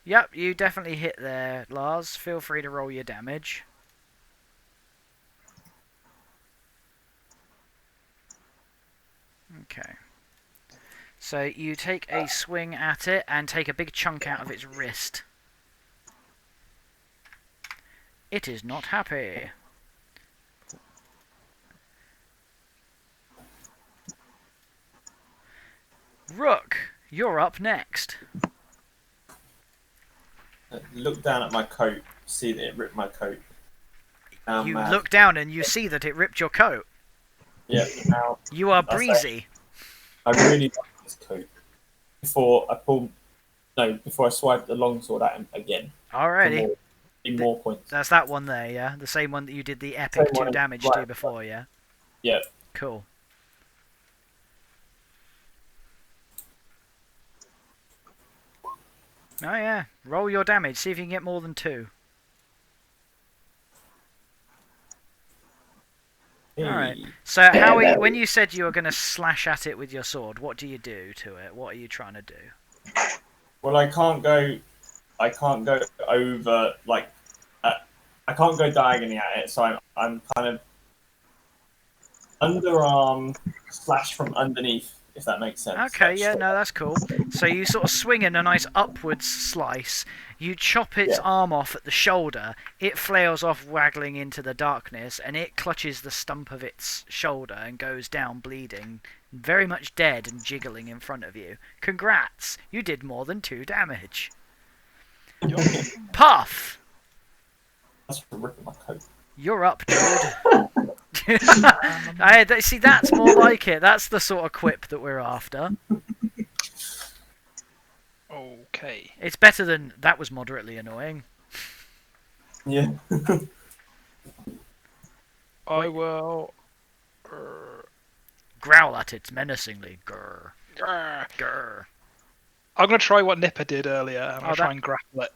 Yep, you definitely hit there, Lars. Feel free to roll your damage. Okay. So you take a swing at it and take a big chunk out of its wrist. It is not happy. Rook, you're up next. Look down at my coat, see that it ripped my coat. Now I'm You mad. look down and you see that it ripped your coat. Yeah, now You are That's breezy. I really like this coat. Before I swipe the longsword at him again. Alrighty. More points. That's that one there, yeah? The same one that you did the epic Same 2 one, damage right. to before, yeah? Yeah. Cool. Oh yeah, roll your damage, see if you can get more than 2. Alright. So how that when you said you were going to slash at it with your sword, what do you do to it? What are you trying to do? Well, I can't go over like I can't go diagonally at it, so I'm kind of underarm slash from underneath if that makes sense. Okay, Like, yeah, straight no, up. that's cool. So you sort of swing in a nice upwards slice. You chop its Yeah. arm off at the shoulder. It flails off, waggling into the darkness, and it clutches the stump of its shoulder and goes down bleeding, very much dead and jiggling in front of you. Congrats! You did more than 2 damage. Puff! That's for ripping my coat. You're up, dude. See, that's more like it. That's the sort of quip that we're after. Okay. It's better than that was moderately annoying. Yeah. I will. Growl at it menacingly. Grr. Grr. Grr. I'm gonna try what Nipper did earlier. I'm gonna try that- and grapple it.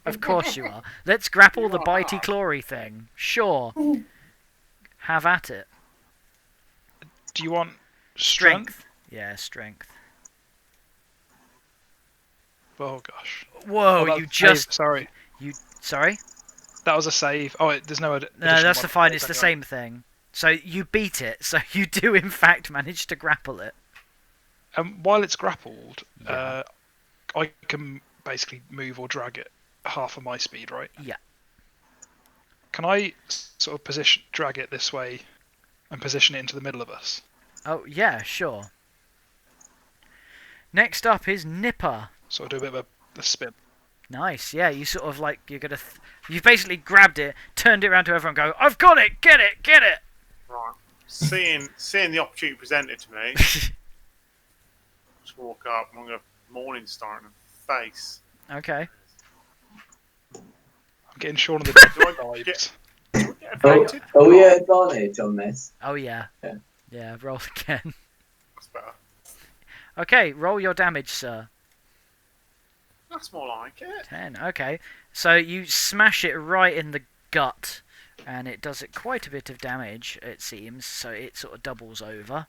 Of course you are. Let's grapple the You bitey are. clawy thing. Sure. Have at it. Do you want Strength. Yeah, strength. Oh gosh. Whoa, Oh, that's you a just... save, sorry. Sorry? That was a save. Oh, there's no. No, that's the fine. It's the same thing. So you beat it. So you do, in fact, manage to grapple it. While it's grappled, Yeah. I can basically move or drag it half of my speed, right? Yeah. Can I sort of drag it this way, and position it into the middle of us? Oh, yeah, sure. Next up is Nipper. Sort of do a bit of a spin. Nice, yeah. You sort of like you're gonna. You've basically grabbed it, turned it around to everyone, and go, "I've got it! Get it! Get it!" Right. Seeing the opportunity presented to me, just walk up and I'm going to morning star in the face. Okay. I'm getting Shaun of the Dead Do I vibes. get Oh, affected? oh yeah, advantage on this. Oh yeah. Yeah. Yeah. Roll again. That's better. Okay. Roll your damage, sir. That's more like it. 10. Okay. So you smash it right in the gut, and it does it quite a bit of damage, it seems. So it sort of doubles over.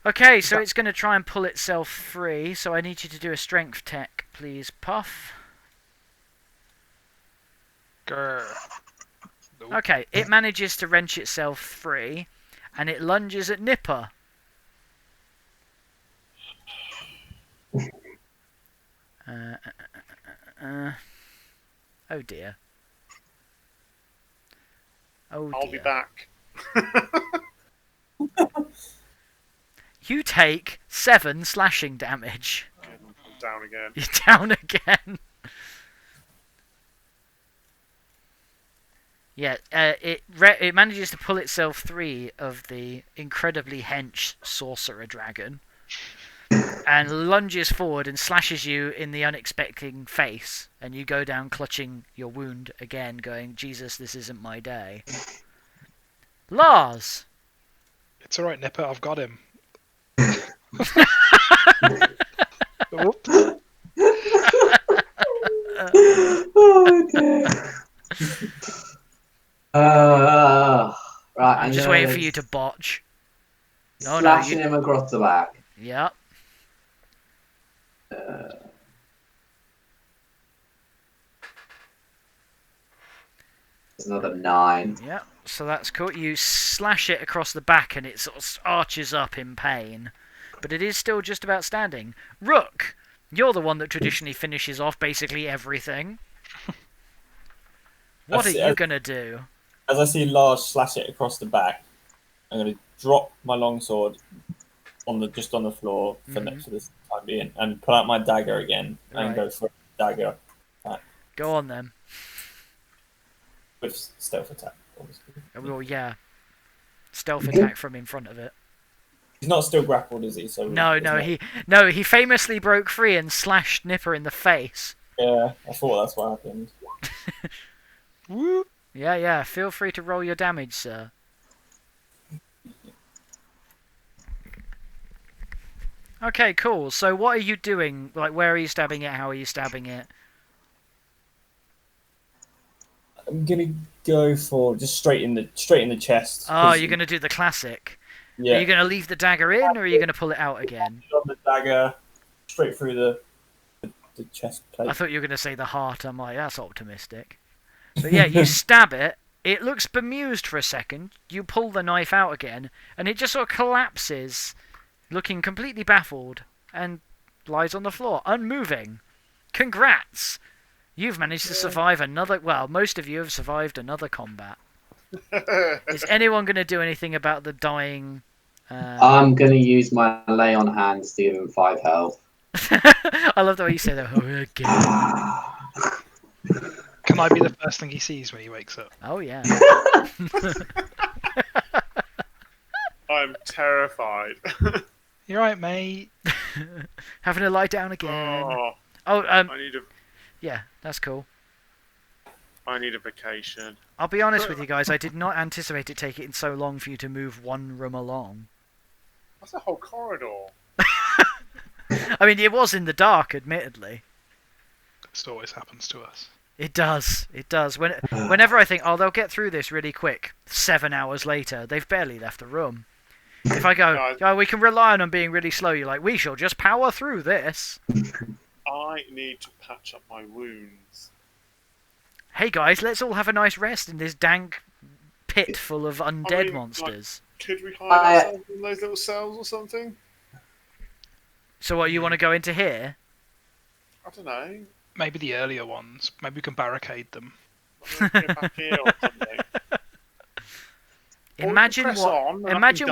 Okay, so it's going to try and pull itself free. So I need you to do a strength check, please, Puff. Grr. Nope. Okay, it manages to wrench itself free, and it lunges at Nipper. Oh dear. Oh dear. I'll be back. You take 7 slashing damage. I'm down again. You're down again. Yeah, it manages to pull itself free of the incredibly hench sorcerer dragon, and lunges forward and slashes you in the unexpected face, and you go down clutching your wound again, going, "Jesus, this isn't my day." Lars. It's alright, Nipper. I've got him. Oh dear. Right, I'm just waiting for you to botch. No, slashing him across the back. Yep. There's another 9. Yep. So that's cool. You slash it across the back, and it sort of arches up in pain, but it is still just about standing. Rook, you're the one that traditionally finishes off basically everything. What are you gonna do? As I see Lars slash it across the back, I'm going to drop my longsword just on the floor for this time being, and pull out my dagger again and Right. go for a dagger Go on then. with stealth attack. Obviously. Well, yeah. Stealth attack from in front of it. He's not still grappled, is he? So No, he famously broke free and slashed Nipper in the face. Yeah, I thought that's what happened. Woo. Yeah. Feel free to roll your damage, sir. Okay, cool. So what are you doing? Like, where are you stabbing it? How are you stabbing it? I'm gonna go for just straight in the chest. Oh, 'cause- you're gonna do the classic. Yeah. Are you gonna leave the dagger in, or are you gonna pull it out again? On the dagger, straight through the chest plate. I thought you were gonna say the heart. I'm like, that's optimistic. But yeah, you stab it, It looks bemused for a second. You pull the knife out again, and it just sort of collapses, looking completely baffled, and lies on the floor, unmoving. Congrats! You've managed to survive another... Well, most of you have survived another combat. Is anyone going to do anything about the dying... I'm going to use my lay on hands to give him 5 health. I love the way you say that. Oh, again. Can I be the first thing he sees when he wakes up? Oh, yeah. I'm terrified. You're right, mate. Having to lie down again. Oh, Oh, I need a yeah, that's cool. vacation. I'll be honest with you guys, I did not anticipate it taking so long for you to move one room along. That's a whole corridor. I mean, it was in the dark, admittedly. This always happens to us. It does. It does. Whenever I think, oh, they'll get through this really quick, 7 hours later, they've barely left the room. If I go, oh, we can rely on them being really slow, you're like, we shall just power through this. I need to patch up my wounds. Hey guys, let's all have a nice rest in this dank pit full of undead monsters. Could we hide ourselves in those little cells or something? So what, you want to go into here? I don't know. Maybe the earlier ones. Maybe we can barricade them. Go back here or something. Imagine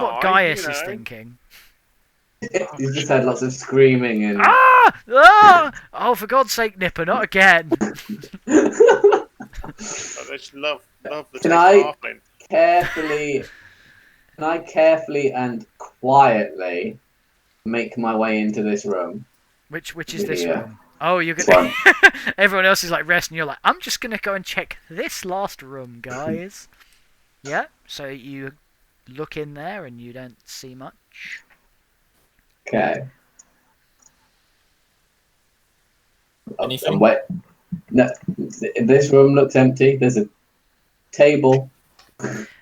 what Gaius is thinking. He's just had lots of screaming and... Ah! Ah! Oh, for God's sake, Nipper, not again. I just love the Can I carefully and quietly make my way into this room? Which is this room? Oh, you're gonna. Everyone else is like resting. You're like, I'm just gonna go and check this last room, guys. Yeah. So you look in there and you don't see much. Okay. Anything? Wait. No, this room looks empty. There's a table.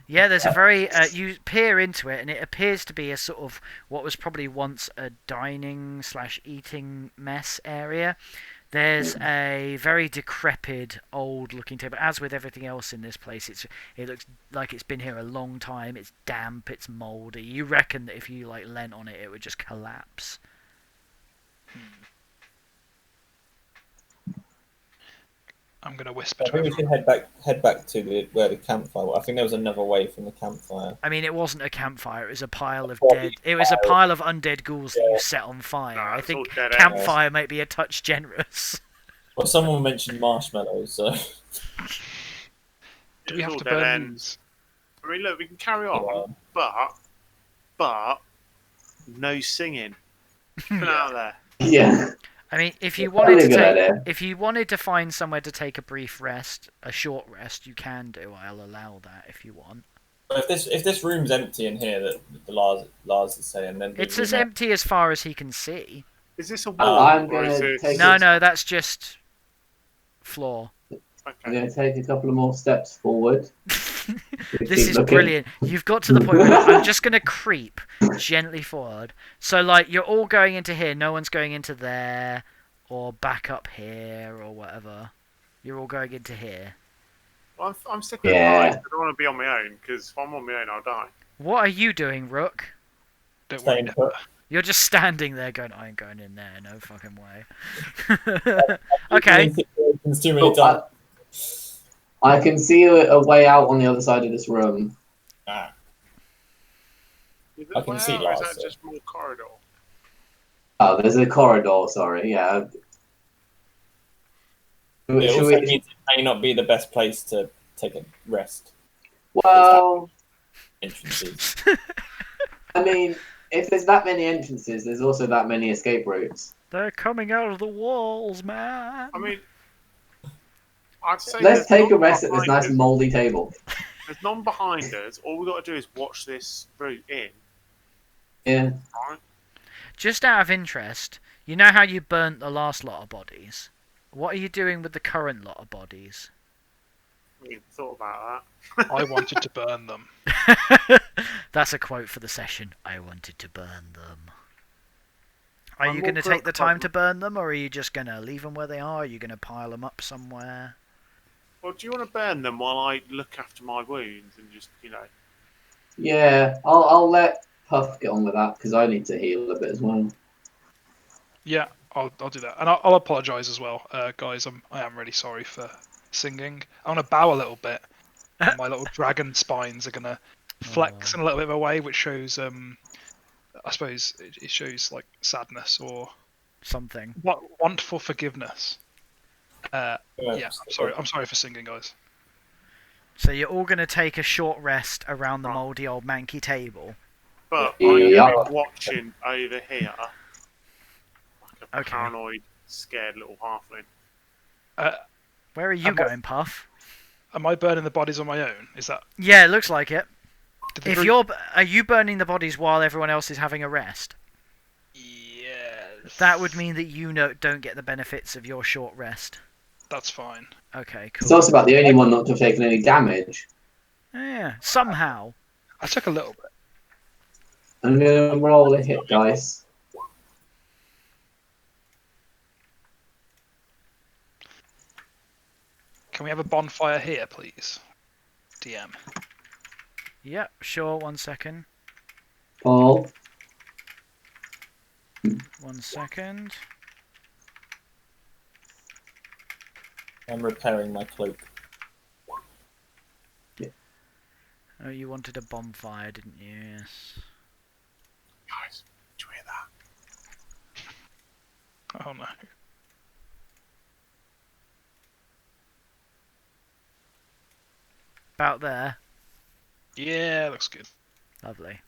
Yeah, there's a very... you peer into it, and it appears to be a sort of what was probably once a dining/eating mess area. There's a very decrepit, old-looking table. As with everything else in this place, it looks like it's been here a long time. It's damp, it's mouldy. You reckon that if you leant on it, it would just collapse. I'm gonna whisper. I think we should head back to where the campfire was. I think there was another way from the campfire. I mean, it wasn't a campfire. It was a pile of dead. It was a pile of undead ghouls that you set on fire. Nah, I think dead campfire might be a touch generous. Well, someone mentioned marshmallows, so. Do we have to dead burn ends. I mean, look, we can carry on, but no singing. Get out of there. Yeah. I mean, if you Probably wanted a good idea. if you wanted to find somewhere to take a brief rest, a short rest, you can do. I'll allow that if you want. But if this room's empty in here, that the Lars is saying, then It's as empty as far as he can see. Is this a wall? I'm or is gonna this... take No, that's just floor. I'm Okay. going to take a couple of more steps forward. This is brilliant. You've got to the point where I'm just going to creep gently forward. So, you're all going into here. No one's going into there or back up here or whatever. You're all going into here. Well, I'm sticking Yeah. behind. I don't want to be on my own, because if I'm on my own, I'll die. What are you doing, Rook? Don't worry. Staying put. You're just standing there going, I ain't going in there. No fucking way. Okay. Too many times. I can see a way out on the other side of this room. Ah. Is it I can see or is Lars, that just more corridor? Oh, there's a corridor, sorry, yeah. It Should also we... means it may not be the best place to take a rest. Well, Entrances. I mean, if there's that many entrances, there's also that many escape routes. They're coming out of the walls, man. I mean, I'd say Let's there's take a none rest at this behind nice us. mouldy table. There's none behind us. All we've got to do is watch this route in. Yeah. Right? Just out of interest, you know how you burnt the last lot of bodies? What are you doing with the current lot of bodies? We thought about that. I wanted to burn them. That's a quote for the session. I wanted to burn them. Are I'm you more going to take the time preoccupied- to burn them, or are you just going to leave them where they are? Are you going to pile them up somewhere? Well, do you want to burn them while I look after my wounds and just, Yeah, I'll let Puff get on with that because I need to heal a bit as well. Yeah, I'll do that, and I'll apologise as well, guys. I am really sorry for singing. I want to bow a little bit, and my little dragon spines are gonna flex in a little bit of a way, which shows I suppose it shows like sadness or Something. want for forgiveness. Yeah, I'm sorry for singing, guys. So you're all going to take a short rest around the mouldy old manky table. But Yeah. I'm going to be watching over here like a Okay. paranoid, scared little halfling. Where are you going, Puff? Am I burning the bodies on my own? Is that? Yeah, it looks like it. Did the If group- are you burning the bodies while everyone else is having a rest? Yes. That would mean that you don't get the benefits of your short rest. That's fine. Okay, It's cool. also about the only one not to have taken any damage. Yeah, somehow. I took a little bit. I'm gonna roll a hit dice. Can we have a bonfire here, please? DM. Yep, sure, 1 second. Paul. 1 second. I'm repairing my cloak. Oh, you wanted a bonfire, didn't you? Yes. Guys, do you hear that? Oh no. About there. Yeah, looks good. Lovely.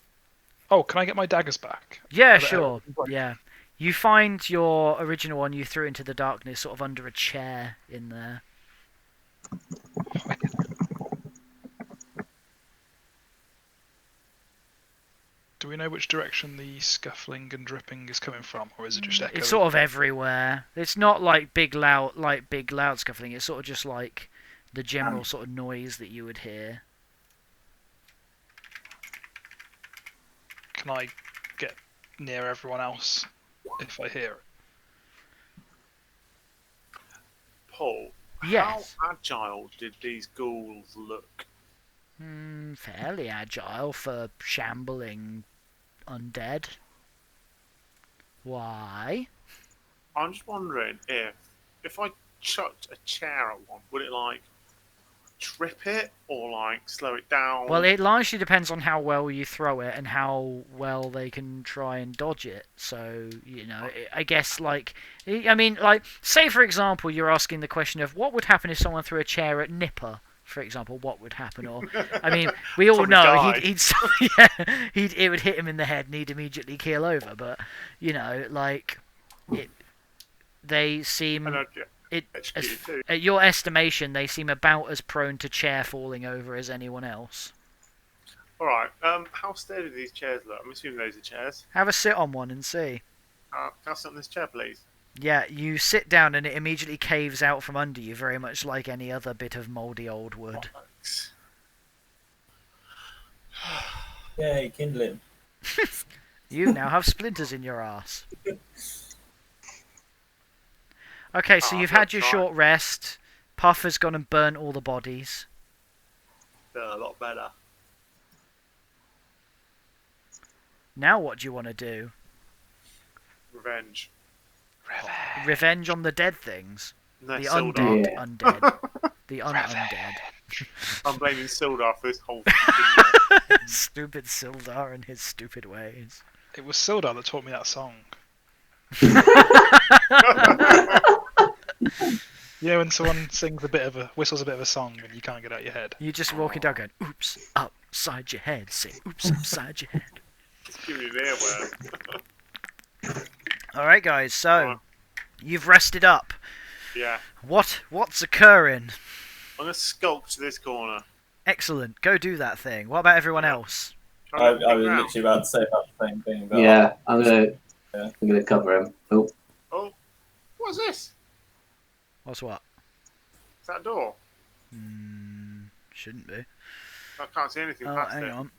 Oh, can I get my daggers back? Yeah, Are they- sure. Yeah. You find your original one you threw into the darkness sort of under a chair in there. Do we know which direction the scuffling and dripping is coming from, or is it just echoing? It's sort of everywhere. It's not like big loud scuffling. It's sort of just like the general sort of noise that you would hear. Can I get near everyone else if I hear it? Paul, Yes. how agile did these ghouls look? Fairly agile for shambling undead. Why? I'm just wondering if I chucked a chair at one, would it like trip it or like slow it down? Well, it largely depends on how well you throw it and how well they can try and dodge it. So, I guess, say for example, you're asking the question of what would happen if someone threw a chair at Nipper, for example, what would happen? Or, I mean, we all Probably know die. it would hit him in the head and he'd immediately keel over. But, they seem... And I'd get executed too. At your estimation, they seem about as prone to chair falling over as anyone else. All right. How sturdy do these chairs look? I'm assuming those are chairs. Have a sit on one and see. Can I sit on this chair, please? Yeah, you sit down and it immediately caves out from under you, very much like any other bit of mouldy old wood. Thanks. Yay, kindling. You now have splinters in your ass. Okay, so Oh, you've I've had your tried. short rest. Puff has gone and burnt all the bodies. They're a lot better. Now what do you want to do? Revenge. Revenge on the dead things? No, The Sildar. undead Yeah. undead. The un-undead. I'm blaming Sildar for this whole thing. Stupid Sildar and his stupid ways. It was Sildar that taught me that song. When someone whistles a bit of a song and you can't get it out your head. You just walking down going, oops, upside your head. Say, oops, upside your head. Just give me an earworm. Alright guys, so, Alright. you've rested up. Yeah. What's occurring? I'm going to skulk to this corner. Excellent, go do that thing. What about everyone else? Can I look was around? literally about to say about the same thing. But Yeah, I'm gonna cover him. Oh, Oh, what's this? What's what? Is that a door? Shouldn't be. I can't see anything Oh, past hang it. on.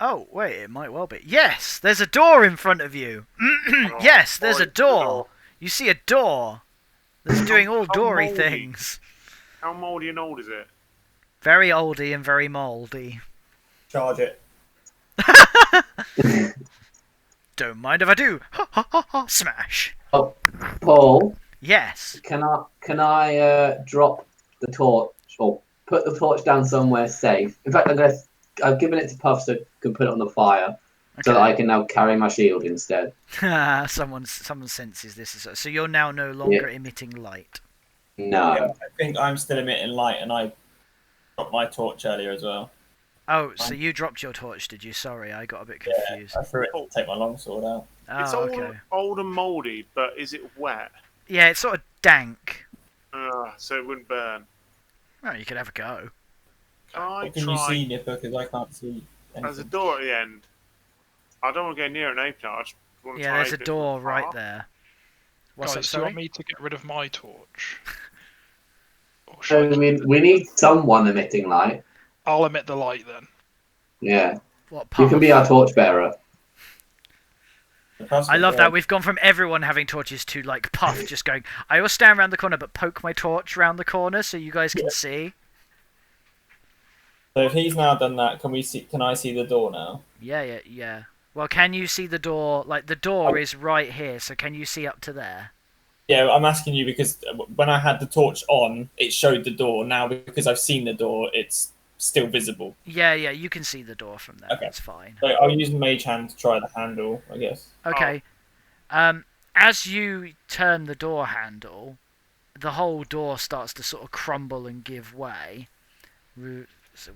Oh, wait, it might well be. Yes, there's a door in front of you. Yes, there's a Right, door. You see a door that's doing all How doory mouldy. things. How mouldy and old is it? Very oldie and very mouldy. Charge it. Don't mind if I do. Ha ha ha ha! Smash. Oh, Paul, Yes. can I drop the torch or put the torch down somewhere safe? In fact, I've given it to Puff so I can put it on the fire, so that I can now carry my shield instead. Someone senses this. So you're now no longer emitting light. No. Yeah, I think I'm still emitting light, and I dropped my torch earlier as well. Oh, so you dropped your torch, did you? Sorry, I got a bit confused. I threw it to take my longsword out. Oh, It's all okay. old and mouldy, but is it wet? Yeah, it's sort of dank. So it wouldn't burn. Oh, you could have a go. Can I What can you try? see, Nipper? Because I can't see anything. There's a door at the end. I don't want to go near and open it. I just want to Yeah, try there's a open it door from right afar. there. What's Guys, up, do you want sorry? me to get rid of my torch? Or So should I we need someone emitting light. I'll emit the light then. Yeah. What You can be path? our torch bearer. I love that. We've gone from everyone having torches to, like, Puff just going, I will stand around the corner but poke my torch around the corner so you guys can see. So if he's now done that, can we see? Can I see the door now? Yeah. Well, can you see the door? Like, the door is right here, so can you see up to there? Yeah, I'm asking you because when I had the torch on, it showed the door. Now, because I've seen the door, it's still visible. Yeah, you can see the door from there. Okay. That's fine. So I'll use Mage Hand to try the handle, I guess. Okay. As you turn the door handle, the whole door starts to sort of crumble and give way,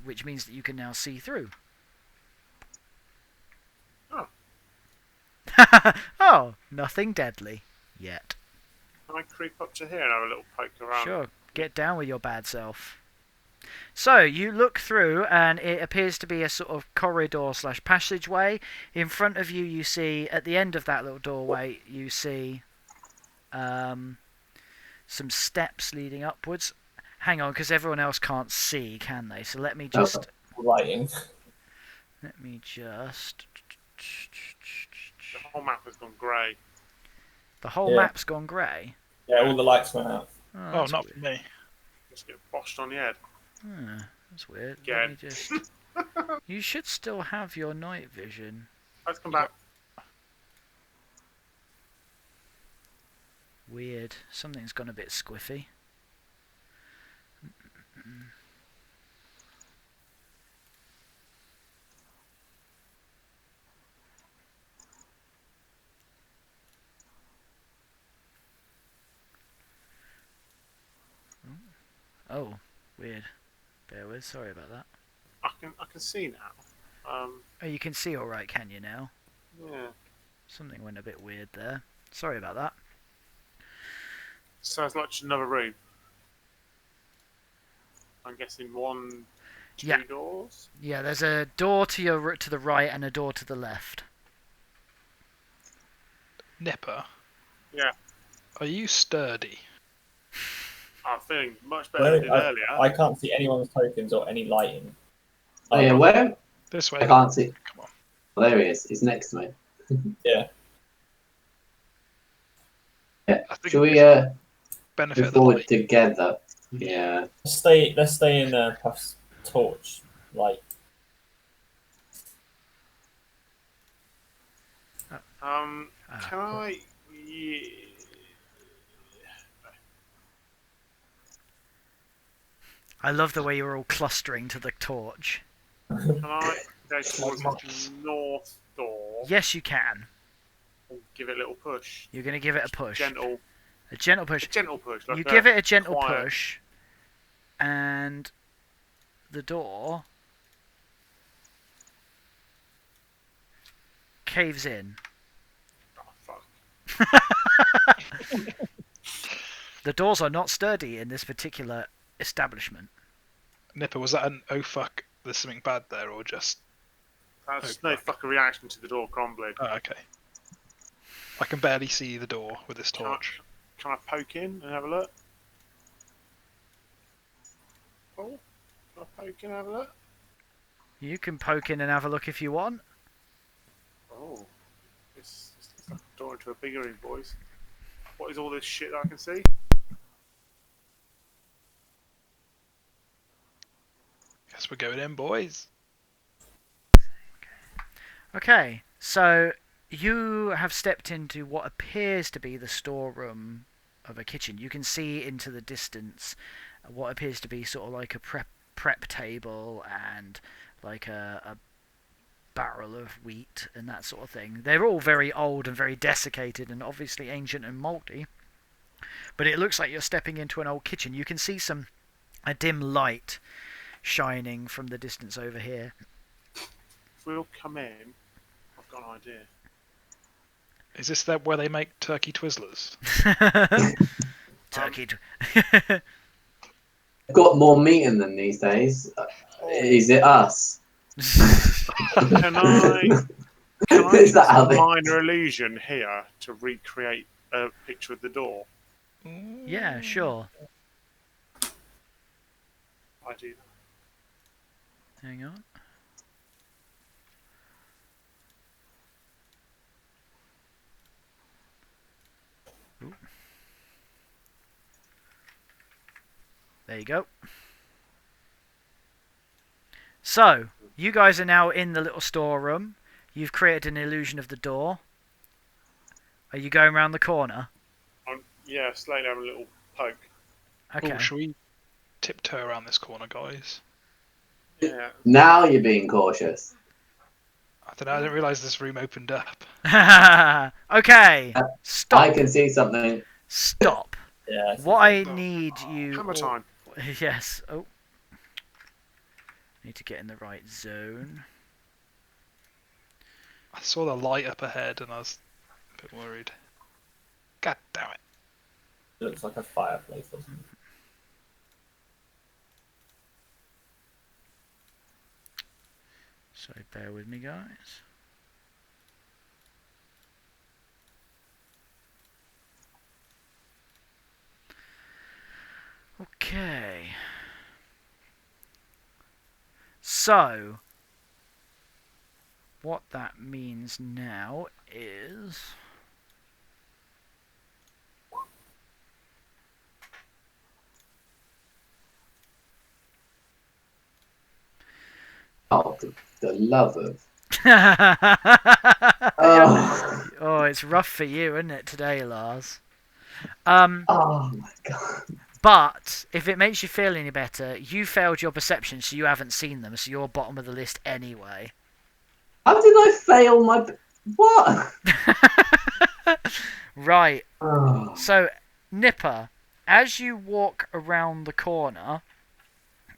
which means that you can now see through. Oh. Oh, nothing deadly yet. Can I creep up to here and have a little poke around? Sure, get down with your bad self. So, you look through, and it appears to be a sort of corridor/passageway. In front of you, you see, at the end of that little doorway, you see some steps leading upwards. Hang on, because everyone else can't see, can they? So let me just... Lighting. Let me just... The whole map has gone grey. The whole Yeah. map's gone grey. Yeah, all the lights went out. Oh, that's not weird. for me. Just get boshed on the head. That's weird. Let Again. me just... You should still have your night vision. Let's come back. Weird. Something's gone a bit squiffy. Oh, weird. Bear with. Sorry about that. I can see now. Oh, you can see all right, can you now? Yeah. Something went a bit weird there. Sorry about that. So it's like just another room. I'm guessing one, two Yeah. doors. Yeah, there's a door to the right and a door to the left. Nipper, Yeah. are you sturdy? I'm feeling much better than I did earlier. I can't see anyone's tokens or any lighting. Oh, yeah, where? This way. I can't see. Come on. Oh, there he is. He's next to me. Yeah. Yeah. I think Should we benefit move of the forward light. together? Yeah. Let's stay in Puff's torch light. Can I? Yeah. I love the way you're all clustering to the torch. Can I go towards moths. the north door Yes, you can. and give it a little push? You're going to give it a push. Gentle A gentle push. push. Like You give it a gentle quiet- push, and the door caves in. Oh, fuck. The doors are not sturdy in this particular establishment. Nipper, was that an oh fuck, there's something bad there, or just... That's Oh, no fuck. fucking reaction to the door crumbling. Oh, okay. I can barely see the door with this Can I- torch. Can I poke in and have a look? Oh, can I poke in and have a look? You can poke in and have a look if you want. Oh, it's like a door into a bigger room, boys. What is all this shit that I can see? Guess we're going in, boys. Okay, so you have stepped into what appears to be the storeroom of a kitchen. You can see into the distance what appears to be sort of like a prep table and like a barrel of wheat and that sort of thing. They're all very old and very desiccated and obviously ancient and mouldy. But it looks like you're stepping into an old kitchen. You can see a dim light shining from the distance over here. If we'll come in, I've got an idea. Is this that where they make turkey twizzlers? Turkey. They've got more meat in them these days. Is it us? Can I Is use that how a they... minor illusion here to recreate a picture of the door? Yeah, sure. I do that. Hang on. Ooh. There you go. So, you guys are now in the little storeroom. You've created an illusion of the door. Are you going around the corner? Yeah, slightly have a little poke. Okay. Oh, shall we tiptoe around this corner, guys? Yeah. Now you're being cautious. I don't know. I didn't realise this room opened up. Okay. Stop. I can see something. Stop. Yeah. What I need you... Hammer time. Yes. Oh. Need to get in the right zone. I saw the light up ahead and I was a bit worried. God damn it. It looks like a fireplace, doesn't it? So bear with me, guys. Okay. So, what that means now is... Oh, the love of... oh. Oh, It's rough for you, isn't it, today, Lars? oh my god. But, if it makes you feel any better, you failed your perception, so you haven't seen them, so you're bottom of the list anyway. How did I fail my... What? Right. Oh. So, Nipper, as you walk around the corner,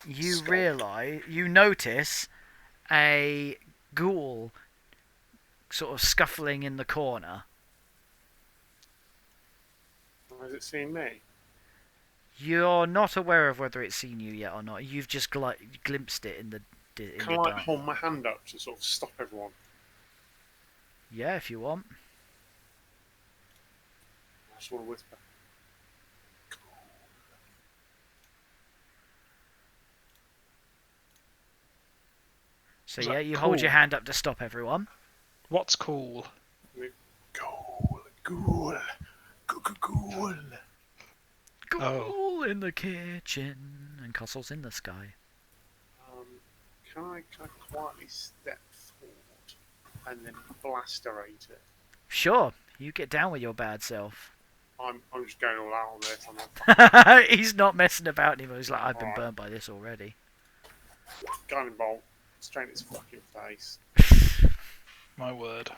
you notice a ghoul sort of scuffling in the corner. Has it seen me? You're not aware of whether it's seen you yet or not. You've just glimpsed it in the Can I dark. hold my hand up to sort of stop everyone? Yeah, if you want. I just want to whisper. So Is yeah, that you hold your cool? hand up to stop everyone. What's cool? Ghoul, ghoul, ghoul. Ghoul in the kitchen and castles in the sky. Can I quietly step forward and then blasterate it? Sure, you get down with your bad self. I'm just going all out on this. I'm not He's not messing about anymore. He's like, I've been Alright. burnt by this already. gun and bolt straight in its fucking face. My word.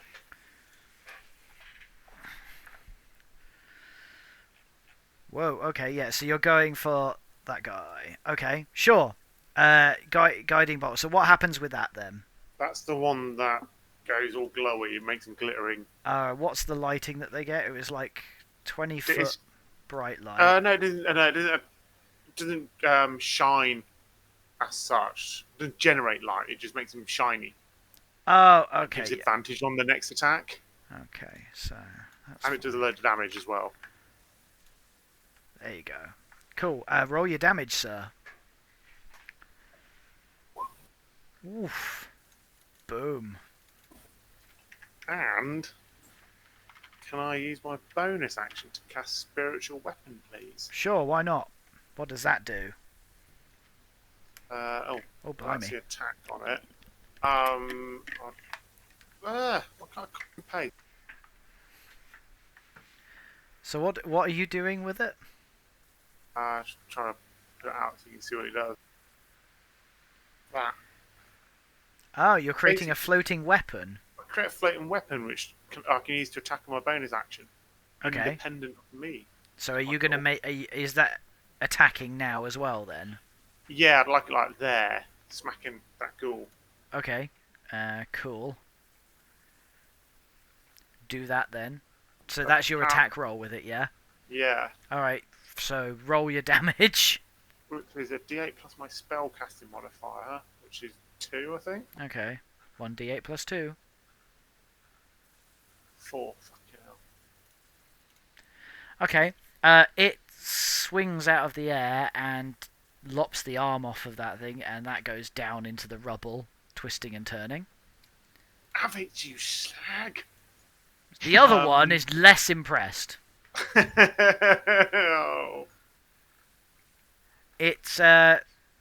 Whoa, okay, yeah, so you're going for that guy. Okay, sure. Guiding bolt. So what happens with that then? That's the one that goes all glowy. It makes them glittering. What's the lighting that they get? It was like 20 It foot is- bright light. No, it doesn't. No, it doesn't shine as such. It doesn't generate light. It just makes them shiny. Oh, okay. Gives advantage on the next attack, Okay, so that's and it does a load of damage as well. there you go. Cool. Roll your damage, sir. Oof. Boom. And can I use my bonus action to cast Spiritual Weapon, please? Sure, why not? What does that do? Oh, That's blimey. the attack on it. What kind of copy paste? So what are you doing with it? Just trying to put it out so you can see what it does. That. Oh, you're creating a floating weapon. I create a floating weapon which I can use to attack on my bonus action. Okay. Independent of me. So are you going to make... Is that attacking now as well, then? Yeah, I'd like it like there. Smacking that ghoul. Okay. Cool. Do that, then. So that's your attack roll with it, yeah? Yeah. Alright, so roll your damage. Which is a d8 plus my spellcasting modifier, which is 2, I think. Okay. 1d8 plus 2. 4. Fucking hell. Okay. It swings out of the air and lops the arm off of that thing, and that goes down into the rubble, twisting and turning. Have it, you slag! The other one is less impressed. Oh. It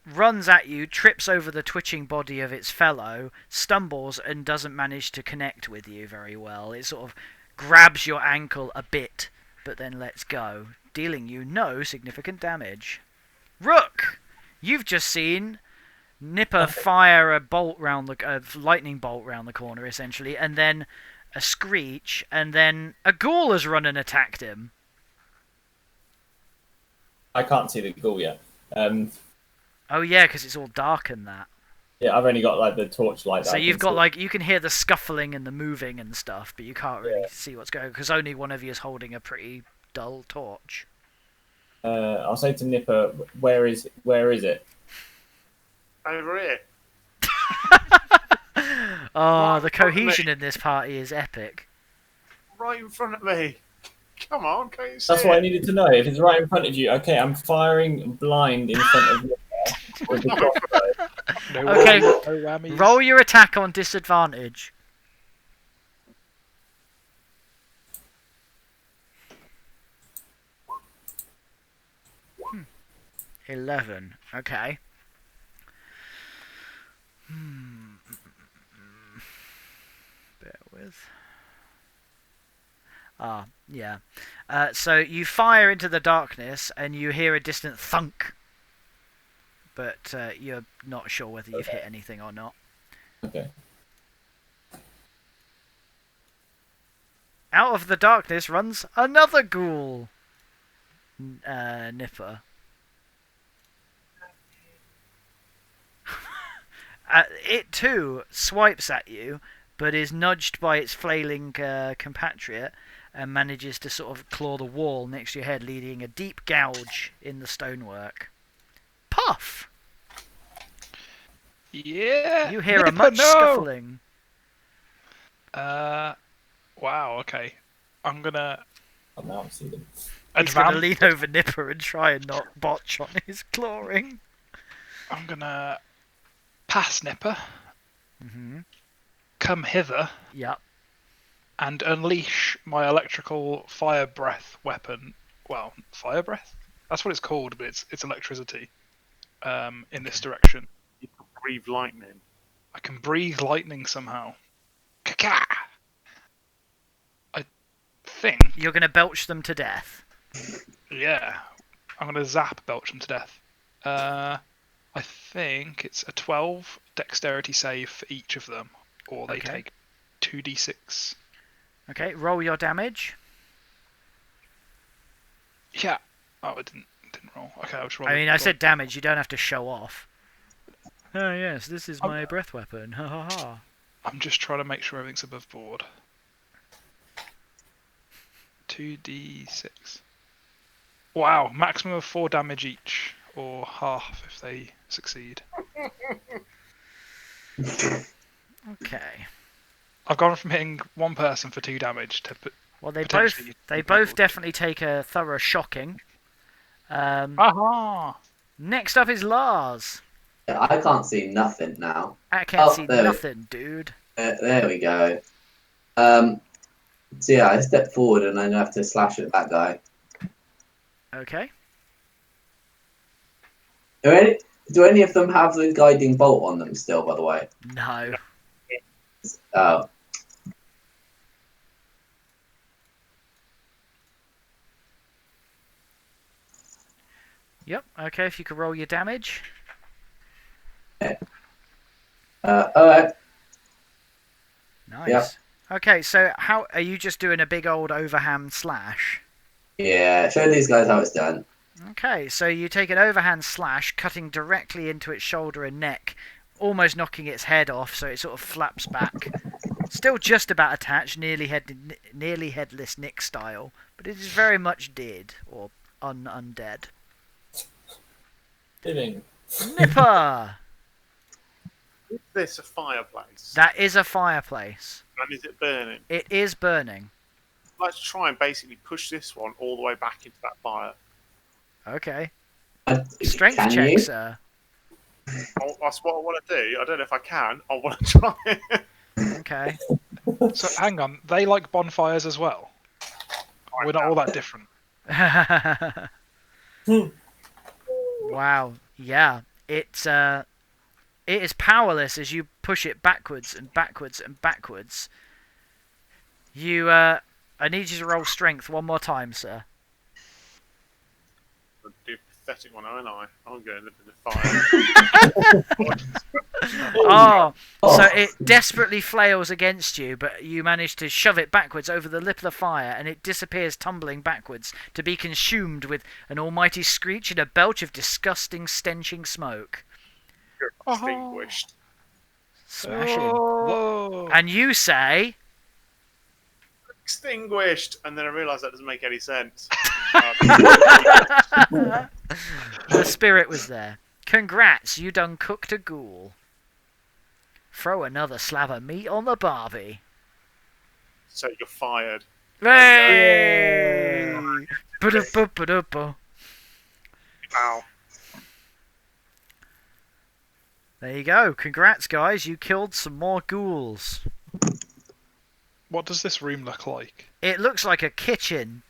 runs at you, trips over the twitching body of its fellow, stumbles, and doesn't manage to connect with you very well. It sort of grabs your ankle a bit, but then lets go, dealing you no significant damage. Rook! You've just seen Nipper fire a lightning bolt round the corner, essentially, and then a screech, and then a ghoul has run and attacked him. I can't see the ghoul yet. Oh yeah, because it's all dark and that. Yeah, I've only got like the torchlight. So you've got like, you can hear the scuffling and the moving and stuff, but you can't really see what's going on because only one of you is holding a pretty dull torch. I'll say to Nipper, where is it? Over here. Oh, the cohesion in this party is epic. Right in front of me. Come on, can't you see That's what I it? needed to know. If it's right in front of you, okay, I'm firing blind in front of you. With the crossbow. No Okay. whammies, no whammies. Roll your attack on disadvantage. 11. Okay. Bear with. Yeah. So you fire into the darkness and you hear a distant thunk. But you're not sure whether you've hit anything or not. Okay. Out of the darkness runs another ghoul. Nipper. It too swipes at you, but is nudged by its flailing compatriot and manages to sort of claw the wall next to your head, leaving a deep gouge in the stonework. Puff! Yeah. You hear a Nipper, much no! scuffling. Wow. Okay. I'm gonna Oh, now I see them. He's going to advance. lean over Nipper and try and not botch on his clawing. I'm gonna pass Nipper, Mm-hmm. come hither, Yep. and unleash my electrical fire breath weapon. Well, fire breath? That's what it's called, but it's electricity. In this direction, You can breathe lightning. I can breathe lightning somehow. Ka-ka! I think, You're going to belch them to death. yeah, I'm gonna zap belch them to death. I think it's a 12 dexterity save for each of them, or they Okay. take 2d6. Okay, roll your damage. Yeah. Oh, it didn't roll. Okay, I'll just roll. I mean, I roll. said damage, you don't have to show off. Oh yes, this is my breath weapon. Ha ha ha. I'm just trying to make sure everything's above board. 2d6. Wow, maximum of 4 damage each, or half if they succeed. Okay. I've gone from hitting one person for 2 damage to Well, they potentially both definitely take a thorough shocking. Aha! Next up is Lars. I can't see nothing now. I can't Oh, see there we- nothing, dude. There we go. So yeah, I step forward and I have to slash at that guy. Okay. Do any of them have the guiding bolt on them still, by the way? No. Oh. Yep. Okay, if you could roll your damage. Alright. Nice. Yep. Okay, so how are you just doing a big old overhand slash? Yeah, show these guys how it's done. Okay, so you take an overhand slash, cutting directly into its shoulder and neck, almost knocking its head off, so it sort of flaps back. Still just about attached, nearly headless Nick style, but it is very much dead or undead. Living. Nipper. Is this a fireplace? That is a fireplace. And is it burning? It is burning. Let's try and basically push this one all the way back into that fire. Okay. Strength Can check, you? sir. That's what I want to do. I don't know if I can. I want to try it. Okay. So hang on, they like bonfires as well. We're not all that different. Wow. Yeah. It is powerless as you push it backwards and backwards and backwards. You I need you to roll strength one more time, sir. I'll do a pathetic one, aren't I? I'm going to live in the fire. Oh, so it desperately flails against you, but you manage to shove it backwards over the lip of the fire, and it disappears tumbling backwards to be consumed with an almighty screech and a belch of disgusting, stenching smoke. You're extinguished. Smashing. Oh. And you say, Extinguished! And then I realised that doesn't make any sense. the spirit was there. Congrats, you done cooked a ghoul. Throw another slab of meat on the barbie. So you're fired. Hey! Ba-da-ba-ba-da-ba. Ow. There you go. Congrats, guys. You killed some more ghouls. What does this room look like? It looks like a kitchen,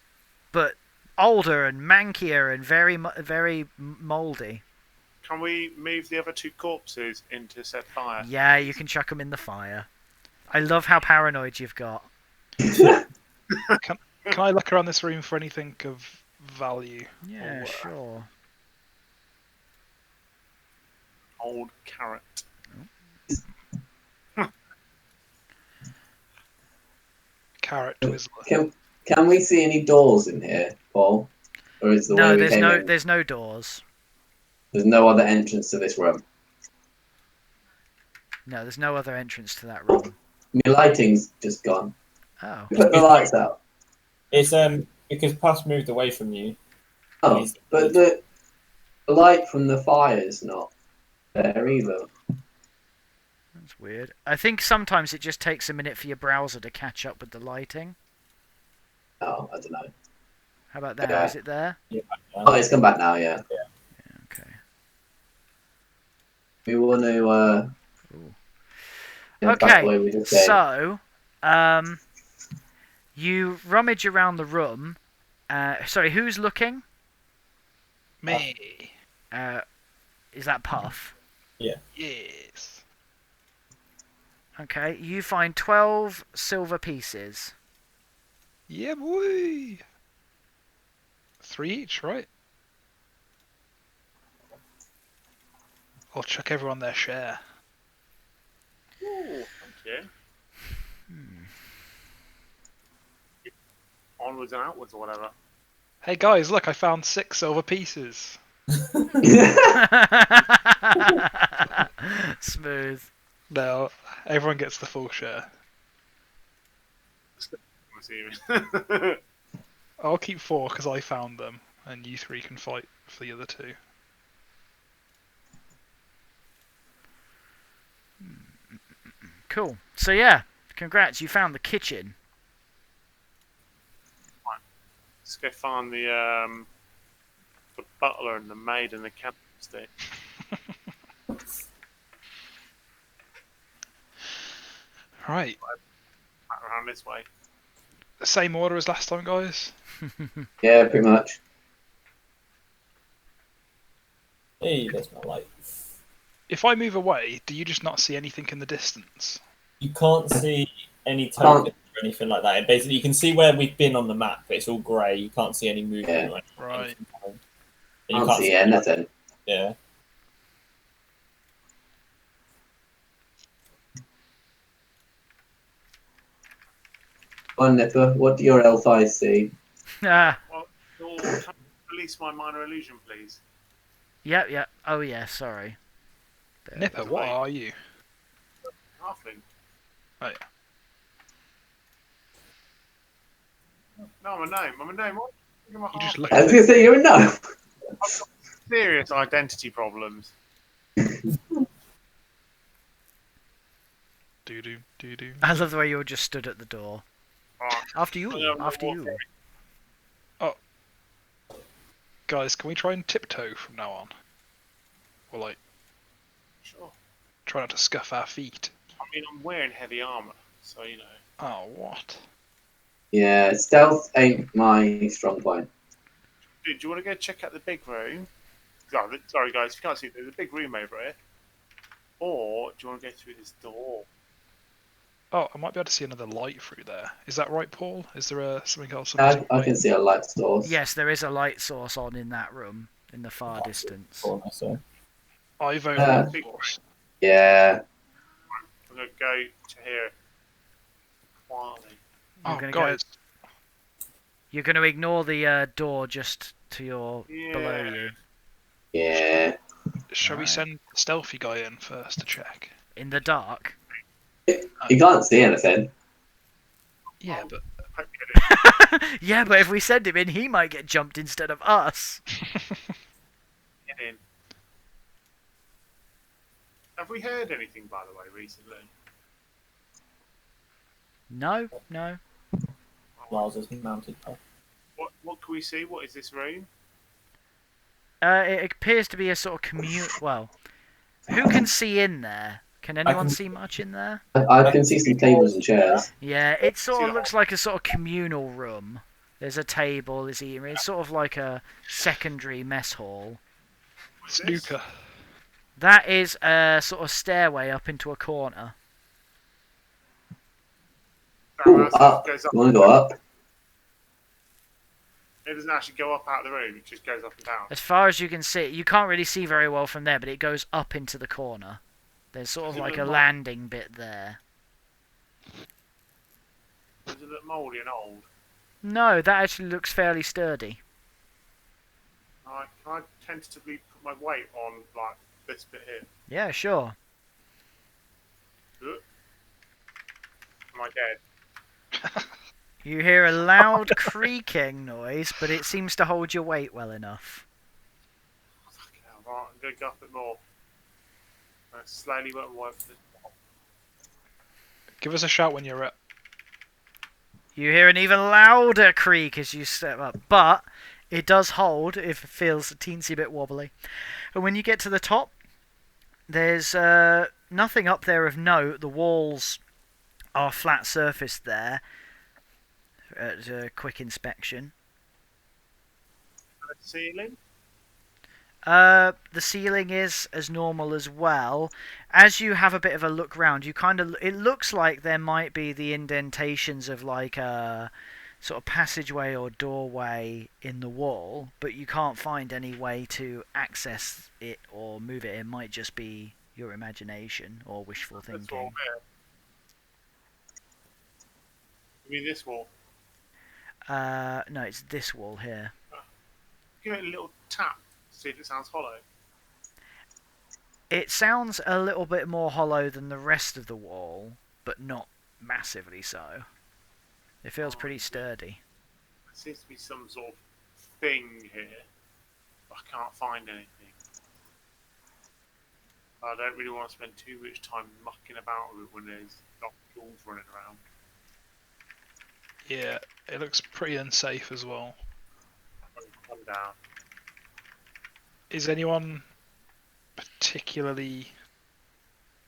but older and mankier and very mouldy. Can we move the other two corpses into said fire? Yeah, you can chuck them in the fire. I love how paranoid you've got. Can I look around this room for anything of value? Yeah, Or, sure. Old carrot. Carrot Twizzler. Can we see any doors in here, Paul? Or is the way we came in? There's no doors. There's no other entrance to this room. No, there's no other entrance to that room. My lighting's just gone. Oh. Put the lights out. It's because Puss moved away from you. Oh, but the light from the fire's not there either. That's weird. I think sometimes it just takes a minute for your browser to catch up with the lighting. Oh, I don't know. How about that? Yeah. Is it there? Oh, it's come back now, yeah. Okay. We want to, Ooh. back Okay, the way we just came. so, you rummage around the room. Sorry, who's looking? Me. Is that Puff? Yes. Okay, you find 12 silver pieces. Yeah, boy. 3 each, right? I'll chuck everyone their share. Ooh, thank you. Onwards and outwards or whatever. Hey guys, look, I found 6 silver pieces. Smooth. No, everyone gets the full share. I'm assuming. I'll keep 4 because I found them, and you 3 can fight for the other 2. Cool. So yeah, congrats, you found the kitchen. Let's go find the butler and the maid and the candlestick. Right. Back around this way. Same order as last time, guys? Yeah, pretty much. Hey, there's my light. If I move away, do you just not see anything in the distance? You can't see any Can't- tokens or anything like that. Basically, you can see where we've been on the map, but it's all grey. You can't see any movement Yeah. or anything. Right. And you Can't see anything. Yeah. Come on, Nipper, what do your elf eyes see? Ah, Well, can you release my minor illusion, please? yep. Oh yeah, sorry. Nipper, what are you? Halfling. Oh, yeah. No, I'm a gnome. I'm a gnome. What? Look at my You just halfling. look I was going to say you're a no. Serious identity problems. Do. I love the way you're just stood at the door. Right. After you, Yeah, after what- you. Guys, can we try and tiptoe from now on? Or like, Sure. try not to scuff our feet? I mean, I'm wearing heavy armor, so you know. Oh, what? Yeah, stealth ain't my strong point. Dude, do you want to go check out the big room? Sorry, guys, if you can't see, there's a big room over here. Or do you want to go through this door? Oh, I might be able to see another light through there. Is that right, Paul? Is there something else? I can see a light source. Yes, there is a light source on in that room, in the far distance. So. I vote Uh, light source. Yeah. I'm going to go to here quietly. You're Oh, gonna guys, You're going to ignore the door just to your below Yeah. you. Yeah. shall we Alright. send the stealthy guy in first to check? In the dark. You can't see anything. Yeah, but Hope you Yeah, but if we send him in, he might get jumped instead of us. get in. Have we heard anything, by the way, recently? No. Lars is mounted. What can we see? What is this room? It appears to be a sort of Well, who can see in there? Can anyone can- see much in there? I can see some tables and chairs. Yeah, it sort See of the looks like a sort of communal room. There's a table, there's eating room. It's sort of like a secondary mess hall. What's this? snooker. That is a sort of stairway up into a corner. Ooh, It up. goes You want to go up? It doesn't actually go up out of the room. It just goes up and down. As far as you can see, you can't really see very well from there, but it goes up into the corner. There's sort of Does it like a look like- landing bit there. Does it look mouldy and old? No, that actually looks fairly sturdy. Can I tentatively put my weight on like this bit here? Yeah, sure. Am I dead? You hear a loud creaking noise, but it seems to hold your weight well enough. Fucking hell, right, I'm going to go up a bit more. Slowly work my way up to the top. Give us a shout when you're at. You hear an even louder creak as you step up, but it does hold if it feels a teensy bit wobbly. And when you get to the top, there's nothing up there of note. The walls are flat surfaced there at a quick inspection. The ceiling? The ceiling is as normal as well. As you have a bit of a look round, it looks like there might be the indentations of like a sort of passageway or doorway in the wall, but you can't find any way to access it or move it. It might just be your imagination or wishful This wall thinking. here. You mean this wall? No, it's this wall here. Give it a little tap. See if it sounds hollow. It sounds a little bit more hollow than the rest of the wall, but not massively so. It feels pretty sturdy. There seems to be some sort of thing here. But I can't find anything. I don't really want to spend too much time mucking about with it when there's not tools running around. Yeah, it looks pretty unsafe as well. Come down. Is anyone particularly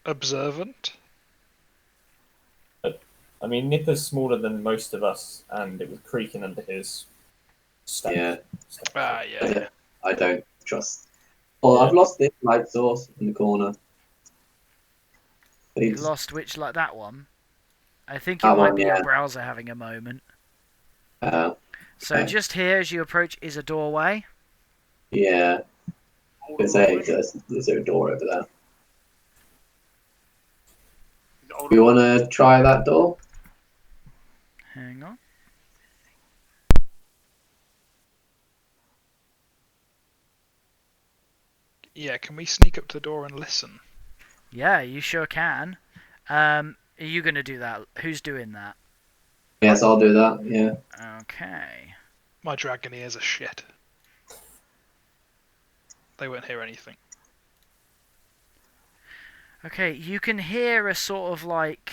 observant? I mean, Nipper's smaller than most of us, and it was creaking under his step. Yeah. Ah, yeah. I don't trust. Oh, Yeah. I've lost this light source in the corner. You Please. lost which, like that one? I think it That might one, be your yeah. browser having a moment. Uh, So Okay. just here as you approach is a doorway. yeah. Old It's a, woman. there's a door over there. The old You woman. want to try that door? Hang on. Yeah, can we sneak up to the door and listen? Yeah, you sure can. Are you going to do that? Who's doing that? Yes, I'll do that. Yeah. Okay. My dragon ears are shit. They won't hear anything. Okay, you can hear a sort of like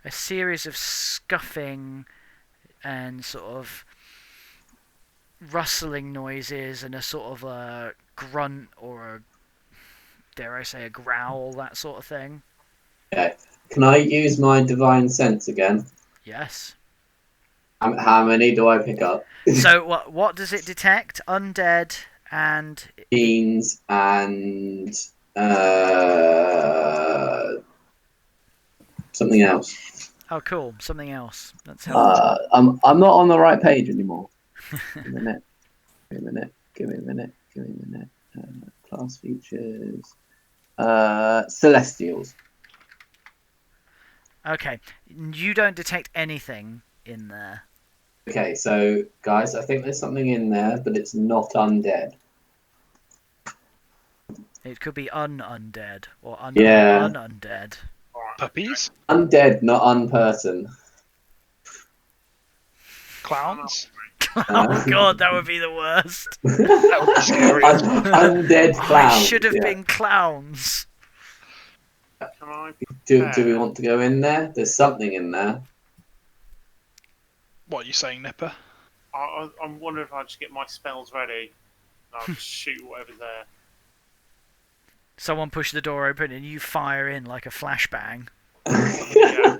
a series of scuffing and sort of rustling noises and a sort of a grunt or a, dare I say, a growl, that sort of thing. Okay. Can I use my divine sense again? Yes. How many do I pick up? So what does it detect? Undead and Beans and something else. oh, cool, something else. That's helpful. I'm not on the right page anymore. Give me a minute. Give me a minute. Give me a minute. Give me a minute. Class features. Celestials. Okay, you don't detect anything in there. Okay, so guys, I think there's something in there, but it's not undead. It could be undead or Yeah. undead. Alright. Puppies? Undead, not unperson. Clowns? Oh god, that would be the worst. That would be scary. Undead Oh, clowns. it should have yeah. been clowns. Can I? Do we want to go in there? There's something in there. What are you saying, Nipper? I'm wondering if I just get my spells ready. And I'll just shoot whatever's there. Someone push the door open and you fire in like a flashbang. Yeah.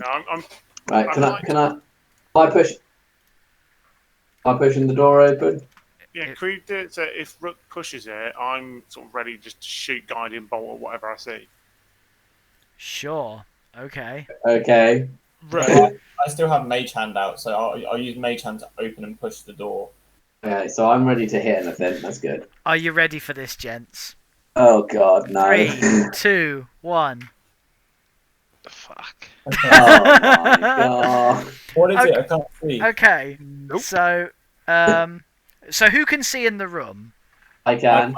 No, I'm Right, I Am I pushing the door open? yeah. Can we do it so if Rook pushes it, I'm sort of ready just to shoot guiding bolt or whatever I see. Sure. Okay. Okay. Right. I still have Mage Hand out, so I'll use Mage Hand to open and push the door. Okay, so I'm ready to hit anything. That's good. Are you ready for this, gents? Oh god, no. 3, 2, 1. Fuck. Okay. Oh my god. What is it? Okay. I can't see. Okay. Nope. So who can see in the room? I can.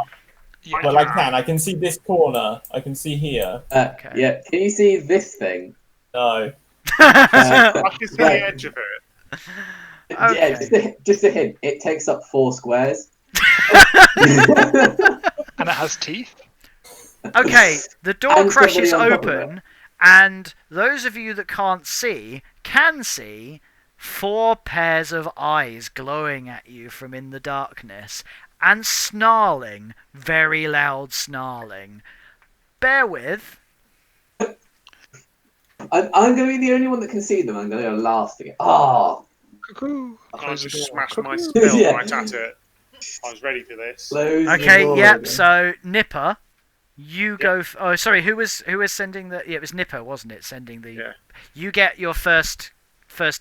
Yeah. Well, I can see this corner. I can see here. Okay. Yeah. Can you see this thing? No. I can see Right. the edge of it. Yeah, Okay. just a hint. It takes up 4 squares. And it has teeth? Okay, the door And crashes somebody on top of open, and those of you that can't see can see 4 pairs of eyes glowing at you from in the darkness, and snarling, very loud snarling. Bear with. I'm going to be the only one that can see them. I'm going to go last again. Oh, Cuckoo. I Close the just door. smashed my Cuckoo. spell Yeah. right at it. I was ready for this. close the Okay, door yep. again. So Nipper, you go. Oh, sorry. Who was sending the? Yeah, it was Nipper, wasn't it? Sending the. Yeah. You get your first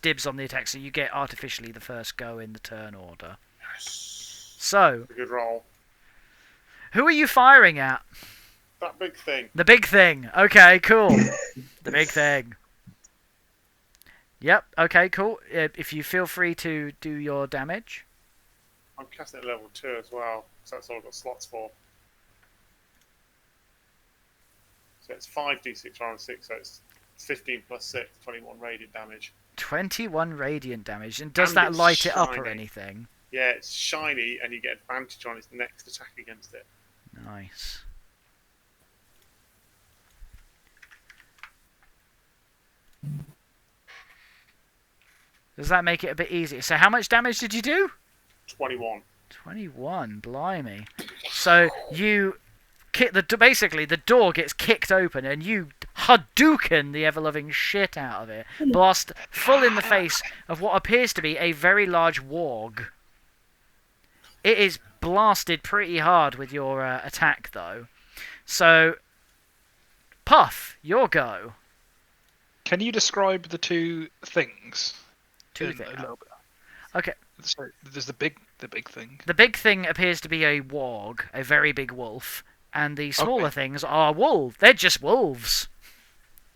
dibs on the attack, so you get artificially the first go in the turn order. Yes. So, A good roll. who are you firing at? That big thing. The big thing. Okay, cool. The big thing. Yep. Okay, cool. If you feel free to do your damage. I'm casting at level 2 as well, so that's all I've got slots for. So it's 5d6 round 6, so it's 15 plus 6, 21 radiant damage. 21 radiant damage. And does And that it's light it up or shiny. anything? Yeah, it's shiny, and you get advantage on its next attack against it. Nice. Does that make it a bit easier? So how much damage did you do? 21. 21, blimey. So you kick basically the door gets kicked open and you Hadouken the ever-loving shit out of it. Blast full in the face of what appears to be a very large warg. It is blasted pretty hard with your attack, though. So, Puff, your go. Can you describe the two things? Two in things. a little bit? Okay. So there's the big thing. The big thing appears to be a warg, a very big wolf, and the smaller things are wolves. They're just wolves.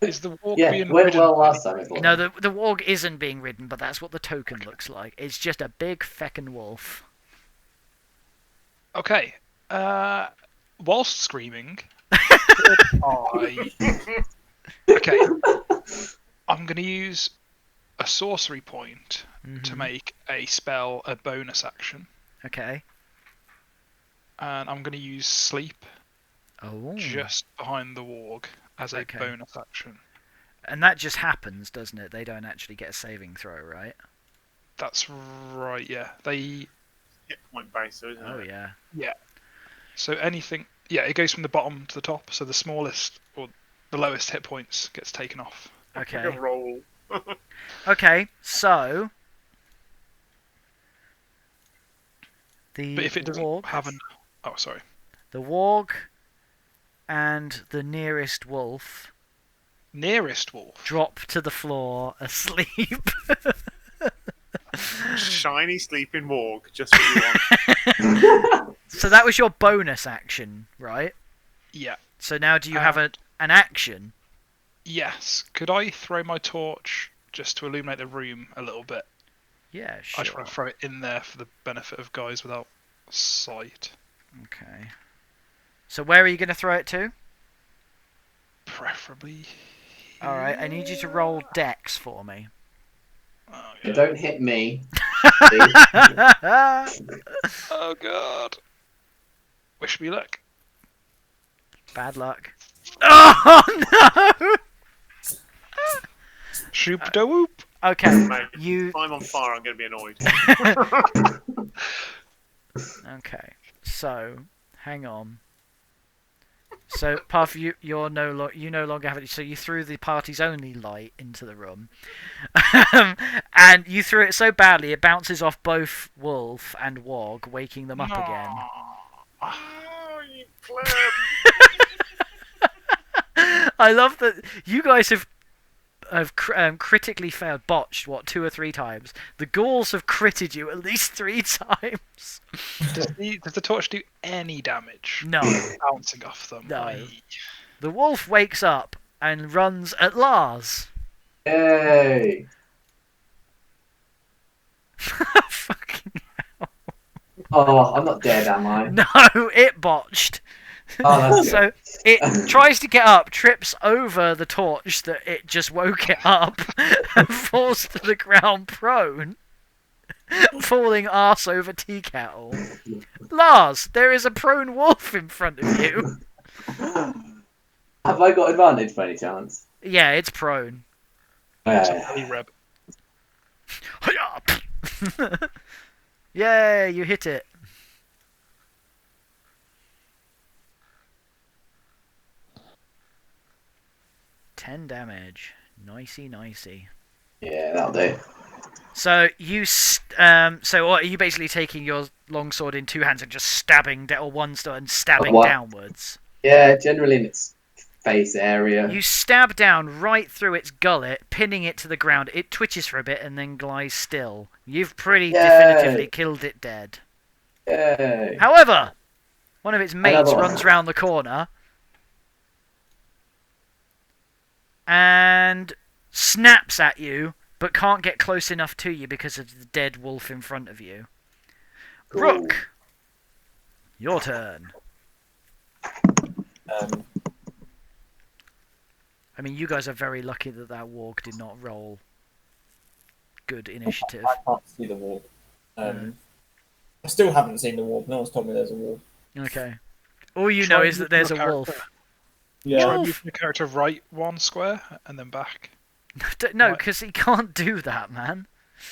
Is the warg Yeah, being went ridden? well last time. I thought. No, the warg isn't being ridden, but that's what the token looks like. It's just a big feckin' wolf. Okay. Whilst screaming, okay, I'm going to use a sorcery point to make a spell a bonus action, Okay. and I'm going to use sleep Oh. just behind the warg as a Okay. bonus action. And that just happens, doesn't it? They don't actually get a saving throw, right? That's right. Yeah, they. Hit point base, isn't Oh it? yeah. Yeah. So anything. Yeah, it goes from the bottom to the top. So the smallest or the lowest hit points gets taken off. Okay. Like a roll. Okay. So the But if it doesn't warg, have an. Oh, sorry. the warg, and the nearest wolf Nearest wolf. drop to the floor asleep. Shiny sleeping warg, just what you want. So that was your bonus action, right? Yeah. So now do you have an action? Yes. Could I throw my torch just to illuminate the room a little bit? Yeah, I sure. just want to throw it in there for the benefit of guys without sight. Okay. So where are you going to throw it to? Preferably. All right, I need you to roll dex for me. Oh, Yeah, yeah. don't hit me. Oh god. Wish me luck. Bad luck. Oh no! Shoop da whoop. Okay, Mate, you. if I'm on fire, I'm going to be annoyed. Okay, so hang on. So Puff, you no longer have it. So you threw the party's only light into the room, and you threw it so badly it bounces off both Wolf and Wog, waking them up again. Oh, you pleb. I love that you guys have critically failed, botched, what, 2 or 3 times. The ghouls have critted you at least 3 times. Does the torch do any damage? No. Bouncing off them. No. The wolf wakes up and runs at Lars. Yay! Fucking Oh, I'm not dead, am I? no, it botched. Oh, that's good. So it tries to get up, trips over the torch that it just woke it up, and falls to the ground prone, falling arse over tea kettle. Lars, there is a prone wolf in front of you. Have I got advantage by any chance? Yeah, it's prone. Belly rub. Yay, you hit it. $10 damage. Nicey. Yeah, that'll do. So so what, are you basically taking your longsword in 2 hands and just stabbing or one sword and stabbing What? downwards? Yeah, generally in its face area. You stab down right through its gullet, pinning it to the ground. It twitches for a bit and then lies still. You've pretty Yay. definitively killed it dead. Yay! However, one of its mates Another one. runs round the corner and snaps at you, but can't get close enough to you because of the dead wolf in front of you. Cool. Rook, your turn. I mean, you guys are very lucky that warg did not roll good initiative. I can't see the warp. I still haven't seen the warp. No one's told me there's a warp. Okay. All you know is that there's a wolf. Yeah. Try moving the character right 1 square and then back. No, Right. because he can't do that, man.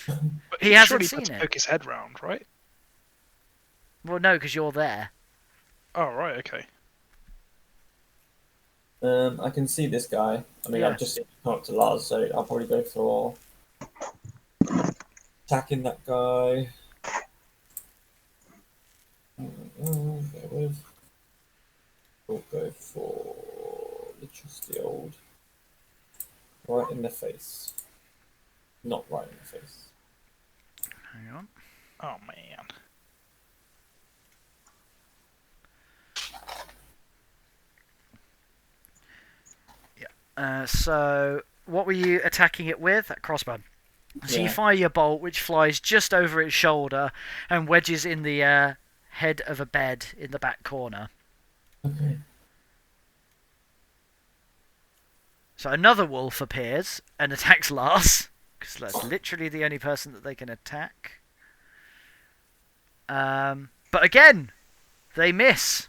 But He hasn't surely seen to it. poke his head round, right? Well, no, because you're there. Oh, right, okay. I can see this guy. I mean, Yeah. I've just seen him come up to Lars, so I'll probably go for attacking that guy. go with. We'll go for the trusty old. Right in the face. Not right in the face. Hang on. Oh man. So, what were you attacking it with? That crossbow. So you Yeah. fire your bolt, which flies just over its shoulder and wedges in the head of a bed in the back corner. Okay. So another wolf appears and attacks Lars, because that's literally the only person that they can attack. But again, they miss.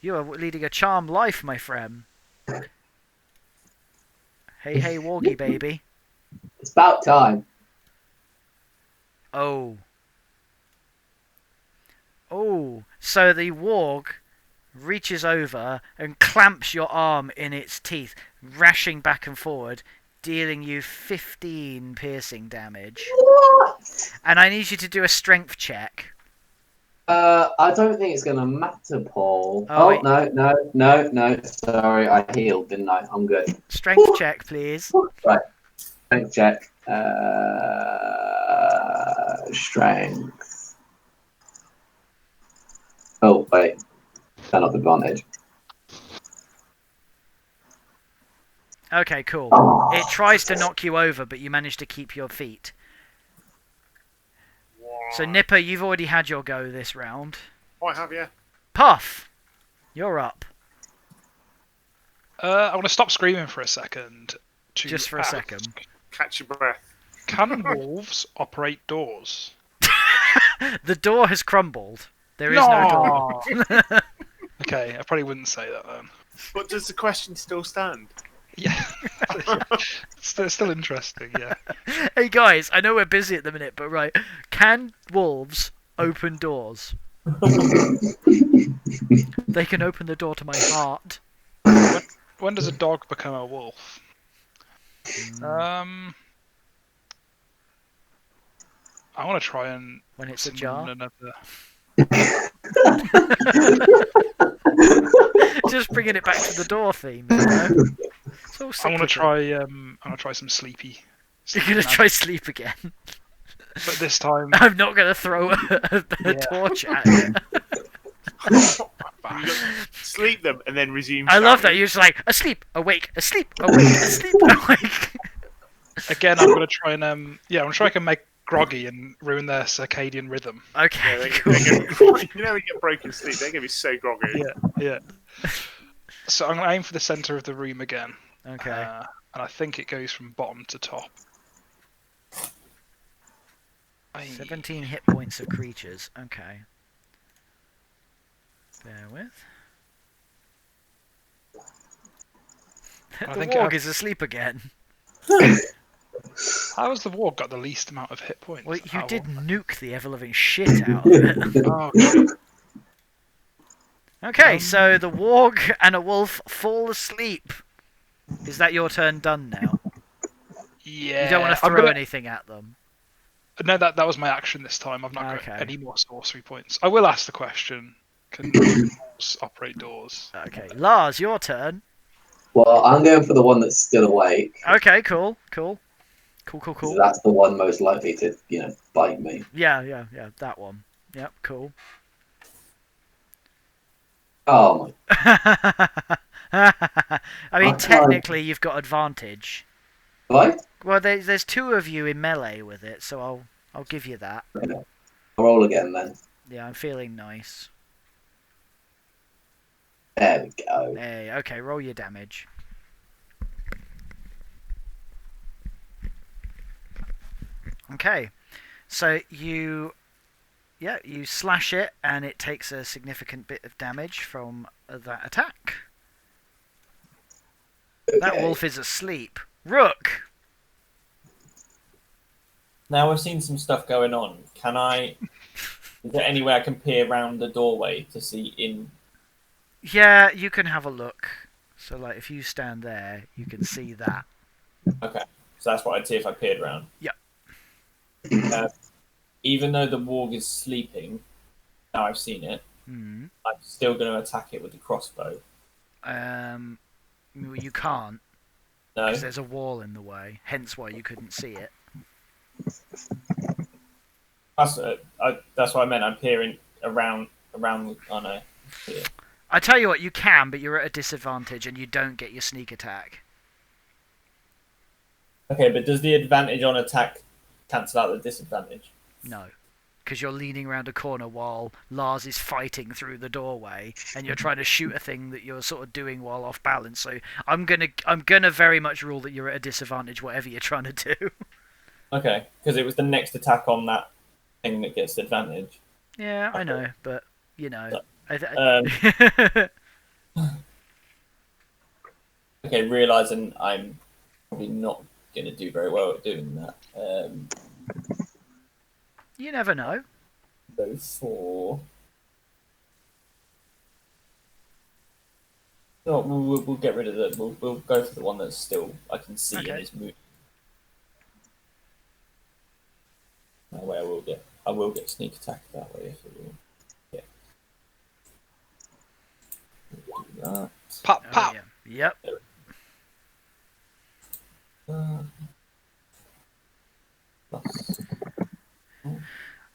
You are leading a charmed life, my friend. Hey, hey, Wargy baby. It's about time. Oh. Oh, so the warg reaches over and clamps your arm in its teeth, rashing back and forward, dealing you 15 piercing damage. What? And I need you to do a strength check. I don't think it's gonna matter, Paul. Oh, Oh, wait. no. Sorry, I healed, didn't I? I'm good. Strength check, please. Right. Strength check. Strength. Oh, wait. Turn up advantage. Okay, cool. Oh. It tries to knock you over, but you manage to keep your feet. So, Nipper, you've already had your go this round. Oh, I have, yeah. Puff, you're up. I want to stop screaming for a second. Just for a second. Catch your breath. Can wolves operate doors? The door has crumbled. There is no door. Okay, I probably wouldn't say that then. But does the question still stand? Yeah. It's still interesting, yeah. Hey guys, I know we're busy at the minute, but right, can wolves open doors? They can open the door to my heart. When does a dog become a wolf? I want to try and When it's a summon jar. another. Just bringing it back to the door theme, you know? It's all I want to cyclical. try some sleepy. You're gonna try sleep again. But this time, I'm not gonna throw a torch at it. Sleep them and then resume. I love that shouting. you're just like asleep, awake, asleep, awake, asleep, awake. again, I'm going to try and I'm going to try and make groggy and ruin their circadian rhythm. Okay, Yeah, cool. you know, when you get broken sleep, they're gonna be so groggy. Yeah. So I'm going to aim for the center of the room again. Okay. And I think it goes from bottom to top. 17 hit points of creatures. Okay. Bear with. I The think warg I've- is asleep again. How has the warg got the least amount of hit points? Well, you How- did nuke the ever-loving shit out of it. Oh, Okay, so the warg and a wolf fall asleep. Is that your turn done now? yeah. You don't want to I'm throw gonna- anything at them. No, that was my action this time. I've not Okay. got any more sorcery points. I will ask the question: can wolves operate doors? Okay, Lars, your turn. Well, I'm going for the one that's still awake. Okay, cool. So Cool. that's the one most likely to, bite me. Yeah, that one. Yep, cool. Oh my! I mean, I can't- technically, you've got advantage. What? Well, there's two of you in melee with it, so I'll give you that. I'll roll again then. Yeah, I'm feeling nice. There we go. Hey, okay, roll your damage. Okay, so you slash it, and it takes a significant bit of damage from that attack. That Okay. wolf is asleep. Rook! Now I've seen some stuff going on. Is there any way I can peer around the doorway to see in? Yeah, you can have a look. So, like, if you stand there, you can see that. Okay, so that's what I'd see if I peered around. Yeah. Even though the warg is sleeping, now I've seen it. Mm. I'm still going to attack it with the crossbow. You can't, No. because there's a wall in the way. Hence why you couldn't see it. That's what I meant. I'm peering around. Oh no. Here. I tell you what, you can, but you're at a disadvantage, and you don't get your sneak attack. Okay, but does the advantage on attack cancel out the disadvantage? No. Because you're leaning around a corner while Lars is fighting through the doorway, and you're trying to shoot a thing that you're sort of doing while off balance. So I'm gonna very much rule that you're at a disadvantage, whatever you're trying to do. Okay, because it was the next attack on that thing that gets the advantage. Yeah, I know, but you know. Okay, realizing I'm probably not going to do very well at doing that. You never know. Go for. No, we'll get rid of the. We'll go for the one that's still I can see Okay. and is moving. That way I will get sneak attack that way if it will. Yeah. We'll do that. Pop, Oh, pop. yeah. Yep. Plus.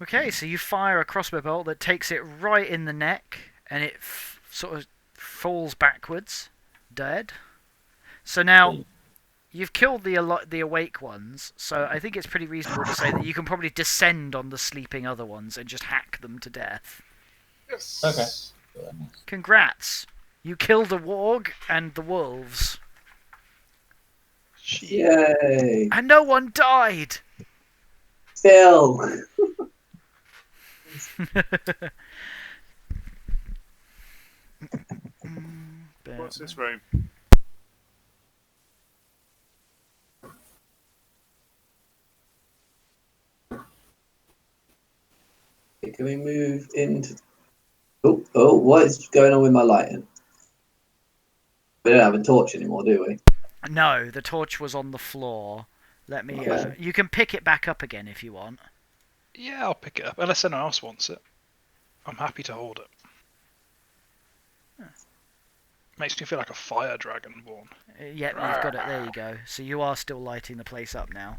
Okay, so you fire a crossbow bolt that takes it right in the neck, and it sort of falls backwards, dead. So now you've killed the awake ones, so I think it's pretty reasonable to say that you can probably descend on the sleeping other ones and just hack them to death. Yes. Okay. Congrats! You killed a warg and the wolves, Yay! and no one died. Phil! What's this room? Can we move into... Oh, what is going on with my lighting? We don't have a torch anymore, do we? No, the torch was on the floor. Let me. Okay. You can pick it back up again if you want. Yeah, I'll pick it up. Unless anyone else wants it. I'm happy to hold it. Makes me feel like a fire dragonborn. Yep, you've got it. There you go. So you are still lighting the place up now.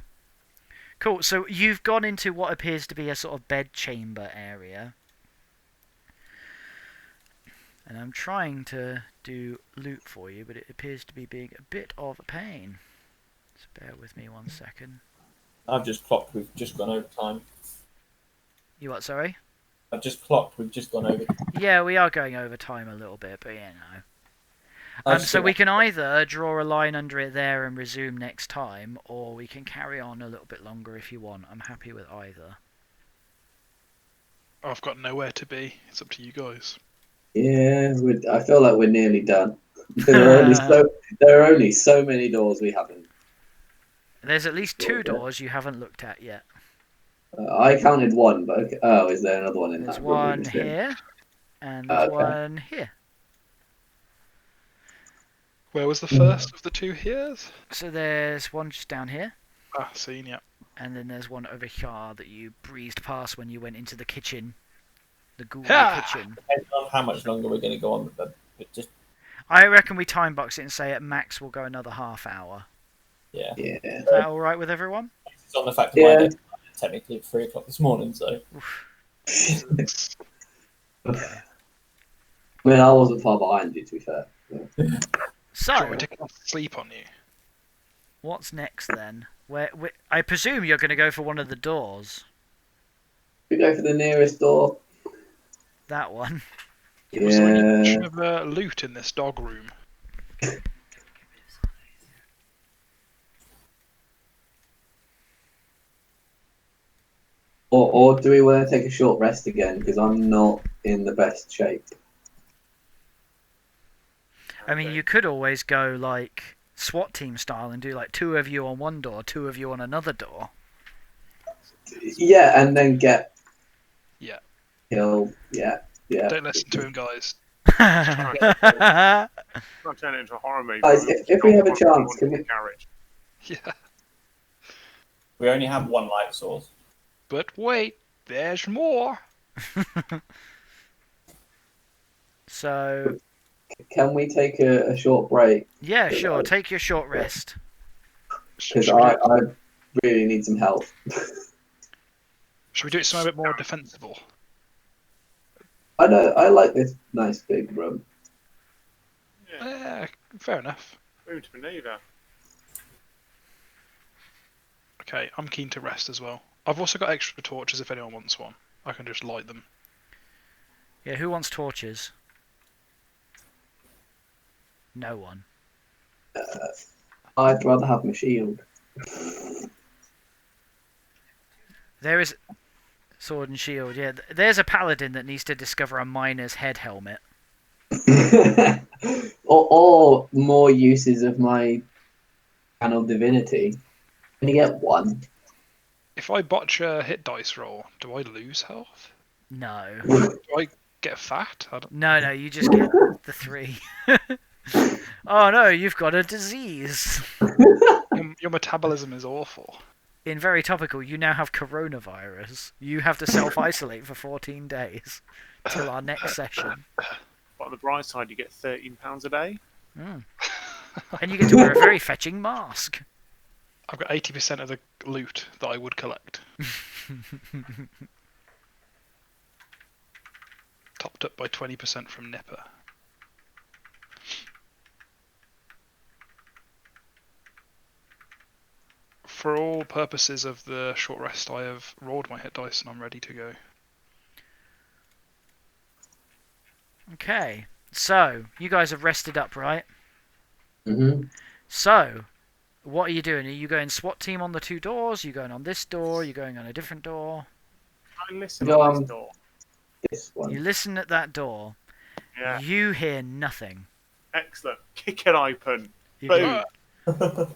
Cool. So you've gone into what appears to be a sort of bed chamber area. And I'm trying to do loot for you, but it appears to be being a bit of a pain. So bear with me 1 second. I've just clocked. We've just gone over time. You what, sorry? I've just clocked. We've just gone over. Yeah, we are going over time a little bit, but yeah, no. I So we can either draw a line under it there and resume next time, or we can carry on a little bit longer if you want. I'm happy with either. I've got nowhere to be. It's up to you guys. Yeah, I feel like we're nearly done. There are only so many doors we haven't. There's at least 2 doors you haven't looked at yet. I counted one, but okay. Oh, is there another one in There's that room? one here, and there's one here. Where was the first of the 2 here's? So there's one just down here, Ah, seen, yeah. and then there's one over here that you breezed past when you went into the kitchen. The ghoul Ha! kitchen. Depends on how much longer we're going to go on, but just I reckon we time box it and say at max we'll go another half hour. yeah. Yeah. Is that alright with everyone? It's on the fact that Yeah. technically at 3 o'clock this morning, so Okay. I mean, I wasn't far behind you, to be fair. Do you want So, me to sleep on you? what's next then? I presume you're going to go for one of the doors. We go for the nearest door. That one. Was there any Yeah. mention of loot in this dog room? Or do we want to take a short rest again? Because I'm not in the best shape. I mean, you could always go like SWAT team style and do like 2 of you on one door, 2 of you on another door. Yeah, and then get Yeah. killed. Yeah. Don't listen to him, guys. Not turn it into a horror movie. Guys, if we have a chance, can we- Garage. Yeah. we only have one light source. But wait, there's more. So, Can we take a short break? yeah, sure. Take your short rest. Because Should we, I really need some help. should we do it somewhere a bit more defensible? I know, I like this nice big room. Yeah, Fair enough. room to maneuver. Okay, I'm keen to rest as well. I've also got extra torches if anyone wants one. I can just light them. Yeah, who wants torches? No one. I'd rather have my shield. There is sword and shield. Yeah, there's a paladin that needs to discover a miner's head helmet. or more uses of my channel divinity. Can you get one? If I botch a hit dice roll, do I lose health? No. Do I get fat? I don't... No, you just get the 3. Oh no, you've got a disease. Your metabolism is awful. In very topical, you now have coronavirus. You have to self-isolate for 14 days till our next session. But on the bright side, you get £13 a day. Mm. And you get to wear a very fetching mask. I've got 80% of the loot that I would collect. Topped up by 20% from Nipper. For all purposes of the short rest, I have rolled my hit dice and I'm ready to go. Okay, so you guys have rested up, right? Mm-hmm. So, what are you doing? Are you going SWAT team on the 2 doors? Are you going on this door? Are you going on a different door? I listen Go on on. this door. This one. You listen at that door. Yeah, You hear nothing. excellent. Kick it open. You Boom. go,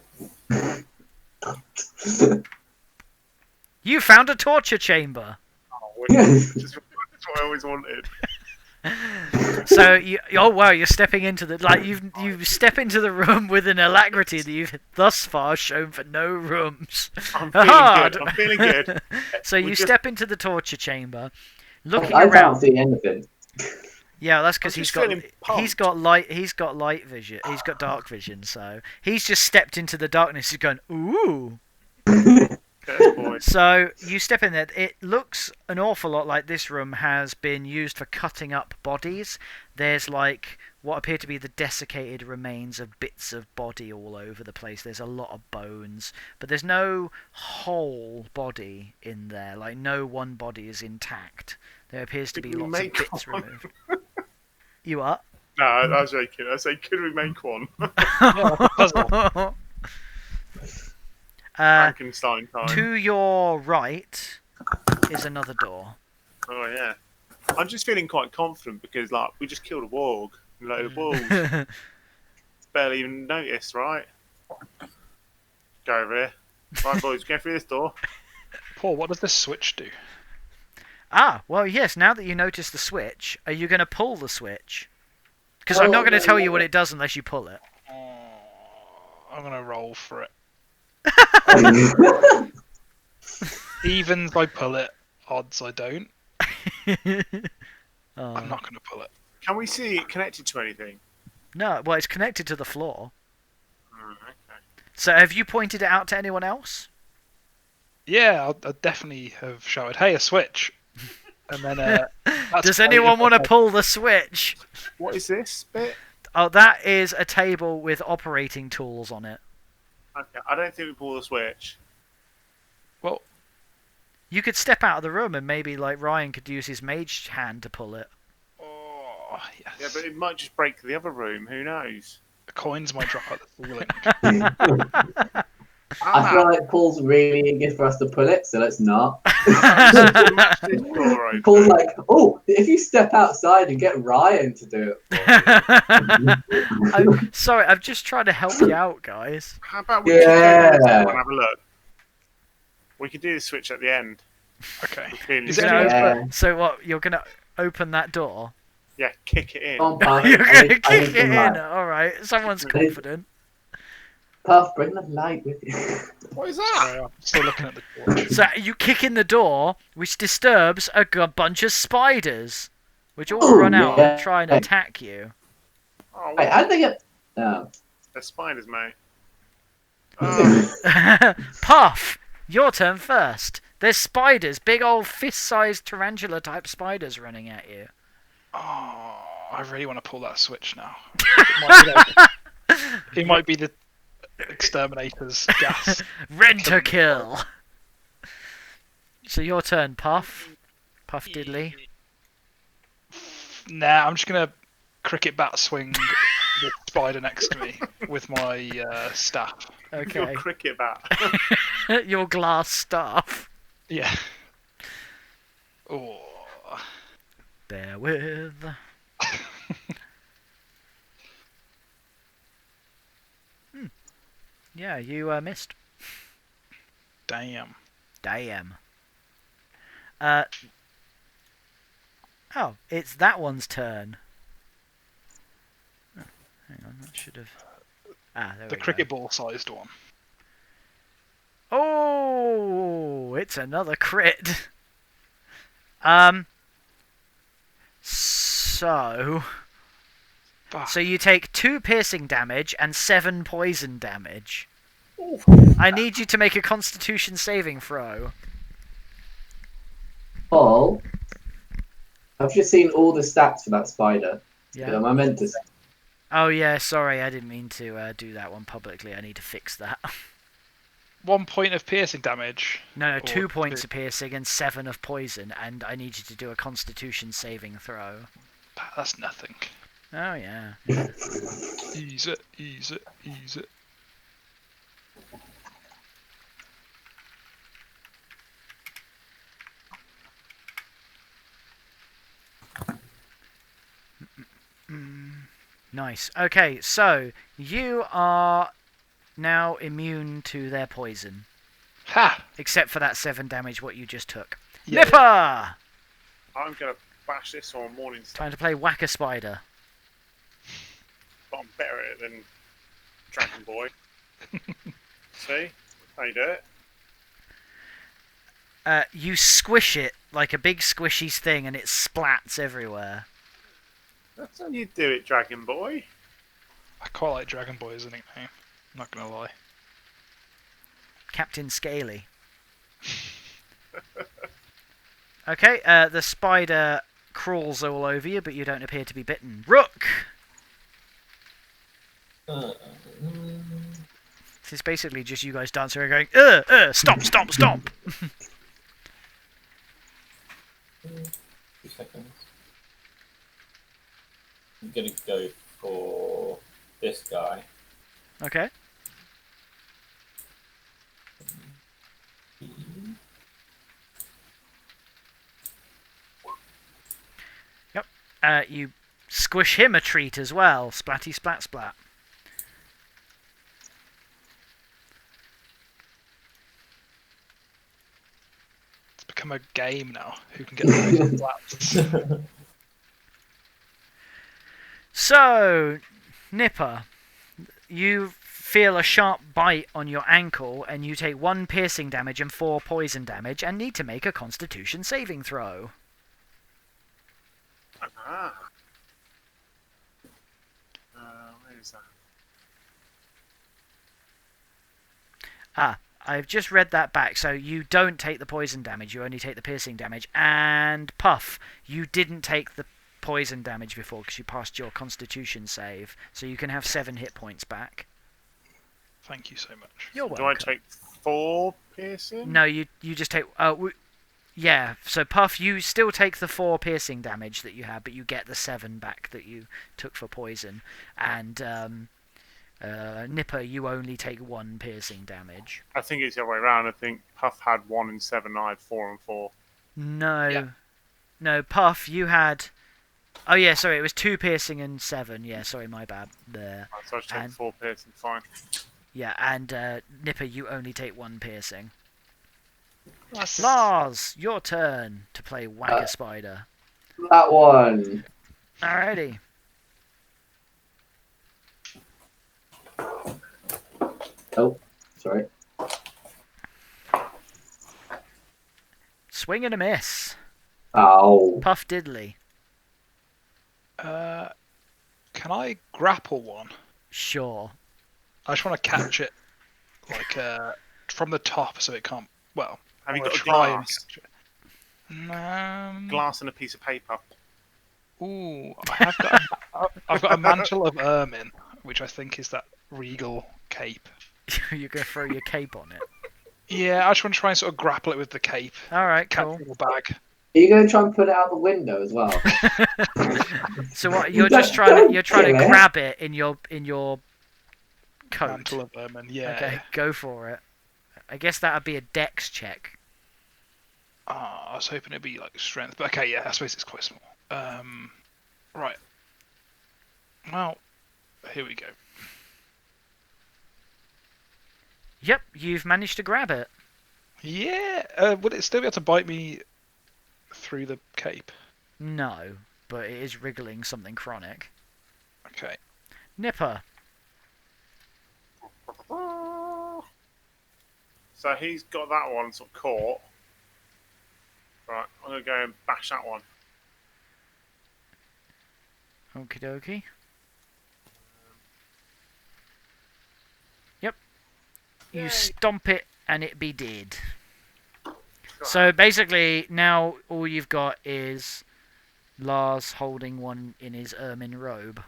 you found a torture chamber. Oh, just what I always wanted. So you're stepping into the you step into the room with an alacrity that you've thus far shown for no rooms. I'm feeling Hard. good. I'm feeling good. So you step into the torture chamber, looking I can't around. see anything. Yeah, that's because I'm he's just got feeling he's got light vision. He's got dark vision. So he's just stepped into the darkness. He's going ooh. Good boy. So you step in there. It looks an awful lot like this room has been used for cutting up bodies. There's like what appear to be the desiccated remains of bits of body all over the place. There's a lot of bones, but there's no whole body in there. Like no one body is intact. There appears to be Could we lots of make bits one? removed. You are? No, I was joking. I say, could we make one? Puzzle. Frankenstein time. To your right is another door. Oh yeah. I'm just feeling quite confident because like we just killed a warg, a load of wolves. Barely even noticed, right? Go over here. Right, boys, go through this door. Paul, what does this switch do? Ah, well, yes, now that you notice the switch, are you going to pull the switch? Because I'm not going to tell you what it does unless you pull it. I'm going to roll for it. Evens I pull it, odds I don't. I'm not going to pull it. Can we see it connected to anything? No, well, it's connected to the floor. Okay. So have you pointed it out to anyone else? Yeah, I definitely have shouted, "Hey, a switch!" And then, that's Does quite anyone want to a- pull the switch? What is this bit? Oh, that is a table with operating tools on it. Okay, I don't think we pull the switch. Well, You could step out of the room and maybe, like, Ryan could use his mage hand to pull it. oh yes. Yeah, but it might just break the other room. Who knows? The coins might drop out the ceiling. I feel like Paul's really eager for us to pull it, so let's not. Smash this door open. Paul's like, oh, if you step outside and get Ryan to do it. I'm sorry, I'm just trying to help you out, guys. How about we Yeah. just go and have a look? We could do the switch at the end. Okay. Feeling Is You're it gonna anyone- Yeah. So what? You're gonna open that door? Yeah, kick it in. Come on, Puff. You're I gonna need kick it some in. light. All right. Someone's I need- confident. Puff, bring the light with you. What is that? Sorry, I'm still looking at the door. So you kick in the door, which disturbs a bunch of spiders, which all run out yeah. and try and attack you. Oh, Wait, well, how did they get? Oh. they're spiders, mate. Puff, your turn first. There's spiders, big old fist-sized tarantula-type spiders running at you. Oh, I really want to pull that switch now. It might be the exterminator's gas. Rent-a-kill. So your turn, Puff. Puff Diddley. Nah, I'm just gonna cricket bat swing the spider next to me with my staff. Your Okay. cricket bat. Your glass staff. Yeah. Oh. Bear with. Yeah, you missed. Damn. Damn. Oh, it's that one's turn. Oh, hang on, that should have. There The we cricket go. ball-sized one. Oh, it's another crit. So Fuck. you take 2 piercing damage and 7 poison damage. I need you to make a Constitution saving throw. Paul, I've just seen all the stats for that spider. Yeah. Am I meant to? Oh yeah, sorry, I didn't mean to do that one publicly. I need to fix that. 1 point of piercing damage. No, Or 2 points two. of piercing and 7 of poison, and I need you to do a Constitution saving throw. That's nothing. Oh yeah. Ease it, ease it, ease it. Nice. Okay, so you are now immune to their poison, Ha! except for that 7 damage what you just took. Yeah. Nipper! I'm gonna bash this on Morning Star, Time to play Whack-A-Spider. but I'm better at it than Dragon Boy. See? How you do it? You squish it like a big squishy thing and it splats everywhere. That's how you do it, Dragon Boy. I quite like Dragon Boy as a nickname. I'm not gonna lie. Captain Scaly. Okay, the spider crawls all over you, but you don't appear to be bitten. Rook! This is basically just you guys dancing around going, stop, stop, stop! 2 seconds. I'm gonna go for this guy. Okay. Yep. You squish him a treat as well. Splatty splat splat. It's become a game now. Who can get the most flaps? So, Nipper, you feel a sharp bite on your ankle and you take 1 piercing damage and 4 poison damage and need to make a Constitution saving throw. Ah. Where is that? I've just read that back, so you don't take the poison damage, you only take the piercing damage. And Puff, you didn't take the poison damage before because you passed your Constitution save, so you can have 7 hit points back. Thank you so much. You're Do welcome. I take 4 piercing? No, you just take... yeah, so Puff, you still take the 4 piercing damage that you had, but you get the 7 back that you took for poison. And Nipper, you only take 1 piercing damage. I think it's the other way around. I think Puff had 1 and 7, I had 4 and 4. No. Yeah. No, Puff, you had... Oh yeah, sorry, it was 2 piercing and 7. Yeah, sorry, my bad. There. Right, so I just take And- 4 piercing, fine. Yeah, and Nipper, you only take 1 piercing. That's... Lars, your turn to play Whack-A-Spider. That one. Alrighty. Oh, sorry. Swing and a miss. Ow. Puff Diddley. Can I grapple one? Sure. I just want to catch it, like from the top, so it can't. Well, Have you I wanna got a try and glass? catch it. Glass and a piece of paper. Ooh, I've got a mantle of ermine, which I think is that regal cape. You're going to throw your cape on it. Yeah, I just want to try and sort of grapple it with the cape. All right, Catch cool. it in the bag. Are you going to try and put it out the window as well? So what? You're just trying to kill it. grab it in your coat. Mantle of ermine, yeah. Okay, go for it. I guess that would be a dex check. I was hoping it'd be like strength, but okay, yeah, I suppose it's quite small. Right. Well, here we go. Yep, you've managed to grab it. Yeah. Would it still be able to bite me through the cape? No, but it is wriggling something chronic. Okay. Nipper. So he's got that one sort of caught. Right, I'm going to go and bash that one. Okie dokie. Yep. You Yay. stomp it and it be dead. So basically, now all you've got is Lars holding one in his ermine robe.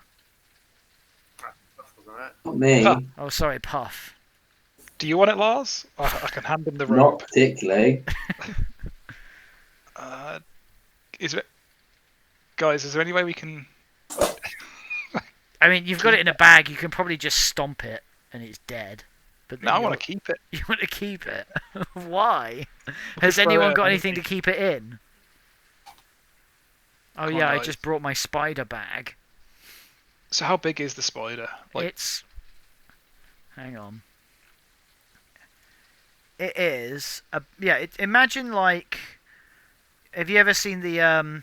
That wasn't it. Not me. Huh. Oh, sorry, Puff. Do you want it, Lars? I can hand him the Not rope. particularly. Is it, guys? Is there any way we can? I mean, you've got it in a bag. You can probably just stomp it and it's dead. But No, I want to keep it. You want to keep it? Why? Has throw anyone it got in anything to the- keep it in? Oh Come on, yeah, I guys. just brought my spider bag. So how big is the spider? Like, It's... Hang on. It is... imagine like... Have you ever seen the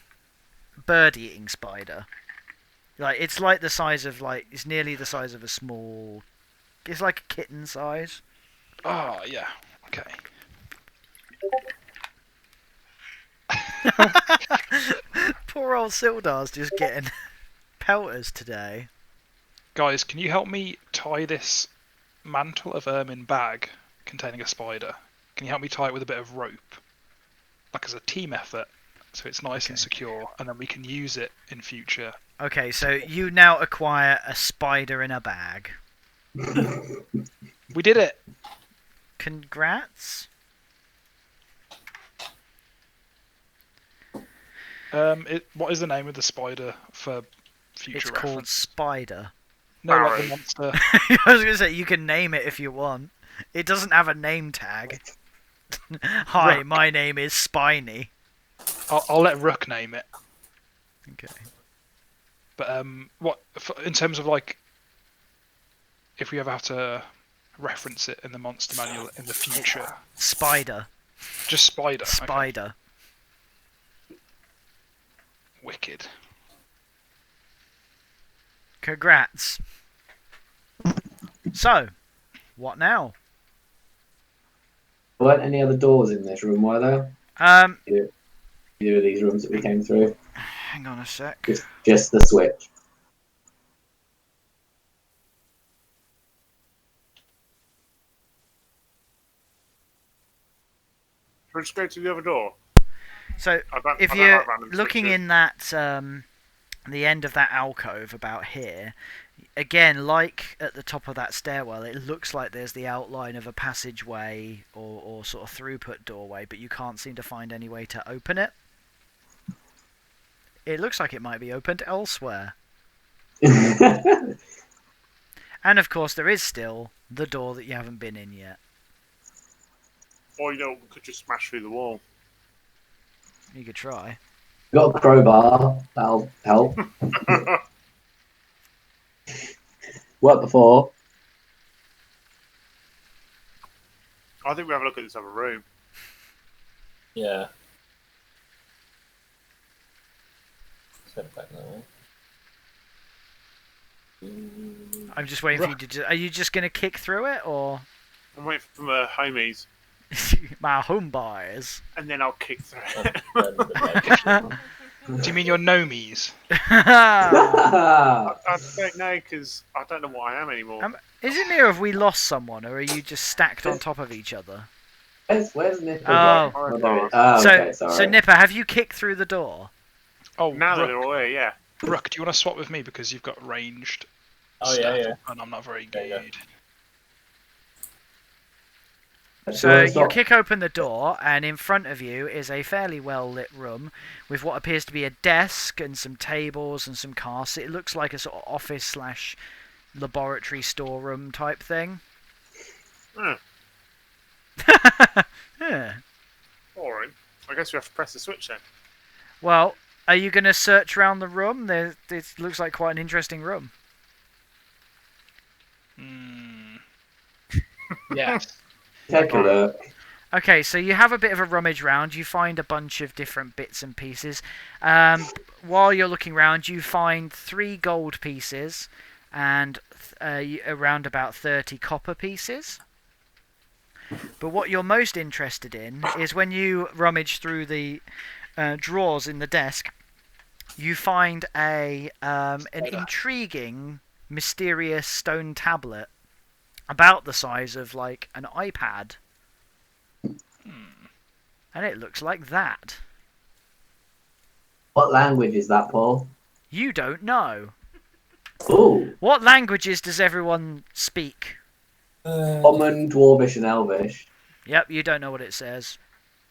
bird-eating spider? Like, it's like the size of, like... It's nearly the size of a small... It's like a kitten size. oh yeah. Okay. Poor old Sildar's just getting pelters today. Guys, can you help me tie this mantle of ermine bag containing a spider? Can you help me tie it with a bit of rope? Like as a team effort, so it's nice and Okay. secure, and then we can use it in future. Okay, so you now acquire a spider in a bag. We did it! Congrats. What is the name of the spider for future It's reference? called Spider. No, like Barry. the monster. I was going to say, you can name it if you want. It doesn't have a name tag. Hi, Rook. my name is Spiny. I'll let Rook name it. Okay. But in terms of like, if we ever have to reference it in the monster manual in the future, Spider. just spider. Okay. Spider. Wicked. Congrats. So, what now? There weren't any other doors in this room, were there? Either of these rooms that we came through? Hang on a sec. Just the switch. Should we just go to the other door? So, if I don't you're like random looking switches. in that, the end of that alcove about here, again, like at the top of that stairwell, it looks like there's the outline of a passageway or sort of throughput doorway, but you can't seem to find any way to open it. It looks like it might be opened elsewhere. And of course, there is still the door that you haven't been in yet. Or, we could just smash through the wall. You could try. Got a crowbar. That'll help. Worked before. I think we have a look at this other room. Yeah. Let's head back that way. I'm just waiting for you to. Are you just going to kick through it, or I'm waiting for my homies, my home buyers? and then I'll kick through it. Do you mean your gnomies? I don't know because I don't know what I am anymore. Is it near if we lost someone, or are you just stacked on top of each other? Where's Nipper? Oh. Oh, there it is. So, Okay, sorry. so Nipper, have you kicked through the door? Oh, Now that Rook, they're all here, yeah. Rook, do you want to swap with me because you've got ranged Oh stuff, yeah. and I'm not very Yeah, yeah. good. So you kick open the door, and in front of you is a fairly well lit room with what appears to be a desk and some tables and some casts. It looks like a sort of office / laboratory storeroom type thing. Hmm. Yeah. Boring. I guess we have to press the switch then. Well, are you going to search around the room? It looks like quite an interesting room. Yes. Take a look. Okay, so you have a bit of a rummage round. You find a bunch of different bits and pieces. While you're looking around, you find 3 gold pieces and around about 30 copper pieces. But what you're most interested in is when you rummage through the drawers in the desk, you find an intriguing, mysterious stone tablet about the size of like an iPad. And it looks like that. What language is that, Paul? You don't know. Ooh. What languages does everyone speak? Common, Dwarvish, and Elvish. Yep, you don't know what it says.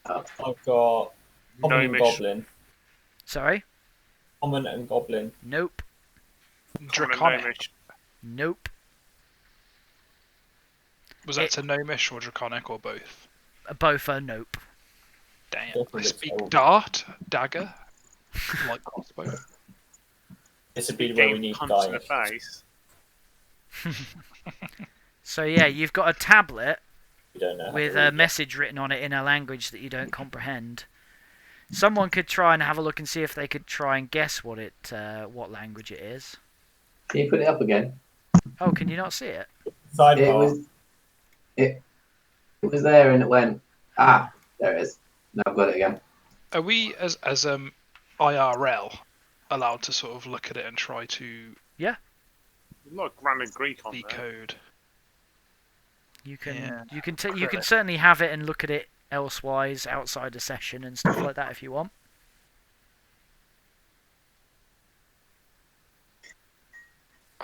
I've got Common and Gnomish. Goblin. Sorry? Common and Goblin. Nope. Draconic. Gnomish. Nope. Was that to gnomish or draconic or both? Both are nope. Damn. Both I of it speak sold. dart, dagger, like crossbow. This would be where we Getting need punched in the guys. face. So yeah, you've got a tablet We don't know. how with to a read it. message written on it in a language that you don't comprehend. Someone could try and have a look and see if they could try and guess what language it is. Can you put it up again? Oh, can you not see it? Sidebar. It was there and it went. Ah, there it is. Now I've got it again. Are we as IRL allowed to sort of look at it and try to There's a lot of Grand Greek on there. decode? You can Yeah. you can certainly have it and look at it elsewise outside a session and stuff like that if you want.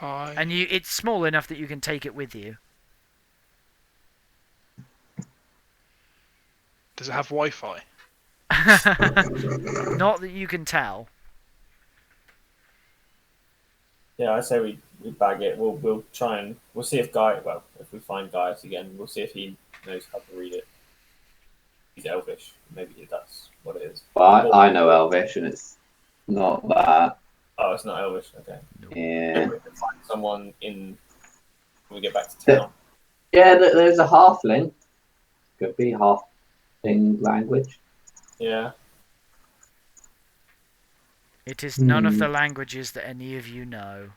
And it's small enough that you can take it with you. Does it have Wi-Fi? Not that you can tell. Yeah, I say we bag it. We'll try and we'll see if if we find Gaius again, we'll see if he knows how to read it. He's Elvish. Maybe that's what it is. Well, I know Elvish and it's not that. Oh, it's not Elvish. Okay. Yeah. We can find someone when we get back to town. Yeah, there's a halfling. Could be halfling language. Yeah. It is none of the languages that any of you know.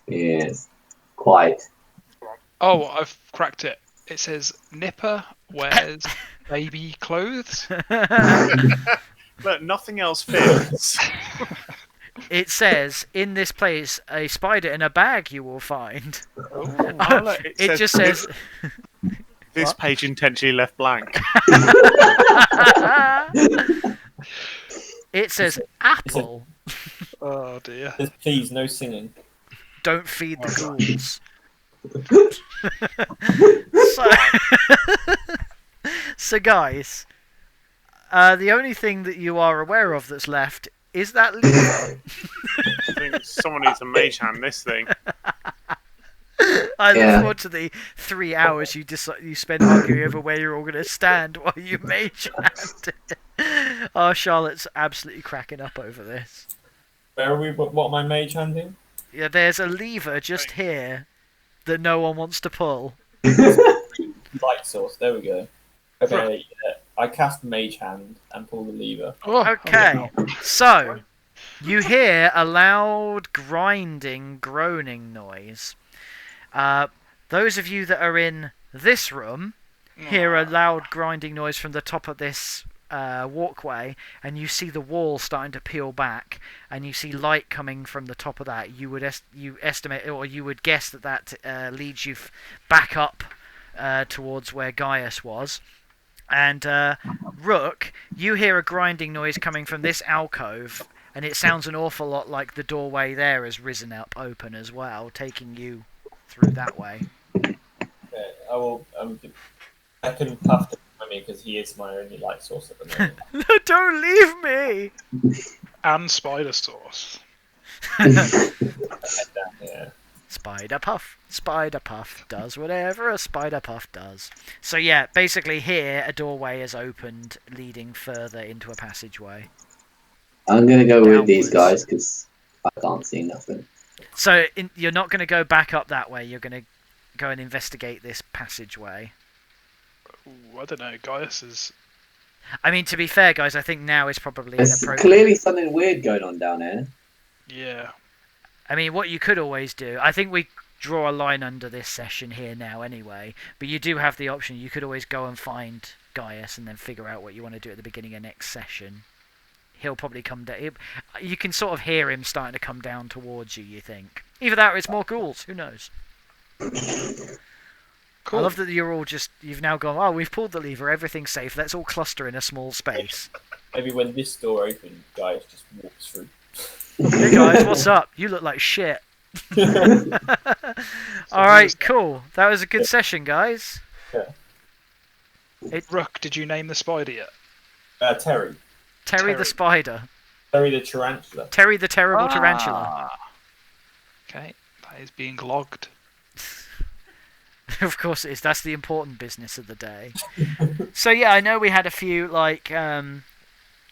Yes. Quite. Oh, I've cracked it. It says Nipper wears baby clothes. Look, nothing else fits. It says, in this place, a spider in a bag you will find. Oh, look, It just says... This What? page intentionally left blank. It says apple. Oh dear. Just please, no singing. Don't feed the ghouls. So guys, the only thing that you are aware of that's left is that lever. I think someone needs a mage hand this thing. I look Yeah. forward to the 3 hours you spend arguing over where you're all going to stand while you mage hand it. Oh, Charlotte's absolutely cracking up over this. Where are we? What am I mage handing? Yeah, there's a lever just here that no one wants to pull. Light source. There we go. Okay. Yeah. I cast mage hand and pull the lever. Oh, Okay, so you hear a loud grinding, groaning noise. Those of you that are in this room hear a loud grinding noise from the top of this walkway, and you see the wall starting to peel back, and you see light coming from the top of that. You would estimate, or you would guess that leads you back up towards where Gaius was. And Rook, you hear a grinding noise coming from this alcove, and it sounds an awful lot like the doorway there has risen up open as well, taking you through that way. Okay, I will. I can Puff to me because he is my only light source at the moment. Don't leave me! And spider sauce. Head down here. Spider Puff does whatever a Spider Puff does. So yeah, basically here a doorway is opened leading further into a passageway. I'm gonna go with these Downwards. guys because I can't see nothing. So you're not going to go back up that way, you're going to go and investigate this passageway. Ooh, I don't know. Gaius is. I mean, to be fair, guys, I think now is probably There's inappropriate. clearly something weird going on down here. Yeah. I mean, what you could always do, I think we draw a line under this session here now anyway, but you do have the option, you could always go and find Gaius and then figure out what you want to do at the beginning of next session. He'll probably come down. You can sort of hear him starting to come down towards you, you think. Either that or it's more ghouls, who knows? Cool. I love that you've now gone, oh, we've pulled the lever, everything's safe, let's all cluster in a small space. Maybe when this door opens, Gaius just walks through. Hey guys, what's up? You look like shit. Alright, cool. That was a good session, guys. Yeah. Rook, did you name the spider yet? Terry. Terry the Terry. spider. Terry the tarantula. Terry the terrible tarantula. Ah. Okay, that is being logged. Of course it is. That's the important business of the day. So yeah, I know we had a few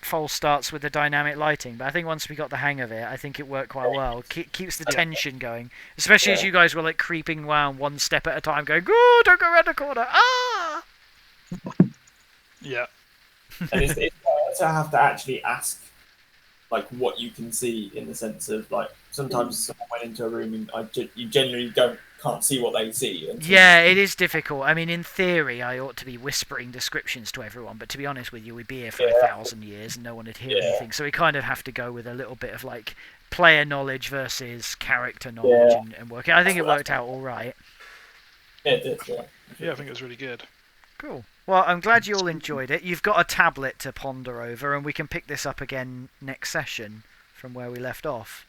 false starts with the dynamic lighting, but I think once we got the hang of it, I think it worked quite well. Keeps the tension going, especially as you guys were like creeping around one step at a time, going, "Oh, don't go around the corner!" Ah. Yeah. And it's hard to have to actually ask, like, what you can see in the sense of, like, sometimes someone went into a room and you genuinely can't see what they see. Yeah, it is difficult. I mean, in theory, I ought to be whispering descriptions to everyone, but to be honest with you, we'd be here for 1,000 years and no one would hear anything. So we kind of have to go with a little bit of like player knowledge versus character knowledge and work. I think it worked out all right. Yeah, it did. Yeah. Yeah, I think it was really good. Cool. Well, I'm glad you all enjoyed it. You've got a tablet to ponder over, and we can pick this up again next session from where we left off.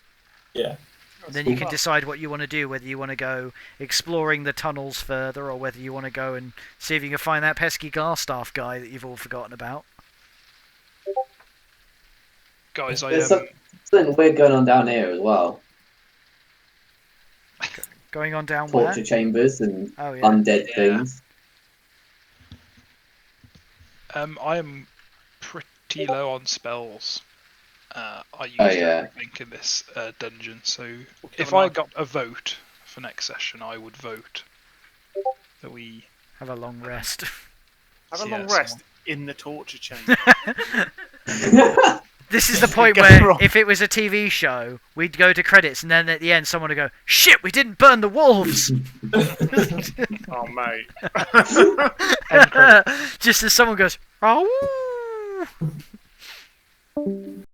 Yeah. And then you can decide what you want to do, whether you want to go exploring the tunnels further, or whether you want to go and see if you can find that pesky Garstaff guy that you've all forgotten about. Guys, There's something weird going on down here as well. Going on down where? Torture chambers and Oh, yeah. undead Yeah. things. I am pretty low on spells. I use everything in this dungeon, so if I got a vote for next session, I would vote that we Have a long rest. Have a Yeah, long rest in the torture chamber. This is the point Get it where, wrong. if it was a TV show, we'd go to credits, and then at the end, someone would go, "Shit, we didn't burn the wolves!" Oh, mate. Just as someone goes, "Oh."